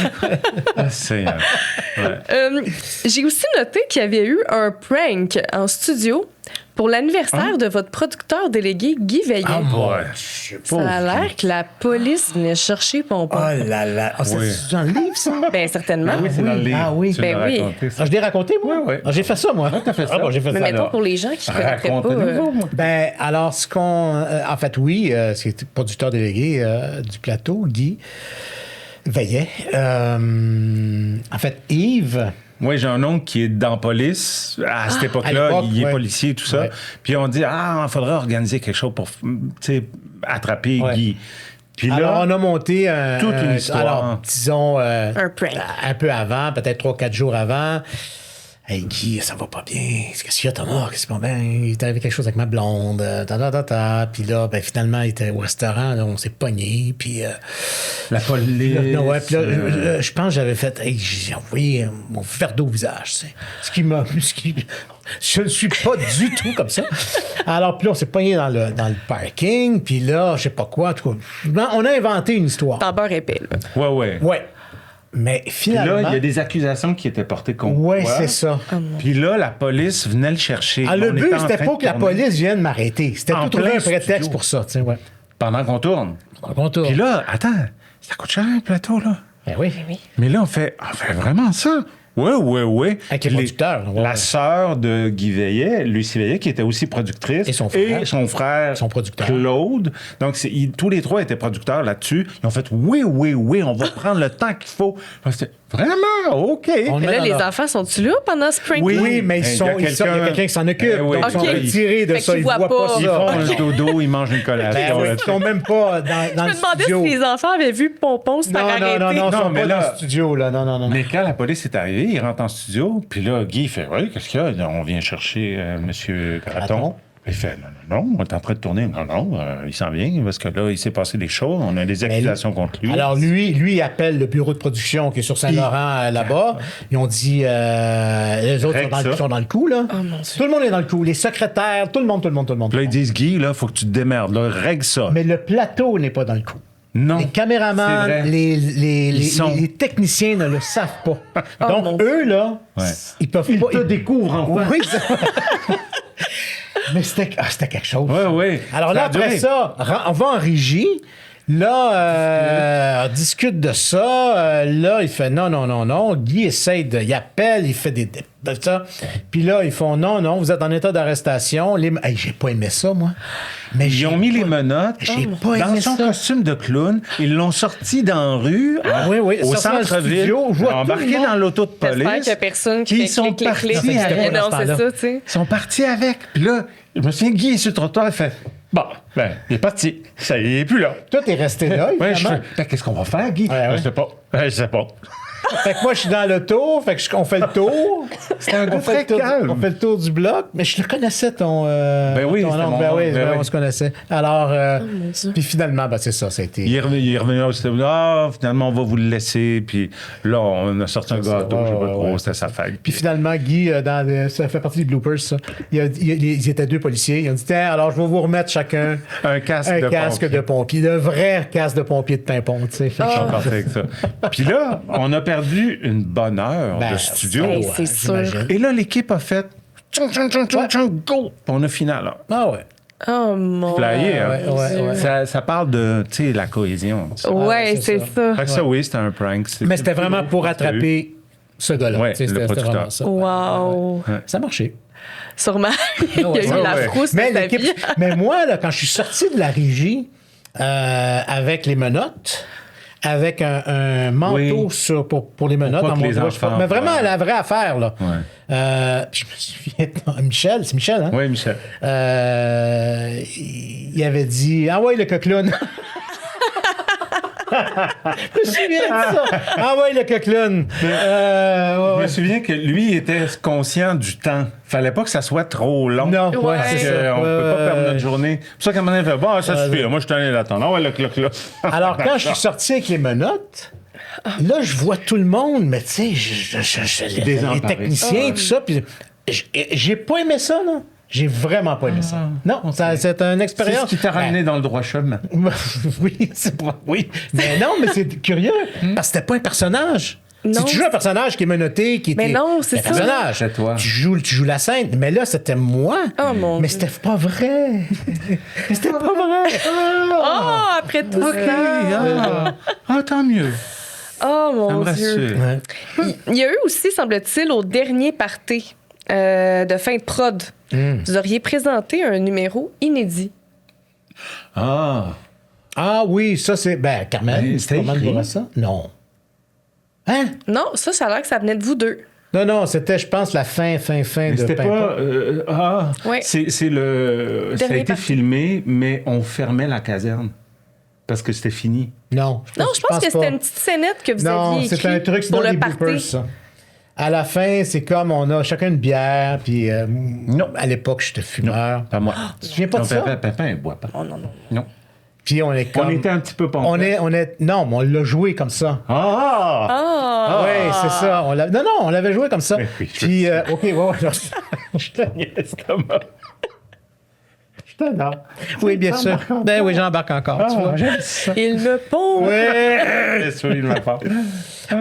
Ah, c'est. Ouais. J'ai aussi noté qu'il y avait eu un prank en studio pour l'anniversaire de votre producteur délégué, Guy Veillet. Ah, bon. Ouais. Ça a l'air que la police venait chercher Pompon. Oh là là. Ah, Oui. c'est dans le livre, ça? Ben, certainement. Oui, c'est dans le livre. Ah oui. Tu Ben l'as oui. raconté, ça. Ah, je l'ai raconté, moi? Oui, oui. Ah, j'ai fait ça, moi. t'as fait ça. Ah, bon, j'ai fait Mais ça. mettons alors. pour les gens qui ne connaîtraient pas. Raconte-nous, moi. Ben, alors, ce qu'on. En fait, oui, c'est le producteur délégué du plateau, Guy Veillet. En fait, Yves. Moi, j'ai un oncle qui est dans la police. À cette à époque-là, l'époque, il est ouais. policier et tout ça. Ouais. Puis on dit, il faudrait organiser quelque chose pour, tu sais, attraper Ouais. Guy. Puis Alors, là, on a monté toute une histoire. Alors, disons. Un prank. Un peu avant, peut-être 3-4 jours avant. Hey Guy, ça va pas bien. Qu'est-ce qu'il y a, Thomas? Qu'est-ce qui va bien? Il est arrivé quelque chose avec ma blonde. Puis là, ben, finalement, il était au restaurant. Là, on s'est pogné. Puis. la police. Là, ouais, puis là, je pense que j'avais fait. Hey, j'ai envoyé mon verre d'eau au visage. Tu sais. Ce qui m'a. Je ne suis pas du tout comme ça. Alors, puis là, on s'est pogné dans le parking. Puis là, je sais pas quoi. En tout cas, on a inventé une histoire. T'en beurre épais, là. Ouais, ouais. Ouais. Mais Puis finalement. là, il y a des accusations qui étaient portées contre Ouais, toi. c'est ça. Puis là, la police venait le chercher. Ah, le On but, était en c'était train pas de que la tourner. police vienne m'arrêter. C'était En tout trouver plein un prétexte studio. pour ça, tu sais, ouais. Pendant qu'on tourne. On tourne. Puis là, attends, ça coûte cher un plateau, là. Ben oui. Mais là, on fait vraiment ça. Oui. Avec les producteurs, ouais. La sœur de Guy Veillet, Lucie Veillet, qui était aussi productrice. Et son frère. son frère, Son producteur. Claude. Donc, tous les trois étaient producteurs là-dessus. Ils ont fait oui, on va prendre le temps qu'il faut. C'était vraiment, OK. On Mais met là, dans les leur- enfants sont-ils là pendant ce prank? Oui, mais Il y a il y a quelqu'un qui s'en occupe. Ben oui. Donc, ils sont Ok. retirés de Fait ça. qu'ils Ils voient voient pas. pas Ils ça. font un dodo, ils mangent une Ben collation. oui, là, ils sont même pas dans Je le me demandais studio. si les enfants avaient vu Pompon se faire Non, arrêter. non, ils Non, sont mais pas là- dans le studio, là. Non. Mais quand la police est arrivée, il rentre en studio, puis là, Guy fait oui, qu'est-ce qu'il y a? On vient chercher M. Graton. Graton. Il fait non, on est en train de tourner. Non, il s'en vient parce que là, il s'est passé des choses. On a des accusations contre lui. Alors, lui, il appelle le bureau de production qui est sur Saint-Laurent, là-bas. Ils ont dit, les autres Règle ça. sont dans le coup, là. Oh, mon Dieu. Tout le monde est dans le coup. Les secrétaires, tout le monde. Puis là, ils disent Guy, là, faut que tu te démerdes. Là, règle ça. Mais le plateau n'est pas dans le coup. Non. Les C'est caméramans, vrai. les techniciens ne le savent pas. mon Donc, Dieu. eux, là, Ouais. ils peuvent Ils pas... te découvrent enfin. Oui, mais c'était quelque chose. Ouais, ouais. Alors là, Ça a après duré. ça, on va en régie. Là, on discute de ça. Là, il fait non. Guy essaye il appelle, il fait de ça. Puis là, ils font non, vous êtes en état d'arrestation. Hey, j'ai pas aimé ça, moi. Mais Ils ont mis les menottes J'ai pas dans aimé son ça. costume de clown. Ils l'ont sorti dans la rue, oui, au sorti dans le centre-ville, studio, je vois tout embarqué le monde. dans l'auto de J'espère police. qu'il n'y a personne qui Puis fait ils sont clic, clic, clic. partis avec. Mais non, Dans ce c'est temps-là. ça, tu sais. Ils sont partis avec. Puis là, je me souviens, Guy est sur le trottoir, il fait bon, ben, il est parti. Ça, il est plus là. Toi, t'es resté là, Ouais, je évidemment. fais, ben, qu'est-ce qu'on va faire, Guy? Ouais. Je sais pas. Je sais pas. Fait que moi, je suis dans l'auto, fait que on fait le tour. C'était un gars On fait, très le tour, calme. on fait le tour du bloc, mais je le connaissais, ton. Ben oui, ton c'était oncle. mon Ben oncle, oui, ben oui. on se connaissait. Alors, mon Dieu. puis finalement, ben, c'est ça, ça a été. Il est revenu au studio. Ah, finalement, on va vous le laisser. Puis là, on a sorti un gâteau, je sais pas trop, c'était sa fête. Puis finalement, Guy, ça fait partie des bloopers, ça. Ils étaient deux policiers. Ils ont dit tiens, alors je vais vous remettre chacun Un casque de pompier. Le vrai casque de pompier de Pimpon, tu sais. Fait que- Je suis parti avec ça. Puis là, on a perdu une bonne heure Ben, de studio. Hey, ouais, c'est sûr. j'imagine. Et là, l'équipe a fait tchong, tchong, tchong, tchong, tchong, go! Puis on a fini alors. Ah ouais. Oh mon Flyé, hein? ouais. Ça parle de, tu sais, la cohésion. Ouais, c'est c'est ça. ça. Fait que ça, oui, c'était un prank. Mais c'était vraiment pour attraper ce gars-là. Ouais, Tu sais, le c'était producteur. vraiment ça. Wow. Ça a marché. Sûrement. Il y a eu ouais, la ouais. frousse Mais, de sa l'équipe- vie. mais moi, là, quand je suis sorti de la régie avec les menottes, avec un manteau Oui. pour les menottes pas dans que mon les doigt, enfants mais vraiment voient. la vraie affaire, là. Ouais. Je me souviens, Michel, c'est Michel, hein? Oui, Michel. Il avait dit ah ouais, le coqueloun. Je me souviens de ça. Ah ouais, le coqueloun. Je me souviens que lui, il était conscient du temps. Fallait pas que ça soit trop long. Non, ouais, Ouais. c'est ça. On peut pas perdre notre journée. C'est pour ça qu'à un moment donné, il fait bon, ça suffit. ouais. Moi, je suis allé l'attendre. Ah ouais, le clock là. Alors, quand je suis sorti avec les menottes, là, je vois tout le monde, mais tu sais, les Désemparé. techniciens, tout ça, puis j'ai pas aimé ça, là. J'ai vraiment pas aimé ça. Non, c'est une C'est expérience. ce qui t'a ramené dans le droit chemin. Oui, c'est pas... Oui. Mais non, mais c'est curieux, parce que c'était pas un personnage. Non. Si tu joues un personnage qui est menotté, qui est Mais non, c'est un ça. personnage. C'est toi. Tu joues la scène. Mais là, c'était moi. Oh, mon mais Dieu. c'était pas vrai. C'était pas vrai. Oh, après tout ça. Tant mieux. Oh, Ça mon me Dieu. rassure. Ouais. Il y a eu aussi, semble-t-il, au dernier party de fin de prod, vous auriez présenté un numéro inédit. Ah. Ah oui, ça c'est. Ben, Carmen, Ben, c'était Carmen écrit. Bourassa? Non. Hein? Non, ça a l'air que ça venait de vous deux. Non, c'était, je pense, la fin Mais de c'était Pimpon. pas. Ouais. C'est le. Ça a Dernier été parti. filmé, mais on fermait la caserne. Parce que c'était fini. Non. Non, je pense que pas. c'était une petite scénette que vous Non, aviez c'est écrite un truc, c'est pour dans le les bloopers, party. ça. À la fin, c'est comme on a chacun une bière, puis Non. à l'époque, j'étais fumeur. Pas moi. Tu te souviens pas de ça? Papa, il boit pas. Oh non, non. Non. Puis on est comme. On était un petit peu pompés. Non, mais on l'a joué comme ça. Ah! Ah! Oui, c'est ça. Non, on l'avait joué comme ça. Mais oui, je Puis, OK, ouais. Je te Yes, Thomas. Je t'adore. Oui, bien sûr. Ben oui, j'embarque encore. tu vois. J'aime ça. Il me pond! Ouais. C'est sûr, il m'a pas.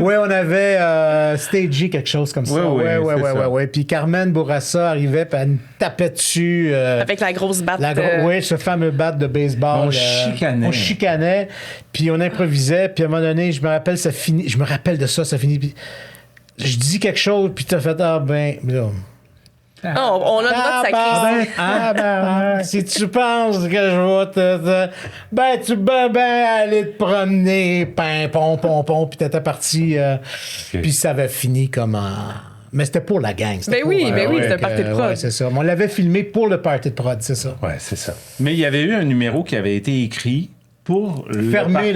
Oui, on avait stagé quelque chose comme ça. Oui, c'est ça. Ouais. Puis Carmen Bourassa arrivait, puis elle nous tapait dessus. Avec la grosse batte. Oui, ce fameux bat de baseball. On chicanait. On chicanait, puis on improvisait, puis à un moment donné, je me rappelle de ça, ça finit. Puis je dis quelque chose, puis t'as fait ah ben. Là, Oh, on a le droit de sacrer. si tu penses que je vais ben, tu peux bien aller te promener, pom, puis t'étais parti, puis ça avait fini comme en... Mais c'était pour la gang. C'était Ben pour, oui, c'était ouais, un party de prod. ouais, c'est ça. On l'avait filmé pour le party de prod, c'est ça. Ouais, c'est ça. Mais il y avait eu un numéro qui avait été écrit pour Fermer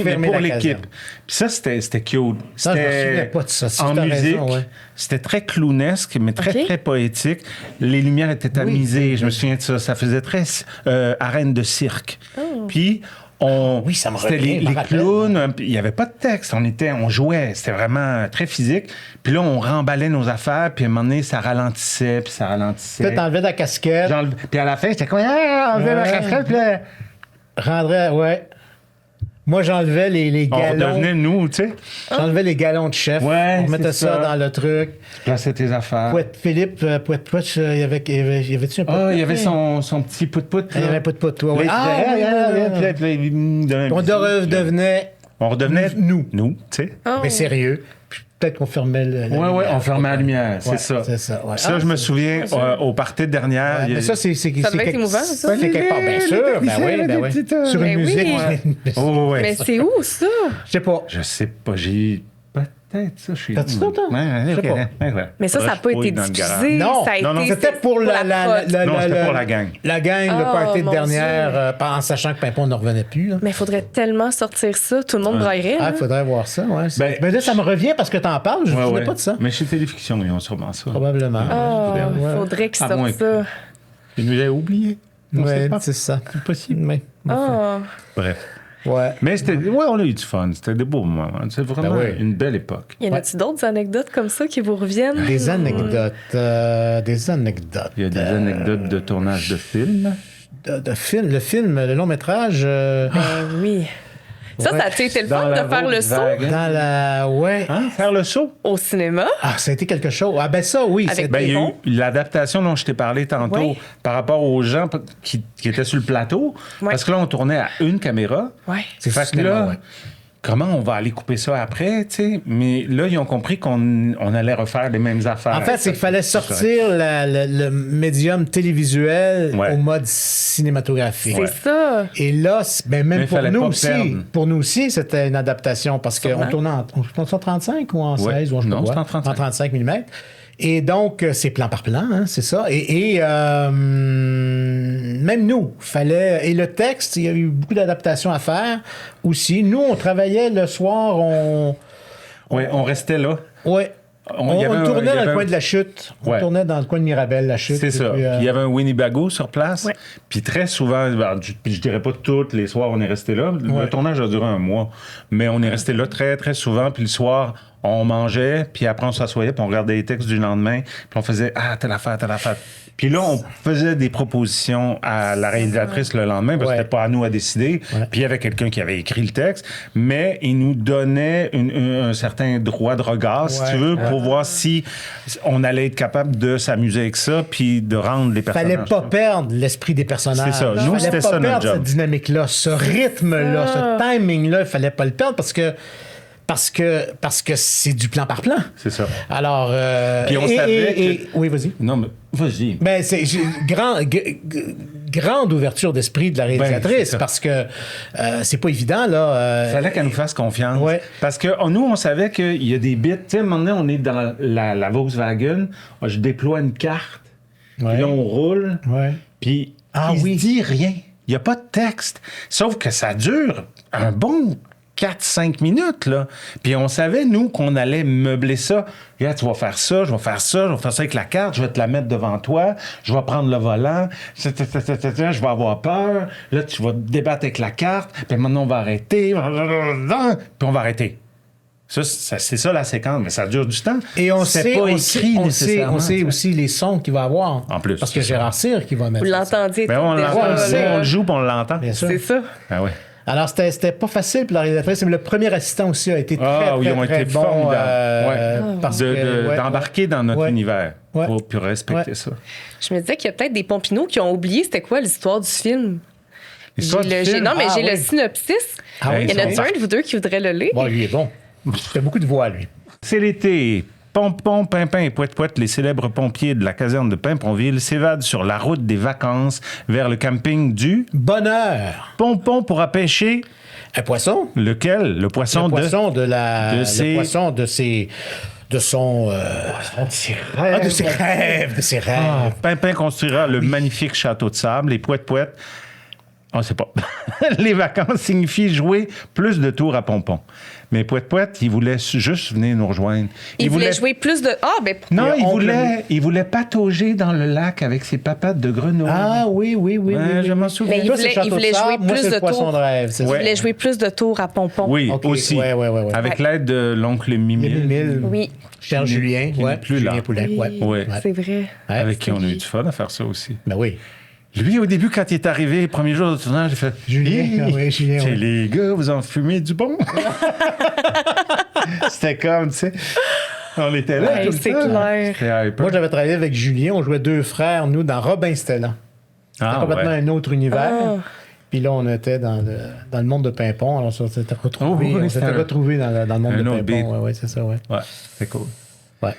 mais pour la l'équipe. caserne. Puis ça, c'était cute. Ça, je me souvenais pas de ça. Si en t'as musique. raison, ouais. C'était très clownesque, mais très, Ok. très poétique. Les lumières étaient tamisées. Je me souviens de ça. Ça faisait très arène de cirque. Puis, Oui, ça me c'était revient, je les me rappelle. clowns. Il n'y avait pas de texte. On jouait. C'était vraiment très physique. Puis là, on remballait nos affaires. Puis à un moment donné, ça ralentissait. Puis ça ralentissait. Peut-être t'enlevais ta casquette, Puis à la fin, j'étais comme, ah, enlevez ma Ouais. casquette. Puis là, rendrais, ouais. Moi, j'enlevais les On galons. redevenait nous, tu sais. J'enlevais les galons de chef. Ouais, on mettait c'est ça ça. dans le truc. Tu plaçais tes affaires. Philippe, il y avait-tu un pot? Ah, il y avait son petit pout-pout. Il y avait un pot, toi. Ouais. On redevenait nous, tu sais. mais sérieux. Puis peut-être qu'on fermait la lumière. Ouais, on fermait la lumière, c'est Ouais, ça. c'est ça, ouais. Ça, je me souviens, au party dernière. Ouais, mais ça, c'est Ça devait être émouvant, ça. C'est quelque part, bien sûr. Ben oui. Sur une Ben oui. musique. Oh, ouais. Mais c'est où, ça? Je sais pas. Je sais pas, j'ai peut-être ça chez nous. T'as-tu ça, toi? Je sais pas. Mais ça n'a pas été diffusé. Non, ça a non, été C'était pour la prod. Non, c'était pour la gang. La gang, le Oh, party de mon dernière, en sachant que Pimpon ne revenait plus. Là. Mais il faudrait tellement sortir ça. Tout le monde braillerait. Ah, là. il faudrait voir ça, ouais. Ben, Mais là, ça me revient parce que t'en parles, je ne me souvenais pas de ça. Mais chez Téléfiction, ils ont sûrement ça. Probablement. Il faudrait qu'ils À moins sortent ça. Ils nous avaient oublié. On sait Ouais, pas. c'est ça. C'est possible. Mais, Ah. Bref. ouais. Mais c'était, on a eu du fun. C'était des beaux moments. C'est vraiment Ben oui. une belle époque. Y en a-tu d'autres anecdotes comme ça qui vous reviennent? Des anecdotes. Des anecdotes. Il y a des anecdotes de tournage de films. De film, le long métrage. Oui. Ça a été le fun de faire le saut Dans la. Ouais. Hein? Faire le saut. au cinéma. Ah, ça a été quelque chose. Ah, ben ça, oui. Avec Ben, il y a eu bon. l'adaptation dont je t'ai parlé tantôt Oui. par rapport aux gens qui étaient sur le plateau. Ouais. Parce que là, on tournait à une caméra. Ouais. C'est Fait que cinéma, là, ouais. comment on va aller couper ça après, tu sais? Mais là, ils ont compris qu'on allait refaire les mêmes affaires. En fait, c'est qu'il fallait sortir le médium télévisuel Ouais. au mode cinématographique. C'est ça. Et là, même Mais pour fallait nous pas aussi, perdre. pour nous aussi, c'était une adaptation parce qu'on Sûrement. tournait en 35 ou en 16 ou je sais Non, pas c'était quoi. en 35. En 35 mm. Et donc, c'est plan par plan, hein, c'est ça. Et même nous, fallait. Et le texte, il y a eu beaucoup d'adaptations à faire aussi. Nous, on travaillait le soir, Oui, on restait là. Ouais. Il y avait On un- tournait il y dans avait le coin un- de la chute. On Ouais. tournait dans le coin de Mirabel, la chute. C'est ça. Puis, Puis il y avait un Winnebago sur place. Ouais. Puis très souvent, je dirais pas tous les soirs, on est resté là. Ouais. Le tournage a duré un mois. Mais on est resté là très, très souvent. Puis le soir, on mangeait. Puis après, on s'assoyait. Puis on regardait les textes du lendemain. Puis on faisait telle affaire, telle affaire. Puis là, on faisait des propositions à la réalisatrice le lendemain, parce que Ouais. c'était pas à nous à décider. Ouais. Puis il y avait quelqu'un qui avait écrit le texte, mais il nous donnait un certain droit de regard, si Ouais. tu veux, pour voir si on allait être capable de s'amuser avec ça, puis de rendre les personnages. fallait pas perdre l'esprit des personnages. C'est ça. Nous, Fallait c'était pas ça, notre perdre job. cette dynamique-là, ce rythme-là, ce timing-là, il fallait pas le perdre parce que c'est du plan par plan. C'est ça. Alors, Puis on savait que- oui, vas-y. Non, mais vas-y. Ben, c'est grande ouverture d'esprit de la Ben, c'est réalisatrice ça. parce que c'est pas évident, là. Il fallait qu'elle nous fasse confiance. Ouais. Parce que nous, on savait qu'il y a des bits. Tu sais, maintenant, on est dans la Volkswagen. Je déploie une carte. Ouais. Puis là, on roule. Ouais. Puis Ah il oui. se dit rien. Il n'y a pas de texte. Sauf que ça dure un bon 4-5 minutes, là. Puis on savait, nous, qu'on allait meubler ça. Regarde, tu vas faire ça, je vais faire ça, je vais faire ça avec la carte, je vais te la mettre devant toi, je vais prendre le volant, je vais avoir peur. Là, tu vas te débattre avec la carte, puis maintenant, on va arrêter, puis on va arrêter. Ça, c'est ça la séquence, mais ça dure du temps. Et on C'est sait, pas on sait, écrit on sait, nécessairement, on sait tu sais. aussi les sons qu'il va avoir. En plus, Parce que c'est ça. Gérard Cyr qui va mettre Vous ça. l'entendiez. Mais on déjà, l'entend, là. on le joue, puis on l'entend. Bien sûr. C'est ça. Ah ouais. Alors, c'était pas facile pour la réalisatrice, mais le premier assistant aussi a été très, Ah oui, très, ils ont très été bon. formidables. Parce De- que, ouais, d'embarquer dans notre ouais. univers. Ouais. Pour respecter Ouais. ça. Je me disais qu'il y a peut-être des pompinots qui ont oublié c'était quoi l'histoire du film. L'histoire J'ai du le- film? j'ai- non, mais Ah j'ai le oui. synopsis. Ah oui, Il y en a ils sont un de vous deux qui voudrait le lire? Bon, lui est bon. Il fait beaucoup de voix, lui. C'est l'été. Pompon, Pimpin et Pouette-Pouette, les célèbres pompiers de la caserne de Pimponville, s'évadent sur la route des vacances vers le camping du Bonheur. Pompon pourra pêcher Un poisson. lequel? Le poisson Le poisson de de ses- Le poisson de ses... De son... de ses Ah, de ses rêves. De ses rêves. Ah, Pimpin construira le magnifique château de sable et Pouette-Pouette, on ne sait pas. Les vacances signifient jouer plus de tours à Pompon. Mais Pouette-Pouette, il voulait juste venir nous rejoindre. Il voulait jouer plus de. Ah, ben. Non, oncle- il voulait patauger dans le lac avec ses papates de grenouille. Ah oui, oui, oui. Ouais, oui, oui. je m'en souviens. Mais il Toi, c'est voulait- Château il voulait de Sable, jouer moi, plus c'est de le poisson tours. de rêve. C'est Il ça. voulait jouer plus de tours à Pompon. Oui, Ok, aussi. ouais, ouais, ouais, ouais. Avec l'aide de l'oncle Mimi. Mille. Oui, Cher Julien. qui n'est ouais. plus Julien là. Poulet. Oui. Ouais. Ouais. Ouais. c'est vrai. Ouais. Avec qui on a eu du fun à faire ça aussi. Ben oui. Lui, au début, quand il est arrivé, les premiers jours de tournage, il fait Julien, oui, Julien, c'est oui. les gars, vous en fumez du bon. C'était comme, tu sais. On était là. Ouais, tout le c'est temps. clair. C'était hyper. Moi, j'avais travaillé avec Julien. On jouait 2 frères, nous, dans Robin Stellan. C'était complètement un autre univers. Ah. Puis là, on était dans le monde de Pimpon. Alors, on s'était retrouvés. Oh, oui, on s'était c'était retrouvés dans le monde un de autre beat. Pimpon. Oui, c'est ça, oui. Ouais, c'est cool. Ouais.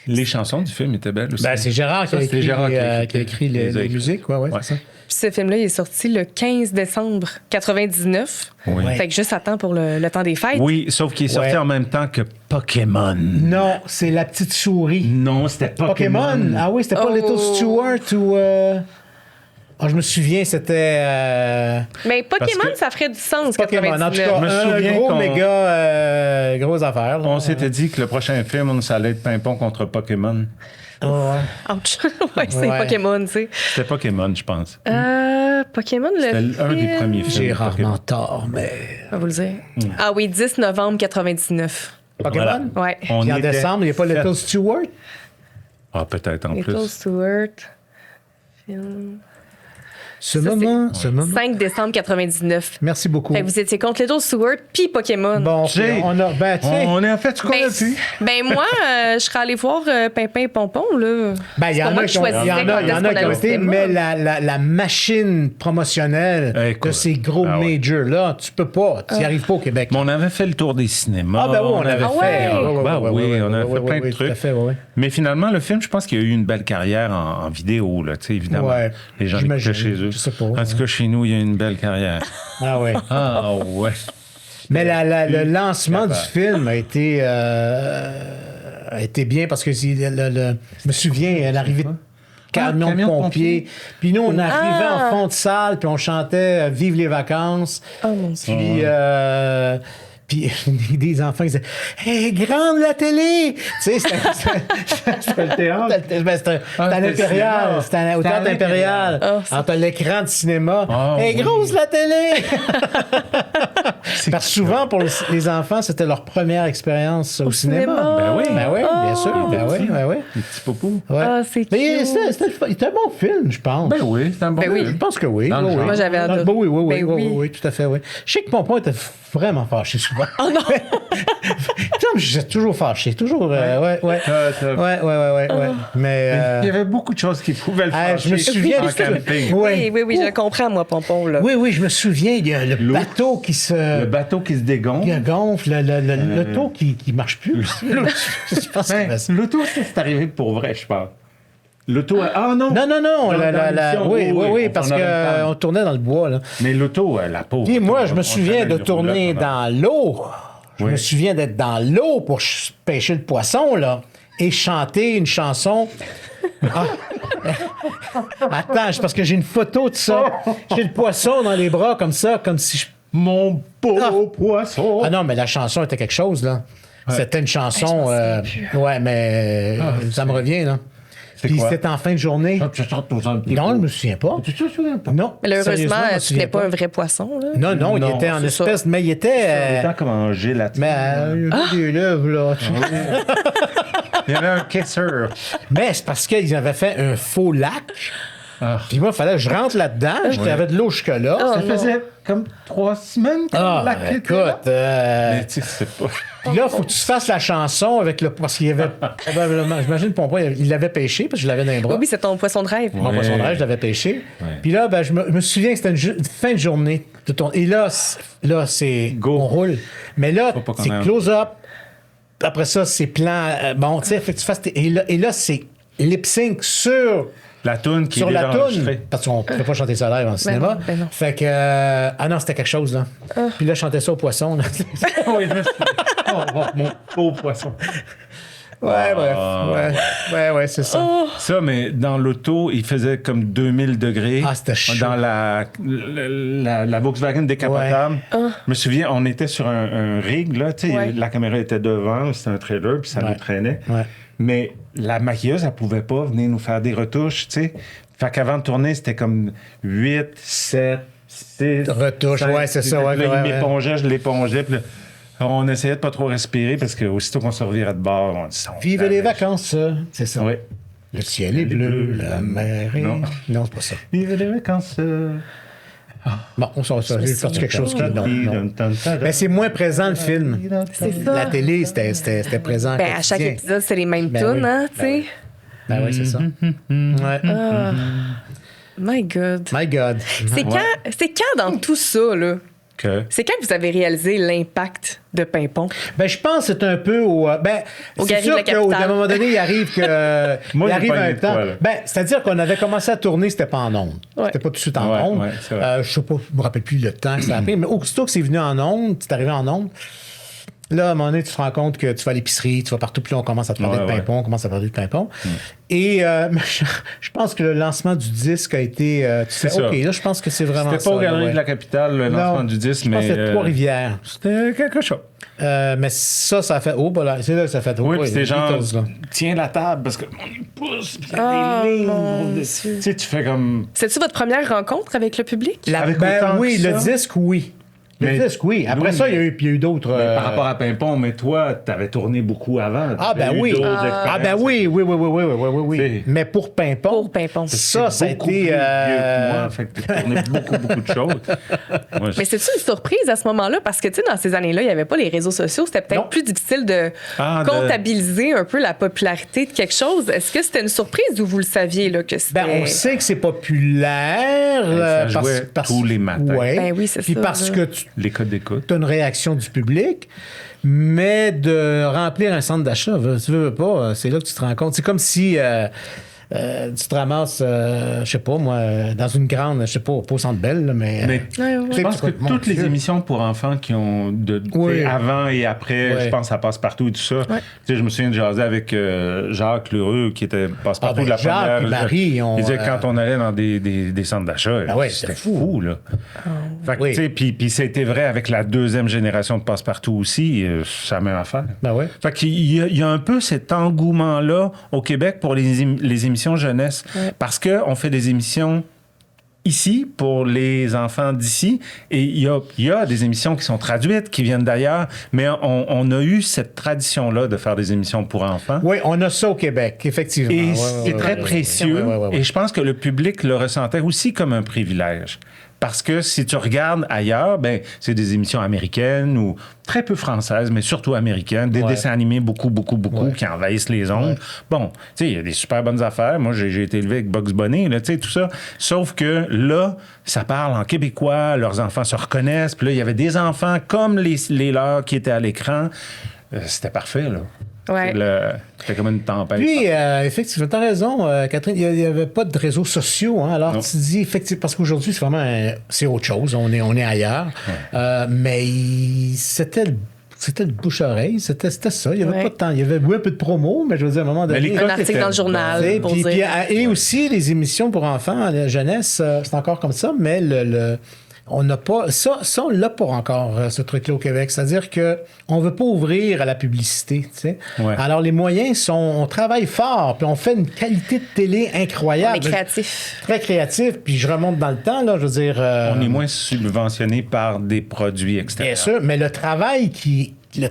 Les chansons du film étaient belles aussi. Ben, c'est Gérard qui a Ça, c'était écrit, Gérard qui a qui a écrit les musiques. Ouais, Ouais. c'est ça. Puis ce film-là, il est sorti le 15 décembre 99. Oui. Fait que juste à temps pour le temps des fêtes. Oui, sauf qu'il est sorti Ouais. en même temps que Pokémon. Non, c'est la petite souris. Non, c'était Pokémon. Pokémon. Ah oui, c'était pas Oh. Little Stewart ou... Ah, je me souviens, c'était... Mais Pokémon, Parce que- ça ferait du sens, Pokémon. En tout 99. cas, Je me un souviens gros qu'on- méga... grosse affaire. là. On s'était dit que le prochain film, ça allait être Pimpon contre Pokémon. Ouais. Ouch. Ouais, c'est Ouais. Pokémon, tu sais. C'était Pokémon, je pense. Pokémon, le C'était un des film- premiers films. J'ai de rarement Pokémon. tort, mais... On va vous le dire. Ah oui, 10 novembre 99. Pokémon? Ouais. On Puis en était décembre, il n'y a pas fait- Little Stewart? Ah, peut-être en Little plus. Stewart. Film. Ce Ça, moment. 5 décembre 99. Merci beaucoup. Fait que vous étiez contre Little Stewart puis Pokémon. Bon, Jay, on a... Ben, tiens. On est en fait ce qu'on Ben, a pu. ben moi, je serais allée voir Pimpin et Pompon, là. Ben, il y C'est pas en moi a qui qui ont, il y en choisissais a, il y en quand a est-ce qui qu'on ont allait au été, cinéma. mais la machine promotionnelle Écoute. de ces gros Ah ouais. majors-là, tu peux pas. Tu n'y arrives pas au Québec. Mais on avait fait le tour des cinémas. Ah, ben oui, on l'avait Ah fait. ouais? Ben oui, on a fait plein de oui, trucs. Tout à fait, oui. Mais finalement, le film, je pense qu'il a eu une belle carrière en vidéo, là, tu sais, évidemment. Ouais, Les gens j'imagine. l'écoutaient chez eux. Je sais pas, En ouais. tout cas, chez nous, il y a une belle carrière. Ah oui. Ah ouais. Mais le lancement du capable. film a été bien parce que je me souviens, l'arrivée de camion de camion de pompiers. Puis nous, on arrivait Ah! en fond de salle, puis on chantait Vive les vacances. Oh mon Dieu. Puis des enfants qui disaient Hey, grande la télé! Tu sais, c'était le théâtre. C'était à l'Impérial. C'était au théâtre impérial. Entre l'écran de cinéma. Oh, Hey, oui. grosse la télé! Parce que souvent, pour les enfants, c'était leur première expérience au cinéma. cinéma. Ben oui. Ben oui, bien sûr. Ben oui, ben oui. Les petits popous. Ouais. Ah, c'est Mais cute. c'était un bon film, je pense. Ben oui, c'est un bon Ben oui. Je pense que oui. Dans le oui, genre. oui. Moi, j'avais adoré. Ben oui, oui, oui, Ben oui, oui. oui, oui, tout à fait, oui. Je sais que Pompon était vraiment fâché souvent. Oh non! J'étais toujours fâché, toujours. Ouais. Ouais, ouais. Mais. Il y avait beaucoup de choses qui pouvaient le faire. je me souviens en de camping. Oui, je le comprends, moi, Pompon, là. Oui, oui, je me souvien. Il y a le L'eau. bateau qui se. Le bateau qui se dégonfle. qui gonfle, l'auto qui marche plus. Je pense que Ben, c'est ça. l'auto, c'est arrivé pour vrai, je pense. L'auto, ah non! Non. Dans l'émission, Oui, on parce tournait dans le temps. qu'on tournait dans le bois, là. Mais l'auto, la pauvre. Puis moi, je me on souviens savait de le tourner roulotte, dans l'eau. Je Oui. me souviens d'être dans l'eau pour pêcher le poisson, là, et chanter une chanson. Ah. Attends, c'est parce que j'ai une photo de ça. J'ai le poisson dans les bras, comme ça, comme si je... Mon beau poisson. Ah non, mais la chanson était quelque chose, là. C'était une chanson... ouais, mais ça me revient, là. Puis quoi? c'était en fin de journée. Tu chantes aux un petit Non, peu. je me souviens pas. Tu te souviens pas? Non. Mais là, Sérieusement, heureusement, je me tu souviens n'es pas un vrai poisson, là. Non, il Non, était en c'est espèce... Mais il était... C'est temps comme un gélatine. des lèvres, là. Il y avait un kisseur. Mais c'est parce qu'ils avaient fait un faux lac. Puis moi, il fallait que je rentre là-dedans. Il y avait de l'eau jusque-là. Ça faisait comme 3 semaines que Ah, le lac était écoute. là. Mais tu sais, c'est pas... Puis là, il faut que tu fasses la chanson avec le... Parce qu'il y avait probablement... J'imagine Pompon, il l'avait pêché parce que je l'avais dans les bras. Oui, c'est ton poisson de rêve. Mon poisson de rêve, je l'avais pêché. Puis là, je me souviens que c'était une fin de journée. Et là, c'est... Go. On roule. Mais là, Faut pas qu'on c'est aille. close-up. Après ça, c'est plan... bon, tu sais, fait que tu fasses... Et là, c'est lip-sync sur... La toune qui Sur est la déjà toune, enregistrée. parce qu'on ne peut pas chanter ça live en cinéma. non. Fait que... ah non, c'était quelque chose, là. Puis là, je chantais ça au poisson, là. Oui, je me suis dit, oh, mon beau poisson. Ouais, c'est ça. Ça, mais dans l'auto, il faisait comme 2000 degrés. Ah, c'était chaud. Dans la Volkswagen décapotable. Je me souviens, on était sur un rig, là. Tu sais, Ouais. la caméra était devant, c'était un trailer, puis ça nous traînait. Ouais. Mais la maquilleuse, elle pouvait pas venir nous faire des retouches, tu sais. Fait qu'avant de tourner, c'était comme 8, 7, 6. Retouches, ouais, c'est ça, ouais, Là, ouais, il m'épongeait, je l'épongeais. Puis là, on essayait de pas trop respirer parce que aussitôt qu'on se revirait de bord, on dit ça. Vivez les vacances, ça. C'est ça. Oui. Le ciel est bleu, la mer est... Non. Non, c'est pas ça. Vive les vacances. Bon, on s'en sort. J'ai sorti quelque chose qui... Non. Mais c'est moins présent, le film. C'est ça. La télé, c'était présent. Ben, à chaque épisode, c'est les mêmes Ben tunes, oui. hein, tu sais. Ben oui, c'est ça. Ouais. My God. My God. C'est quand dans tout ça, là? C'est quand que vous avez réalisé l'impact de Pimpon? Ben, je pense que c'est un peu au... Au c'est Gary de sûr la qu'à capitale. un moment donné, il arrive que... Moi, il j'ai arrive pas un aimé de temps... quoi, là. Ben, c'est-à-dire qu'on avait commencé à tourner, c'était pas en ondes. Ouais. C'était pas tout de suite en ondes. Ouais, c'est vrai. Je sais pas, je me rappelle plus le temps que ça a pris, mais aussitôt que c'est venu en ondes, c'est arrivé en ondes, là, à un moment donné, tu te rends compte que tu vas à l'épicerie, tu vas partout, puis là, on commence à te parler de Pimpon, on commence à parler de Pimpon. Et je pense que le lancement du disque a été... tu fais, ça. OK, là, je pense que c'est vraiment C'était ça. pas au Galerie ouais. de la Capitale, le lancement du disque, je pense mais... que c'était Trois-Rivières. C'était quelque chose. Mais ça a fait... Oh, voilà, c'est là que ça a fait... Oui, oh, puis c'était les genre, Beatles, là. tiens la table, parce qu'on y pousse, puis il y Oh, a des lignes. mon Tu Dieu. sais, tu fais comme... C'est-tu votre première rencontre avec le public? Avec Ben autant oui, que le ça. disque, oui. Le Mais- disque, oui. Après oui, ça, mais- il y a eu d'autres... Par rapport à Pimpon, mais toi, t'avais tourné beaucoup avant. Ah, ben T'avais eu oui. d'autres Ah, ben expériences. oui. C'est- Mais pour Pimpon... Pour Pimpon. Ça a Beaucoup été... plus vieux que moi, fait que t'as tourné beaucoup de choses. Moi, Mais c'est-tu une surprise à ce moment-là? Parce que, tu sais, dans ces années-là, il n'y avait pas les réseaux sociaux. C'était peut-être Non. plus difficile de comptabiliser un peu la popularité de quelque chose. Est-ce que c'était une surprise ou vous le saviez, là, que c'était... Ben, on sait que c'est populaire. ça jouait tous les matins. Ouais. Ben oui, c'est Puis ça, parce là. que tu les codes d'écoute. as une réaction du public, mais de remplir un centre d'achat, tu veux pas, c'est là que tu te rends compte. C'est comme si tu te ramasses, je sais pas, moi, dans une grande, je sais pas, pas au Centre Bell, là, mais... Mais Ouais, ouais. je pense que Mon toutes les Dieu. émissions pour enfants qui ont Oui. t'sais, avant et après, Ouais. je pense que ça passe partout et tout ça. Tu sais, je me souviens de jaser avec Jacques Lheureux qui était passe-partout Ah, ben, de la Jacques première. et Marie ont, Il disait que quand on allait dans des centres d'achat, Ah ouais, c'était c'était fou, là. Fait que, Oui. tu sais, puis c'était vrai avec la deuxième génération de passe-partout aussi, c'est la même affaire. Ben ouais. Fait qu'il y a un peu cet engouement-là au Québec pour les émissions jeunesse. Parce qu'on fait des émissions ici pour les enfants d'ici et il y a des émissions qui sont traduites, qui viennent d'ailleurs, mais on a eu cette tradition-là de faire des émissions pour enfants. Oui, on a ça au Québec, effectivement. Et Ouais, c'est ouais, très ouais, précieux. ouais. Et je pense que le public le ressentait aussi comme un privilège. Parce que si tu regardes ailleurs, ben c'est des émissions américaines ou très peu françaises, mais surtout américaines, des dessins animés beaucoup, qui envahissent les ondes. Bon, tu sais, il y a des super bonnes affaires. Moi, j'ai été élevé avec Bugs Bunny, là, tu sais, tout ça. Sauf que là, ça parle en québécois, leurs enfants se reconnaissent. Puis là, il y avait des enfants comme les leurs qui étaient à l'écran. C'était parfait, là. Ouais. C'était comme une tempête. Puis, effectivement, tu as raison, Catherine, il n'y avait pas de réseaux sociaux. Hein, alors, Non. tu dis, effectivement, parce qu'aujourd'hui, c'est vraiment c'est autre chose. On est ailleurs. Mais c'était le bouche-oreille. C'était ça. Il n'y avait Ouais. pas de temps. Il y avait un peu de promo, mais je veux dire, à un moment donné... les Un codes article étaient dans le journal Et, pour puis, dire... et aussi, les émissions pour enfants, la jeunesse, c'est encore comme ça, mais on n'a pas... Ça, on l'a pas encore, ce truc-là au Québec. C'est-à-dire qu'on ne veut pas ouvrir à la publicité, tu sais. Ouais. Alors, les moyens sont... On travaille fort, puis on fait une qualité de télé On incroyable. est créatif. Très créatif, puis je remonte dans le temps, là, je veux dire... On est moins subventionné par des produits extérieurs. Bien sûr, mais le travail qui est là,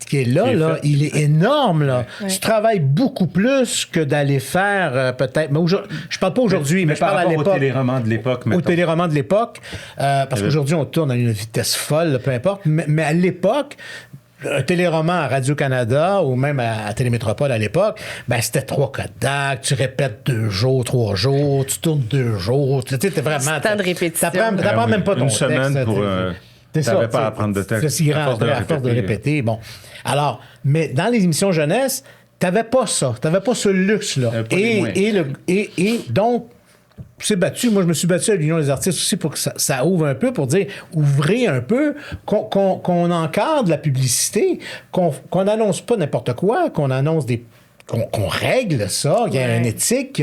Qui est là, fait. il est énorme. Là. Ouais. Tu travailles beaucoup plus que d'aller faire peut-être... Mais je parle pas aujourd'hui, mais je par parle à rapport au l'époque. téléroman de l'époque, Au mettons. téléroman de l'époque, parce qu'aujourd'hui, on tourne à une vitesse folle, peu importe. Mais à l'époque, un téléroman à Radio-Canada ou même à Télémétropole à l'époque, ben c'était 3 codes d'acte, tu répètes 2 jours, 3 jours, tu tournes 2 jours. Tu sais, t'es vraiment... C'est temps de répétition. T'apprends Ah oui. même pas ton Une texte. semaine pour... C'est ça, t'avais pas tu sais, à apprendre de texte. C'est si grand, à force de répéter. Bon. Alors, mais dans les émissions jeunesse, t'avais pas ça. T'avais pas ce luxe-là. Pas les moyens. Et donc, c'est battu. Moi, je me suis battu à l'Union des artistes aussi pour que ça ouvre un peu, pour dire, ouvrez un peu, qu'on encadre la publicité, qu'on n'annonce pas n'importe quoi, qu'on annonce qu'on règle ça, qu'il y a une éthique,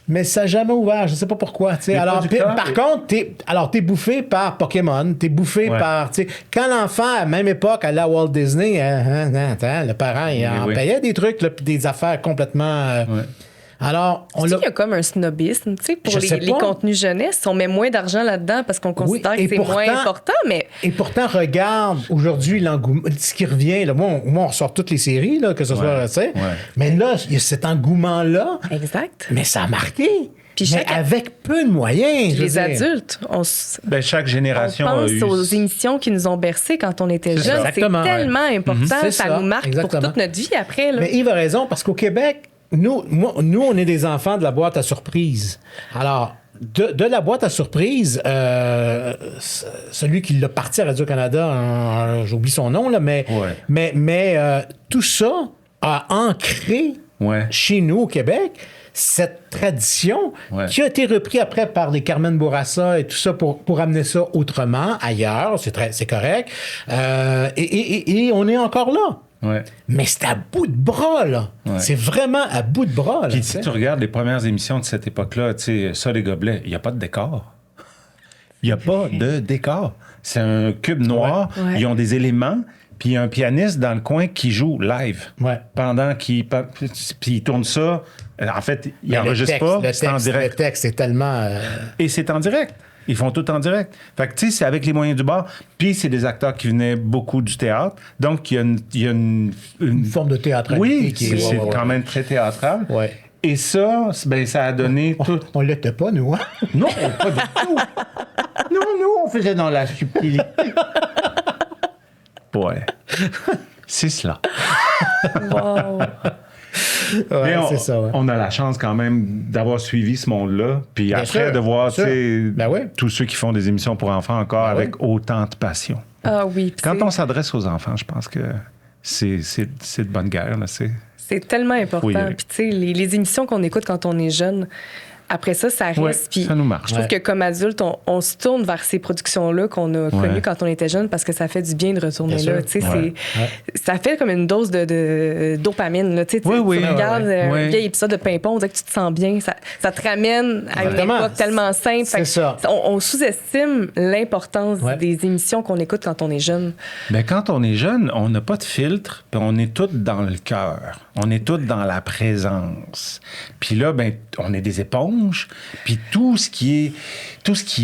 mais ça n'a jamais ouvert. Je ne sais pas pourquoi. Tu sais. Les Alors, producteurs, par contre, t'es bouffé par Pokémon, t'es bouffé par... tu sais, quand l'enfant, à la même époque, allait à Walt Disney, le parent, il en Oui. payait des trucs, là, puis des affaires complètement... Alors, Il y a comme un snobisme, tu sais, pour les contenus jeunesse. On met moins d'argent là-dedans parce qu'on considère que c'est moins important, mais... Et pourtant, regarde, aujourd'hui, l'engouement, ce qui revient, là, moi, on ressort toutes les séries, là, que ce soit, tu sais, mais là, il y a cet engouement-là. Exact. Mais ça a marqué. Puis mais avec peu de moyens. Les adultes, chaque génération on pense aux émissions qui nous ont bercés quand on était jeunes. C'est tellement important. Ça nous marque pour toute notre vie après. Là. Mais Yves a raison, parce qu'au Québec, nous, on est des enfants de la boîte à surprise. Alors, de la boîte à surprise, celui qui l'a parti à Radio-Canada, j'oublie son nom, là, mais tout ça a ancré chez nous au Québec cette tradition qui a été reprise après par les Carmen Bourassa et tout ça pour amener ça autrement, ailleurs, c'est correct. Et on est encore là. Ouais. Mais c'est à bout de bras, là. Ouais. C'est vraiment à bout de bras. Puis si tu regardes les premières émissions de cette époque-là, tu sais, ça, les gobelets, il n'y a pas de décor. Il n'y a pas de décor. C'est un cube noir, ils ont des éléments, puis il y a un pianiste dans le coin qui joue live. Ouais. Pendant qu'il... Puis il tourne ça... En fait, il n'enregistre pas, c'est en direct. Le texte, c'est tellement... Et c'est en direct. Ils font tout en direct. Fait que, tu sais, c'est avec les moyens du bord. Puis, c'est des acteurs qui venaient beaucoup du théâtre. Donc, il y a une forme de théâtralité qui est... c'est quand même très théâtral. Ouais. Et ça, ben, ça a donné tout... On l'était pas, nous, hein? Non, pas du tout. Non, nous, on faisait dans la subtilité. Ouais. C'est cela. Wow. Ouais, on a la chance quand même d'avoir suivi ce monde-là. Puis bien après, de voir tous ceux qui font des émissions pour enfants encore avec autant de passion. Ah oui. Quand on s'adresse aux enfants, je pense que c'est de bonne guerre. Là, c'est tellement important. Puis tu sais, les émissions qu'on écoute quand on est jeune... Après ça, ça reste. Puis ça nous marche. Je trouve que comme adulte, on se tourne vers ces productions-là qu'on a connues quand on était jeune parce que ça fait du bien de retourner là. Tu sais, ça fait comme une dose de dopamine. Là. Tu regardes un vieil épisode de Pimpon, on dirait que tu te sens bien. Ça te ramène à une époque tellement simple. C'est ça. On sous-estime l'importance des émissions qu'on écoute quand on est jeune. Bien, quand on est jeune, on n'a pas de filtre, puis on est tous dans le cœur. On est tous dans la présence. Puis là, ben, on est des éponges. Puis tout ce qui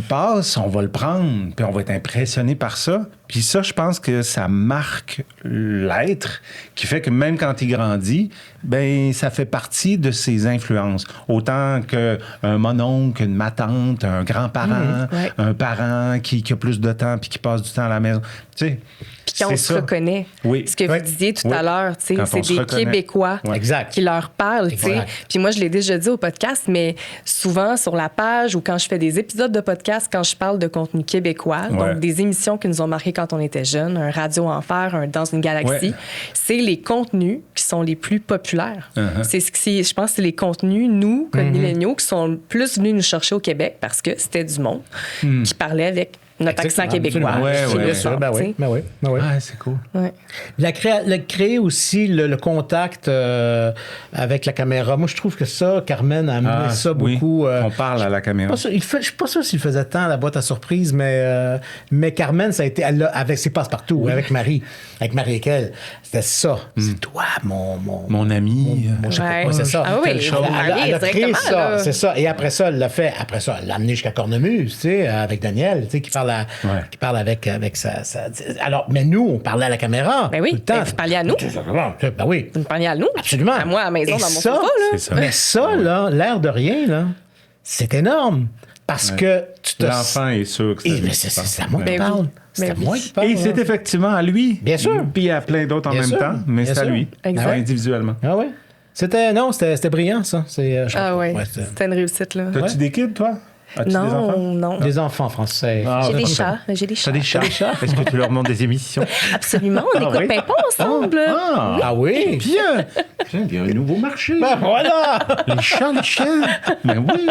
passe, on va le prendre. Puis on va être impressionné par ça. Puis ça, je pense que ça marque l'être, qui fait que même quand il grandit, ben ça fait partie de ses influences. Autant qu'un mononcle, une matante, un grand-parent, un parent qui a plus de temps puis qui passe du temps à la maison. Tu sais, puis quand on se reconnaît, ce que vous disiez tout à l'heure, c'est des Québécois qui leur parlent. Puis moi, je l'ai déjà dit au podcast, mais souvent sur la page ou quand je fais des épisodes de podcast, quand je parle de contenu québécois, donc des émissions qui nous ont marqué quand on était jeunes, un Radio Enfer, un Dans une galaxie, c'est les contenus qui sont les plus populaires. C'est je pense que c'est les contenus, nous, comme milléniaux, qui sont plus venus nous chercher au Québec parce que c'était du monde qui parlait avec notre accent québécois. Bien sûr. Ben oui. C'est cool. Créer aussi le contact avec la caméra. Moi, je trouve que ça, Carmen a amené ça beaucoup. On parle à la caméra. Je ne suis pas sûr s'il faisait tant à la boîte à surprise, mais Carmen, ça a été avec ses passe-partout, avec Marie. Avec Marie-Équelle. C'était ça. C'est toi, mon ami. Mon chapeau. C'est ça. Ah oui, elle a créé ça. C'est ça. Et après ça, elle l'a fait. Après ça, elle l'a amené jusqu'à Cornemuse, tu sais, avec Daniel, tu sais, qui parle avec sa... Alors, mais nous, on parlait à la caméra. Ben oui, tout le temps. Vous parliez à nous. Ben oui. Vous me parliez à nous. Absolument. À moi, à la maison, dans mon sofa, là. Ça. Mais ça, là, l'air de rien, là, c'est énorme. Parce que tu te... L'enfant est sûr que c'est à moi qui parle. C'est à moi qui parle. Et c'est effectivement à lui. Bien sûr. Puis à plein d'autres en même temps, mais c'est à lui. Individuellement. Ah oui. C'était brillant, ça. C'était une réussite, là. T'as-tu des kids, toi? As-tu des enfants? Non. Des enfants français. J'ai des chats. T'as des chats? Est-ce que tu leur montres des émissions? Absolument. On écoute Pimpon ensemble. Ah oui? Bien. Il y a un nouveau marché. Ben voilà! Les chats. Ben oui.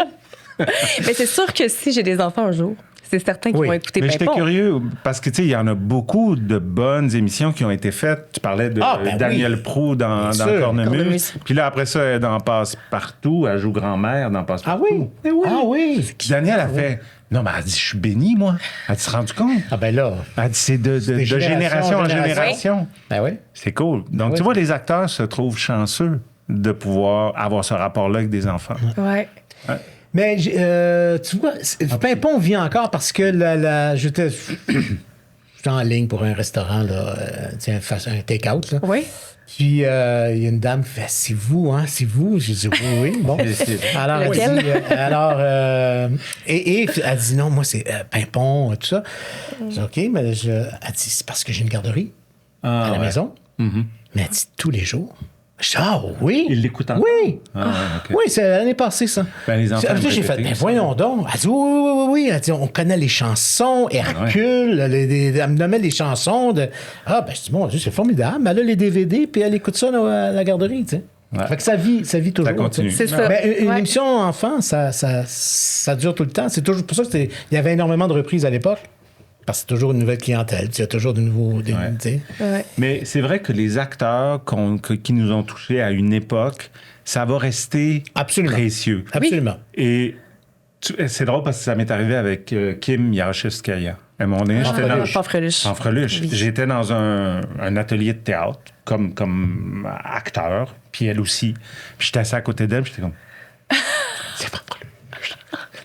Mais c'est sûr que si j'ai des enfants un jour, c'est certain qu'ils vont écouter Pimpon. Mais j'étais curieux parce que, tu sais, il y en a beaucoup de bonnes émissions qui ont été faites. Tu parlais de Daniel Proulx dans Cornemuse. Puis là, après ça, elle en passe partout. Elle joue grand-mère dans Passe partout. Ah oui? Daniel a fait... Non, mais elle dit, je suis béni, moi. Elle s'est rendu compte. Ah ben là. Elle dit, c'est de génération en génération. Ben oui. C'est cool. Donc, tu vois, les acteurs se trouvent chanceux de pouvoir avoir ce rapport-là avec des enfants. Ouais. Mais tu vois, Pimpon vit encore parce que j'étais en ligne pour un restaurant, là, un take-out. Là. Oui. Puis il y a une dame qui fait c'est vous, hein, c'est vous. J'ai dit oui, bon. Alors, Lequel? Et elle dit non, moi c'est Pimpon, tout ça. J'ai dit OK, mais elle dit c'est parce que j'ai une garderie à la maison. Mm-hmm. Mais elle dit tous les jours. Je dis oui. Il l'écoute encore? Oui. Ah, OK. Oui, c'est l'année passée, ça. Ben, les enfants Après, j'ai fait, répétés, voyons donc. Elle dit, oui. Elle dit, on connaît les chansons, Hercule, elle me nommait les chansons. Ah, ben, je dis, mon Dieu, c'est formidable. Elle a les DVD, puis elle écoute ça à la garderie, tu sais. Ouais. Fait que ça vit toujours. Ça continue. C'est ça. Mais une Ouais. émission enfant, ça dure tout le temps. C'est toujours pour ça qu'il y avait énormément de reprises à l'époque. Parce que c'est toujours une nouvelle clientèle. Il y a toujours de nouveaux... tu sais. Ouais. Mais c'est vrai que les acteurs qui nous ont touchés à une époque, ça va rester Absolument. précieux. Absolument. Et c'est drôle parce que ça m'est arrivé avec Kim Yarashevskaya. À un moment donné, j'étais dans... Fanfreluche. Fanfreluche. Oui. J'étais dans un atelier de théâtre comme acteur, puis elle aussi. Puis j'étais assis à côté d'elle, puis j'étais comme... C'est Fanfreluche.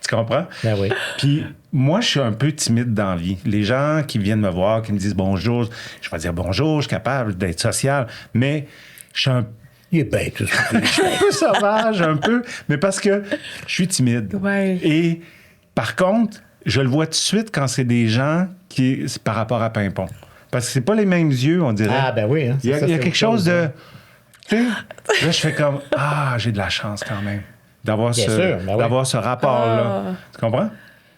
Tu comprends? Ben oui. Puis moi, je suis un peu timide dans la vie. Les gens qui viennent me voir, qui me disent bonjour, je vais dire bonjour, je suis capable d'être social, mais je suis un Il est bête, tout ça. je suis un peu sauvage, un peu, mais parce que je suis timide. Ouais. Et par contre, je le vois tout de suite quand c'est des gens c'est par rapport à Pimpon. Parce que c'est pas les mêmes yeux, on dirait. Ah, ben oui. Hein, Il y a c'est quelque autre chose de... hein. Tu sais, là, je fais comme, j'ai de la chance quand même d'avoir Bien sûr, ben oui. d'avoir ce rapport-là. Tu comprends?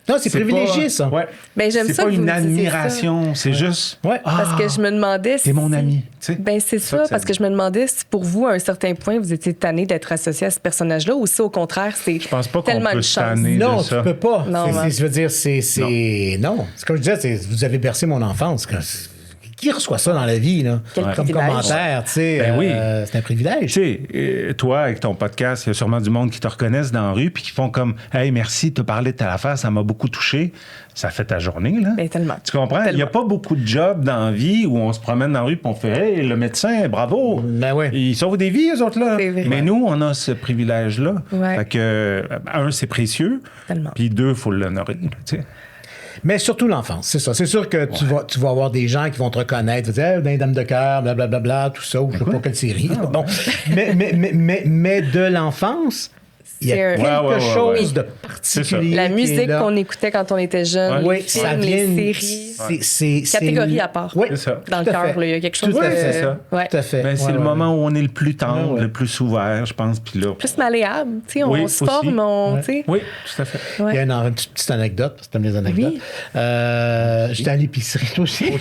Non, c'est privilégié, pas, ça. Ouais. Ben, j'aime c'est ça pas que vous une me disiez admiration, c'est juste... Ouais. Parce que je me demandais T'es mon ami, tu sais. Ben c'est ça, que parce que je me demandais si pour vous, à un certain point, vous étiez tanné d'être associé à ce personnage-là ou si au contraire, c'est Je pense pas qu'on tellement peut une se chance. tanner. Non, de tu ça. peux pas. Non, ouais. Je veux dire, c'est... Non. C'est comme je disais, vous avez bercé mon enfance. Qui reçoit ça dans la vie, là? Quel Comme privilège. commentaire, tu sais. Ben oui. C'est un privilège. Tu sais, toi, avec ton podcast, il y a sûrement du monde qui te reconnaissent dans la rue puis qui font comme « Hey, merci de te parler de telle affaire, ça m'a beaucoup touché. » Ça fait ta journée, là. Ben, tellement. Tu comprends? Il n'y a pas beaucoup de jobs dans la vie où on se promène dans la rue et on fait « Hey, le médecin, bravo! Ben ouais. Ils sauvent des vies, eux autres, là. C'est vrai. Mais nous, on a ce privilège-là. Ouais. Fait que, un, c'est précieux. Tellement. Puis deux, il faut l'honorer, tu sais. Mais surtout l'enfance, c'est ça. C'est sûr que tu vas avoir des gens qui vont te reconnaître, tu vas dire, dans les Dames de cœur, blablabla, tout ça, ou je sais pas quelle série. Bon. Mais de l'enfance, il y a C'est un- quelque Ouais. chose de C'est ça. particulier. La qui est musique là. qu'on écoutait quand on était jeune, Oui, les ça films, vient. les séries. C'est Catégorie à part. Oui, C'est ça. Dans le tout à cœur, fait. là, il y a quelque chose Tout à de... fait. C'est ça. Ouais. Tout à fait. Ben, c'est Ouais, le ouais. moment où on est le plus tendre, Ouais. le plus ouvert, je pense. Puis là, Plus malléable, tu sais, on Oui, se aussi. forme, on, Ouais. tu sais. oui, tout à fait. Ouais. Il y a une petite anecdote, parce que t'aimes les anecdotes. Oui. J'étais à l'épicerie, toi aussi.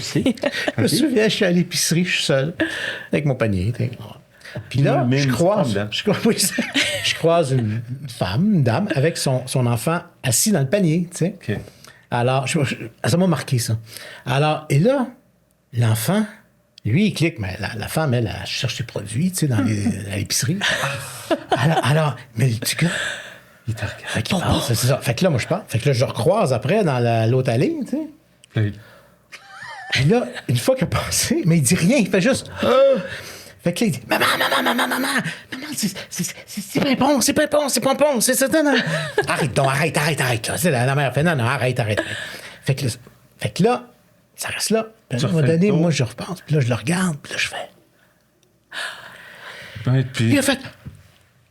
Je me souviens, je suis à l'épicerie, je suis seul, avec mon panier. t'sais. Puis là, Même je croise, formidable. je croise une femme, une dame, avec son enfant assis dans le panier, tu sais. OK. Alors, ça m'a marqué, ça. Alors, et là, l'enfant, lui, il clique, mais la femme, elle cherche ses produits, tu sais, à l'épicerie. alors, mais le petit gars, il te regarde. Fait qu'il passe, c'est ça. Fait que là, moi, je pars. Fait que là, je le recroise après dans l'autre allée, tu sais. Puis là, une fois qu'il a passé, mais il dit rien, il fait juste... Fait que là, il dit maman, c'est Pimpon, c'est ça. Non. Arrête donc, arrête. Là. C'est la mère fait non, arrête. Fait que là, ça reste là. Puis à un moment refais le donné, tour. moi, je repense, puis là, je le regarde, puis là, je fais... Ouais, Puis il puis a fait...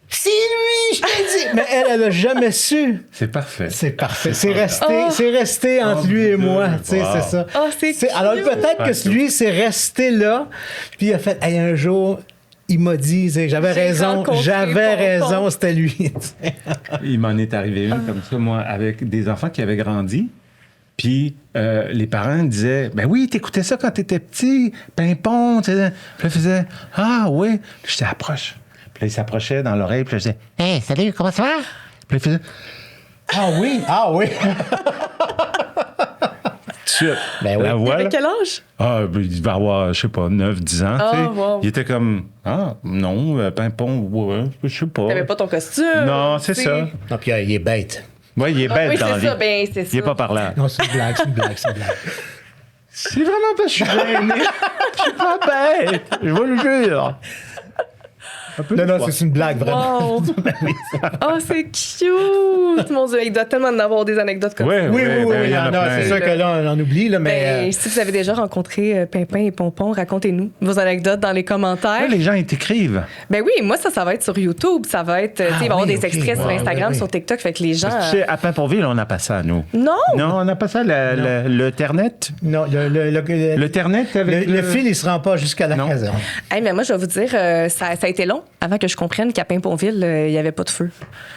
C'est lui, je t'ai dit! Mais elle a jamais su. c'est parfait. C'est parfait. C'est resté entre lui et moi. Tu sais, Wow. c'est ça. Oh, c'est alors cute. peut-être que lui, c'est resté là. Puis il a fait, hey, un jour, il m'a dit, j'avais rencontré raison, Pompon. c'était lui. Il m'en est arrivé une comme ça, moi, avec des enfants qui avaient grandi. Puis les parents disaient, ben oui, t'écoutais ça quand t'étais petit, Pimpon. Tu sais. Puis là, il faisait, ah oui. Puis j'étais approche. Puis là, il s'approchait dans l'oreille, puis là, je disais, Hey, salut, comment ça va? puis là, il faisait, Ah oui. tu Ben oui. la Il voix, avait là. quel âge? Ah, ben, il devait avoir, je sais pas, 9, 10 ans. tu sais. wow. Il était comme, non, Pimpon, ouais, je sais pas. T'avais pas ton costume. Non, c'est tu sais. ça. Non, puis il est bête. Oui, il est bête Oui, dans la c'est ça, vie. ben, c'est Il ça. est pas parlant. Non, c'est une blague. C'est vraiment parce que je suis gêné. Je suis pas bête. Je vous le jure. Non, c'est une blague, vraiment. Wow. Oh, c'est cute! Mon Dieu, il doit tellement en avoir des anecdotes comme ça. Oui, il y en a plein. c'est sûr que là, on en oublie, là, mais... Ben, si vous avez déjà rencontré Pimpin et Pompon, racontez-nous vos anecdotes dans les commentaires. Là, les gens, ils t'écrivent. Ben oui, moi, ça va être sur YouTube. Ça va être, tu sais, il va y avoir des extraits sur Instagram, oui. sur TikTok. Fait que les gens. Parce que, tu sais, à Paimpont-Ville, on n'a pas ça, nous. Non! Non, on n'a pas ça, le Ternet. Non, Le Ternet avec le fil, il se rend pas jusqu'à la caserne. Hey, mais moi, je vais vous dire, ça a été long avant que je comprenne qu'à Paimpont-Ville, il n'y avait pas de feu.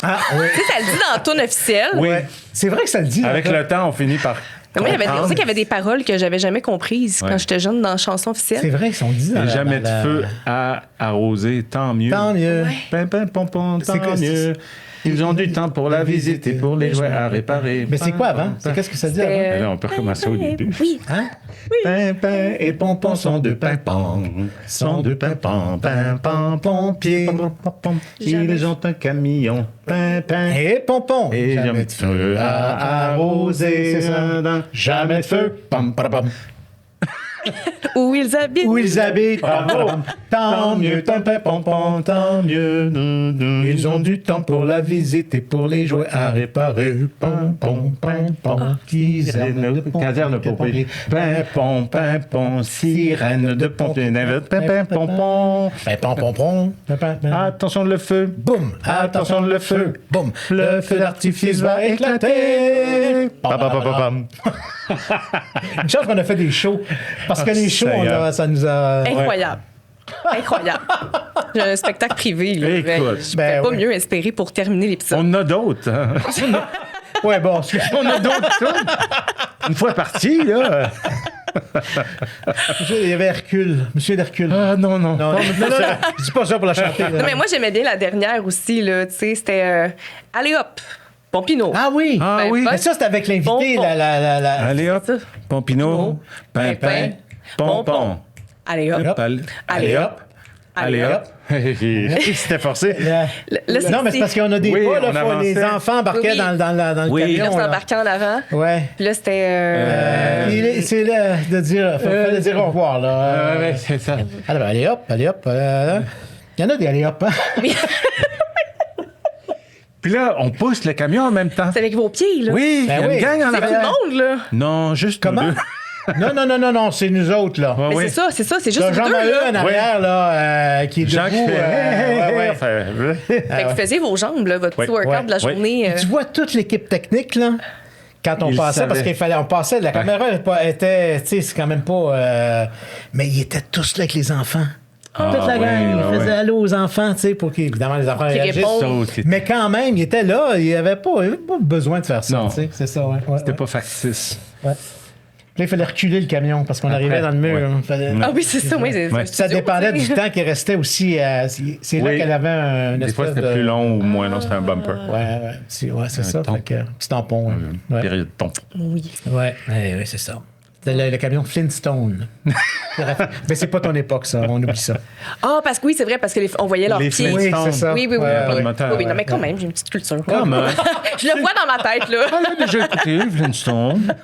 Ah, oui. Tu sais, ça le dit dans la tourne officielle. Oui. Ouais. C'est vrai que ça le dit. Avec là. le temps, on finit par. Mais moi, on sait qu'il y avait des paroles que j'avais jamais comprises quand j'étais jeune dans la chanson officielle. C'est vrai qu'ils sont dit dans Et jamais dans de feu à arroser, tant mieux. Tant mieux. Pimpin, pompon, tant C'est quoi, mieux. Ils ont du temps pour la visite et pour les jouets à réparer. Mais c'est quoi avant? C'est qu'est-ce que ça dit avant? Mais là, on peut recommencer au début. Oui. Hein? Pimpin et pompon sont deux pimpons, sont deux pimpons, pimpon, pompier. Ils ont un camion, pimpin. Et pompon. Et jamais de feu à arroser. C'est ça. Jamais de feu. Pam, pam, pam. Où ils habitent. Où ils habitent. Bravo. Tant mieux. pimpin, pompon, tant mieux. Ils ont du temps pour la visite et pour les jouets à réparer. Pom, pom, pom, pom. Caserne de pompiers. Pimpon, pimpon, sirène de pompiers. Pimpin, pompon. Pom, pom, pom. Attention le feu. Boum. Attention le feu. Boum. Le feu d'artifice va éclater. Pam, pam, pam, pam. Une chance qu'on a fait des shows. Parce que les shows, ça nous a... Incroyable. Incroyable. J'ai un spectacle privé. Là. Écoute, Je ne ben pas oui. mieux espérer pour terminer l'épisode. On en a d'autres. Hein. Ouais, bon. On a d'autres tunes. Une fois parti, là. Il y avait Hercule. Monsieur d'Hercule. Ah, non. Non, je dis pas ça pour la chanter. là. Non, mais moi, j'aimais bien la dernière aussi. Là, tu sais, c'était Allez hop, Pompino. Ah oui. Ah Ben, oui. pas- Mais ça, c'était avec l'invité. Pompon. Allez hop. C'est ça. Pompino. Pimpin. Pompon. Allez hop. Hop, allez hop. Allez hop. C'était forcé. Là, Non, mais c'est parce qu'on a des Oui, pas, là, on les avançait. enfants embarquaient Oui. dans le Oui. Là, camion. c'est là. embarqué en avant. Ouais. Puis là, c'était. C'est là de dire, fait de dire au revoir, là. Ouais, c'est ça. Alors, allez hop. Il y en a des allez hop, hein? Puis là, on pousse le camion en même temps. C'est avec vos pieds, là. Oui, il y a Ben oui. une gang en C'est tout arrière. le monde, là. Non, juste nous Comment? deux. Non, c'est nous autres, là. Ouais, Mais oui. c'est ça, c'est juste T'as vous Jean deux, Maheu en là. arrière, là, qui est Jean qui debout. fait... ouais. Fait que vous faisiez vos jambes, là, votre petit Ouais. workout de la Ouais. journée. Tu vois toute l'équipe technique, là, quand on Ils passait, parce savaient. qu'il fallait, on passait, la caméra était, tu sais, c'est quand même pas... mais ils étaient tous là avec les enfants. Toute la oui, gang, ils ouais. faisaient allô aux enfants, tu sais, pour qu'évidemment les enfants Qu'ils réagissent. répondent. Ça aussi. Mais quand même, ils étaient là, il n'y avait pas besoin de faire ça, Non. tu sais, c'est ça, ouais. C'était pas factice. Ouais. Puis là, il fallait reculer le camion parce qu'on arrivait dans le mur. ouais. hein. Fallait- Ah oui, c'est ça, oui. c'est Ouais. un Ça studio, dépendait tu sais. du temps qui restait aussi. C'est là Oui. qu'elle avait un Des fois, espèce c'était de... plus long ou moins long, c'était un bumper. Ouais, c'est ça. tampon. Fait que, petit tampon. Ouais, Période ton. Oui. ouais, c'est ça. C'était le camion Flintstone. Mais c'est pas ton époque, ça. On oublie ça. Ah, parce que oui, c'est vrai, parce qu'on voyait leurs Les pieds. Flintstones. Oui, c'est ça. Oui, oui, oui. Pas de moteur. Oui, non, mais quand même, j'ai une petite culture. Comme, Je le vois dans ma tête, là. on l'a déjà écouté, Flintstone.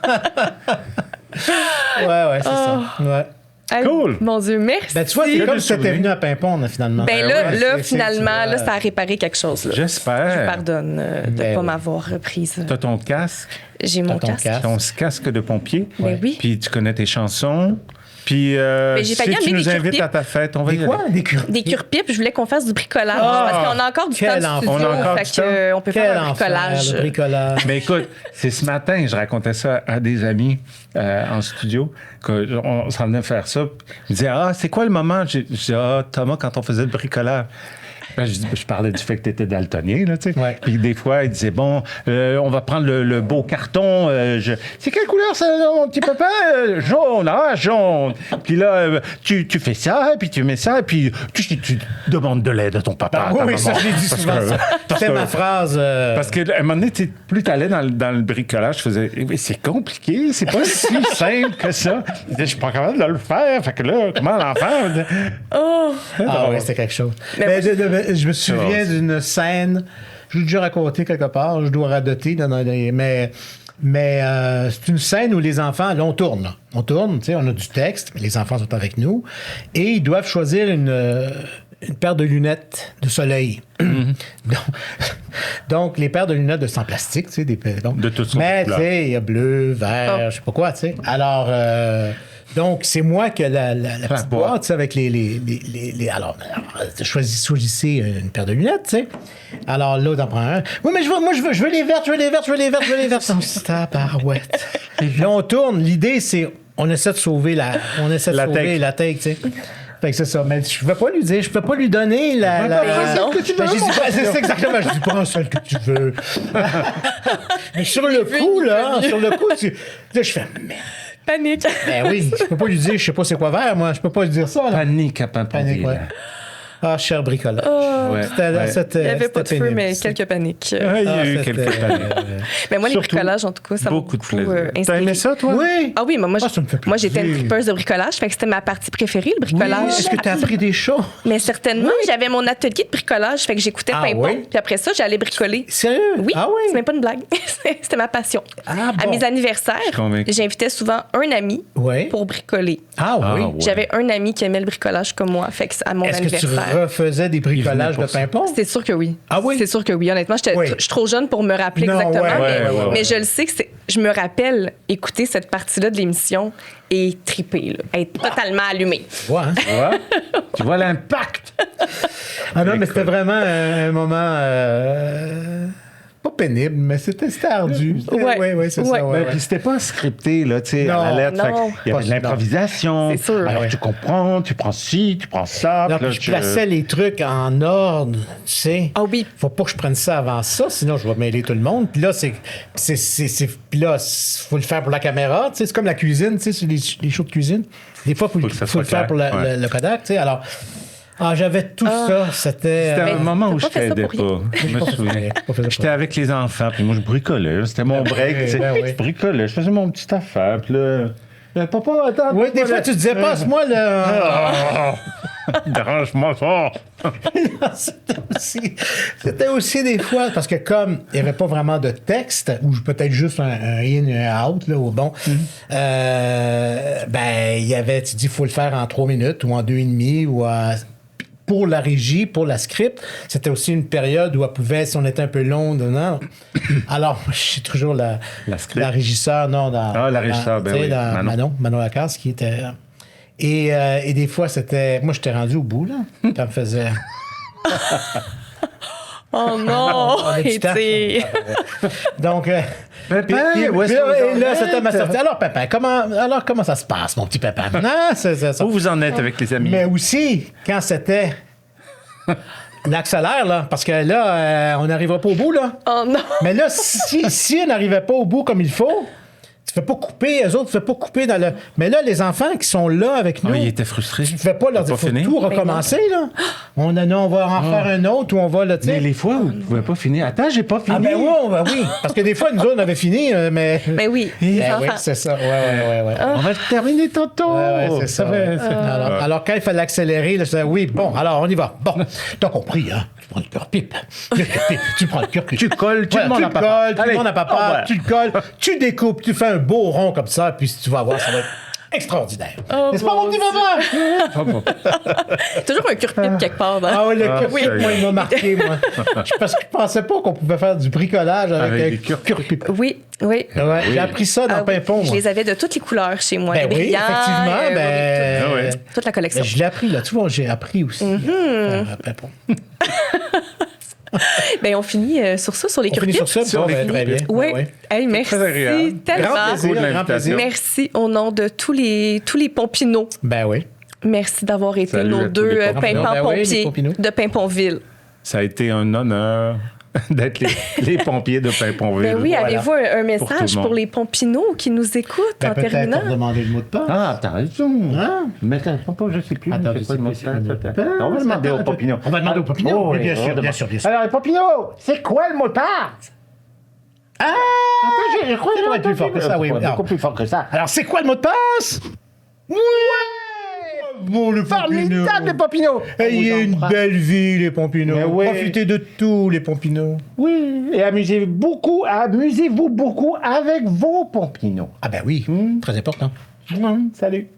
Ouais, c'est ça. Ouais. Hey, Cool. Mon Dieu, merci. Ben, tu vois, c'est Il y a comme des si t'étais souvenirs. venu à Pimpon, là, finalement. Ben Ouais, là, c'est- finalement, c'est- là, ça a réparé quelque chose. Là. Je J'espère. pardonne de ne Ben pas oui. m'avoir reprise. T'as ton casque, J'ai mon ton casque. casque. ton casque de pompier. Ben oui. Puis tu connais tes chansons. Puis j'ai si failli tu amener nous des invites cure-pipes. à ta fête, on va y Des aller. quoi? Des cure- Des cure-pipes, je voulais qu'on fasse du bricolage. Ah, parce qu'on a encore du quel temps de enfant. studio. On a encore fait du que, temps. on peut Quel faire un enfer, bricolage. le bricolage. Mais écoute, c'est ce matin, je racontais ça à des amis en studio, qu'on s'en venait faire ça. Ils me disaient, c'est quoi le moment? Je dis, Thomas, quand on faisait le bricolage. Ben, je parlais du fait que tu étais daltonien, là, tu sais. Ouais. Puis des fois, il disait, bon, on va prendre le beau carton. C'est quelle couleur, ça, mon petit papa? Jaune, jaune. Puis là, tu fais ça, puis tu mets ça, puis tu demandes de l'aide à ton papa. à ta Oui, ça, maman. je l'ai dit Parce souvent. que- ça. parce C'était que- ma phrase. parce que à un moment donné, plus tu allais dans le bricolage, je faisais c'est compliqué, c'est pas si simple que ça. Je suis pas capable de le faire. Fait que là, comment l'enfant? Oh! Ah oui, c'était quelque chose. Mais Mais je me souviens d'une scène, je l'ai déjà raconté quelque part, je dois radoter, mais c'est une scène où les enfants, là, on tourne. Là. On tourne, tu sais, on a du texte, mais les enfants sont avec nous, et ils doivent choisir une paire de lunettes de soleil. Donc, les paires de lunettes de sans plastique, tu sais, de toutes sortes mais de tu sais, il y a bleu, vert, je sais pas quoi, tu sais. Alors, donc, c'est moi qui ai la petite boîte, tu sais, avec les alors, choisissez une paire de lunettes, tu sais. Alors, l'autre en prend un. Oui, mais je veux les vertes, je veux les vertes. Tabarouette. Là, on tourne. L'idée, c'est, on essaie de sauver la take, tu sais. Fait que c'est ça. Mais je ne vais pas lui dire, je ne peux pas lui donner que tu veux. C'est exactement. Je dis, prends celle que tu veux. Mais sur le coup, là, je fais, merde. Panique. Ben oui, je peux pas lui dire, je sais pas c'est quoi vert, moi. Je peux pas lui dire ça, là. Panique à Paimpont-Ville. Ouais. Ah, cher bricolage. Il n'y avait pas de feu, mais quelques paniques. Il y a eu quelques paniques. Mais moi, les bricolages, en tout cas, ça m'a beaucoup de plaisir. T'as inspiré. aimé ça, toi? Oui. Ah oui, mais moi, ça me fait plaisir. moi j'étais une tripeuse de bricolage, fait que c'était ma partie préférée, le bricolage. Est-ce que tu as appris des choses? Mais certainement, j'avais mon atelier de bricolage, fait que j'écoutais Pimpon, oui? puis après ça, j'allais bricoler. Sérieux? Oui, Ah oui? c'est même pas une blague. C'était ma passion. Ah, À bon. mes anniversaires, convaincue. j'invitais souvent un ami Oui. pour bricoler. Ah oui. Ah, ouais. J'avais un ami qui aimait le bricolage comme moi, fait que à mon Est-ce que tu anniversaire. refaisais des bricolages Il venait de pour ça. Pimpon? C'est sûr que oui. Ah oui? C'est sûr que oui. Honnêtement, je suis trop jeune pour me rappeler Non, exactement, ouais, mais je le sais que je me rappelle écouter cette partie-là de l'émission et triper, là, être totalement allumée. Ouais, hein? Tu vois l'impact? Ah non, mais c'était vraiment un moment pas pénible, mais c'était ardu. Ouais. C'est Ouais. ça. Ouais, Puis c'était pas scripté, là, tu sais, Non. à la lettre. Non. Il y avait de l'improvisation. C'est sûr. Alors, Ouais. tu comprends, tu prends ci, tu prends ça. Non, puis là, puis je plaçais les trucs en ordre, tu sais. Ah oui. Faut pas que je prenne ça avant ça, sinon je vais mêler tout le monde. Puis là, puis là, faut le faire pour la caméra, tu sais. C'est comme la cuisine, tu sais, sur les shows de cuisine. Des fois, faut que ça le soit faire pour clair. Ouais. le Kodak, tu sais. Alors, j'avais tout ça. C'était. C'était un moment où je t'as pas fait ça t'aidais pour pas. Je me souviens. J'étais avec les enfants, puis moi, je bricolais. C'était mon break. tu sais. ben oui. Je bricolais, je faisais mon petite affaire. Puis là, papa, attends. Oui, des fois, tu disais, passe-moi le. Dérange-moi fort. C'était aussi des fois, parce que comme il n'y avait pas vraiment de texte, ou peut-être juste un in et un out, là, au bon, ben, il y avait, tu dis, il faut le faire en 3 minutes, ou en 2,5, ou pour la régie, pour la script, c'était aussi une période où elle pouvait, si on était un peu long, non. Alors, je suis toujours la régisseur, non, la régisseur, ben oui, Manon Lacasse, qui était... Et des fois, c'était... Moi, j'étais rendu au bout, là, quand elle me faisait... Oh non! a du temps. Et Donc... Pépin, où est-ce puis que vous en là, c'était ma êtes? sortie. Alors, Pépin, comment ça se passe, mon petit Pépin? Non, c'est ça. Où vous en êtes avec les amis? Mais aussi, quand c'était l'accélère, là, parce que là, on n'arrivera pas au bout, là. Oh non! Mais là, si on n'arrivait pas au bout comme il faut, tu fais pas couper, eux autres, tu fais pas couper dans le... Mais là, les enfants qui sont là avec nous... Il était frustré. Tu ne fais pas leur dire, faut tout recommencer, là. On va en faire un autre, ou on va, là, tu sais... Mais les fois où tu ne pouvais pas finir. Attends, j'ai pas fini. Ah ben oui. Parce que des fois, nous autres, on avait fini, mais... Mais oui, les Ben oui, enfants. c'est ça. Ouais. On va terminer tantôt. Ouais, c'est ça. Ouais. Alors, quand il fallait accélérer, là, je disais, oui, bon, alors, on y va. Bon, t'as compris, hein? Tu prends le cœur-pipe. Tu prends le cœur-pipe. Tu colles, tu Voilà, demandes à papa. tu Allez. demandes à papa, Ah, voilà. tu le colles, tu découpes, tu fais un beau rond comme ça, puis tu vas voir, ça va être extraordinaire. N'est-ce pas, mon petit papa? Toujours un cure-pipe quelque part. Hein? Ah oui, le cœur-pipe, ça y est. moi, il m'a marqué, moi. Parce que je pensais pas qu'on pouvait faire du bricolage avec Avec un des cœur-pipe. Oui. Ouais, j'ai appris ça dans Ah oui. Pimpon, Je moi. les avais de toutes les couleurs chez moi. Ben les oui, brillants, effectivement, ben... Ah ouais. toute la collection. Ben, je l'ai appris, là. Tu vois, j'ai appris aussi. Pimpon. Ben, on finit sur ça, sur les On finit cure-pipes. sur ça, bon, ben, très bien. Oui. Ouais. Hey, merci Très agréable. tellement. Grand plaisir, grand plaisir. Merci au nom de tous les Pompinots. Ben oui. Merci d'avoir été Salut à nos tous deux les Pompinots. pimpants Ben oui, les pompiers Pompinots. de Pimponville. Ça a été un honneur d'être les pompiers de Pimponville. Ben oui, Voilà. avez-vous un Pour message tout le pour, monde. les Pompinots qui nous écoutent Ben, en peut-être terminant? pour demander le mot de passe. Ah, t'as raison. Hein? Mais attends, je sais plus. Attends, c'est je quoi sais le mot plus, de passe, c'est attends. On va demander aux Pompinots. On va demander aux Pompinots. Oh, Oui, oui, bien on sûr, demande. bien sûr, bien sûr. Alors, les Pompinots, c'est quoi le mot de passe? Ah! Attends, je crois Ça doit être plus fort que ça, oui. Beaucoup plus fort que ça. Alors, c'est quoi le mot de passe? Ouais! Bon, le Formidable, les Pompinots! Ayez une belle vie, les Pompinots. Mais oui. Profitez de tout, les Pompinots. Oui, et amusez-vous beaucoup avec vos Pompinots. Ah ben oui, très important. Salut.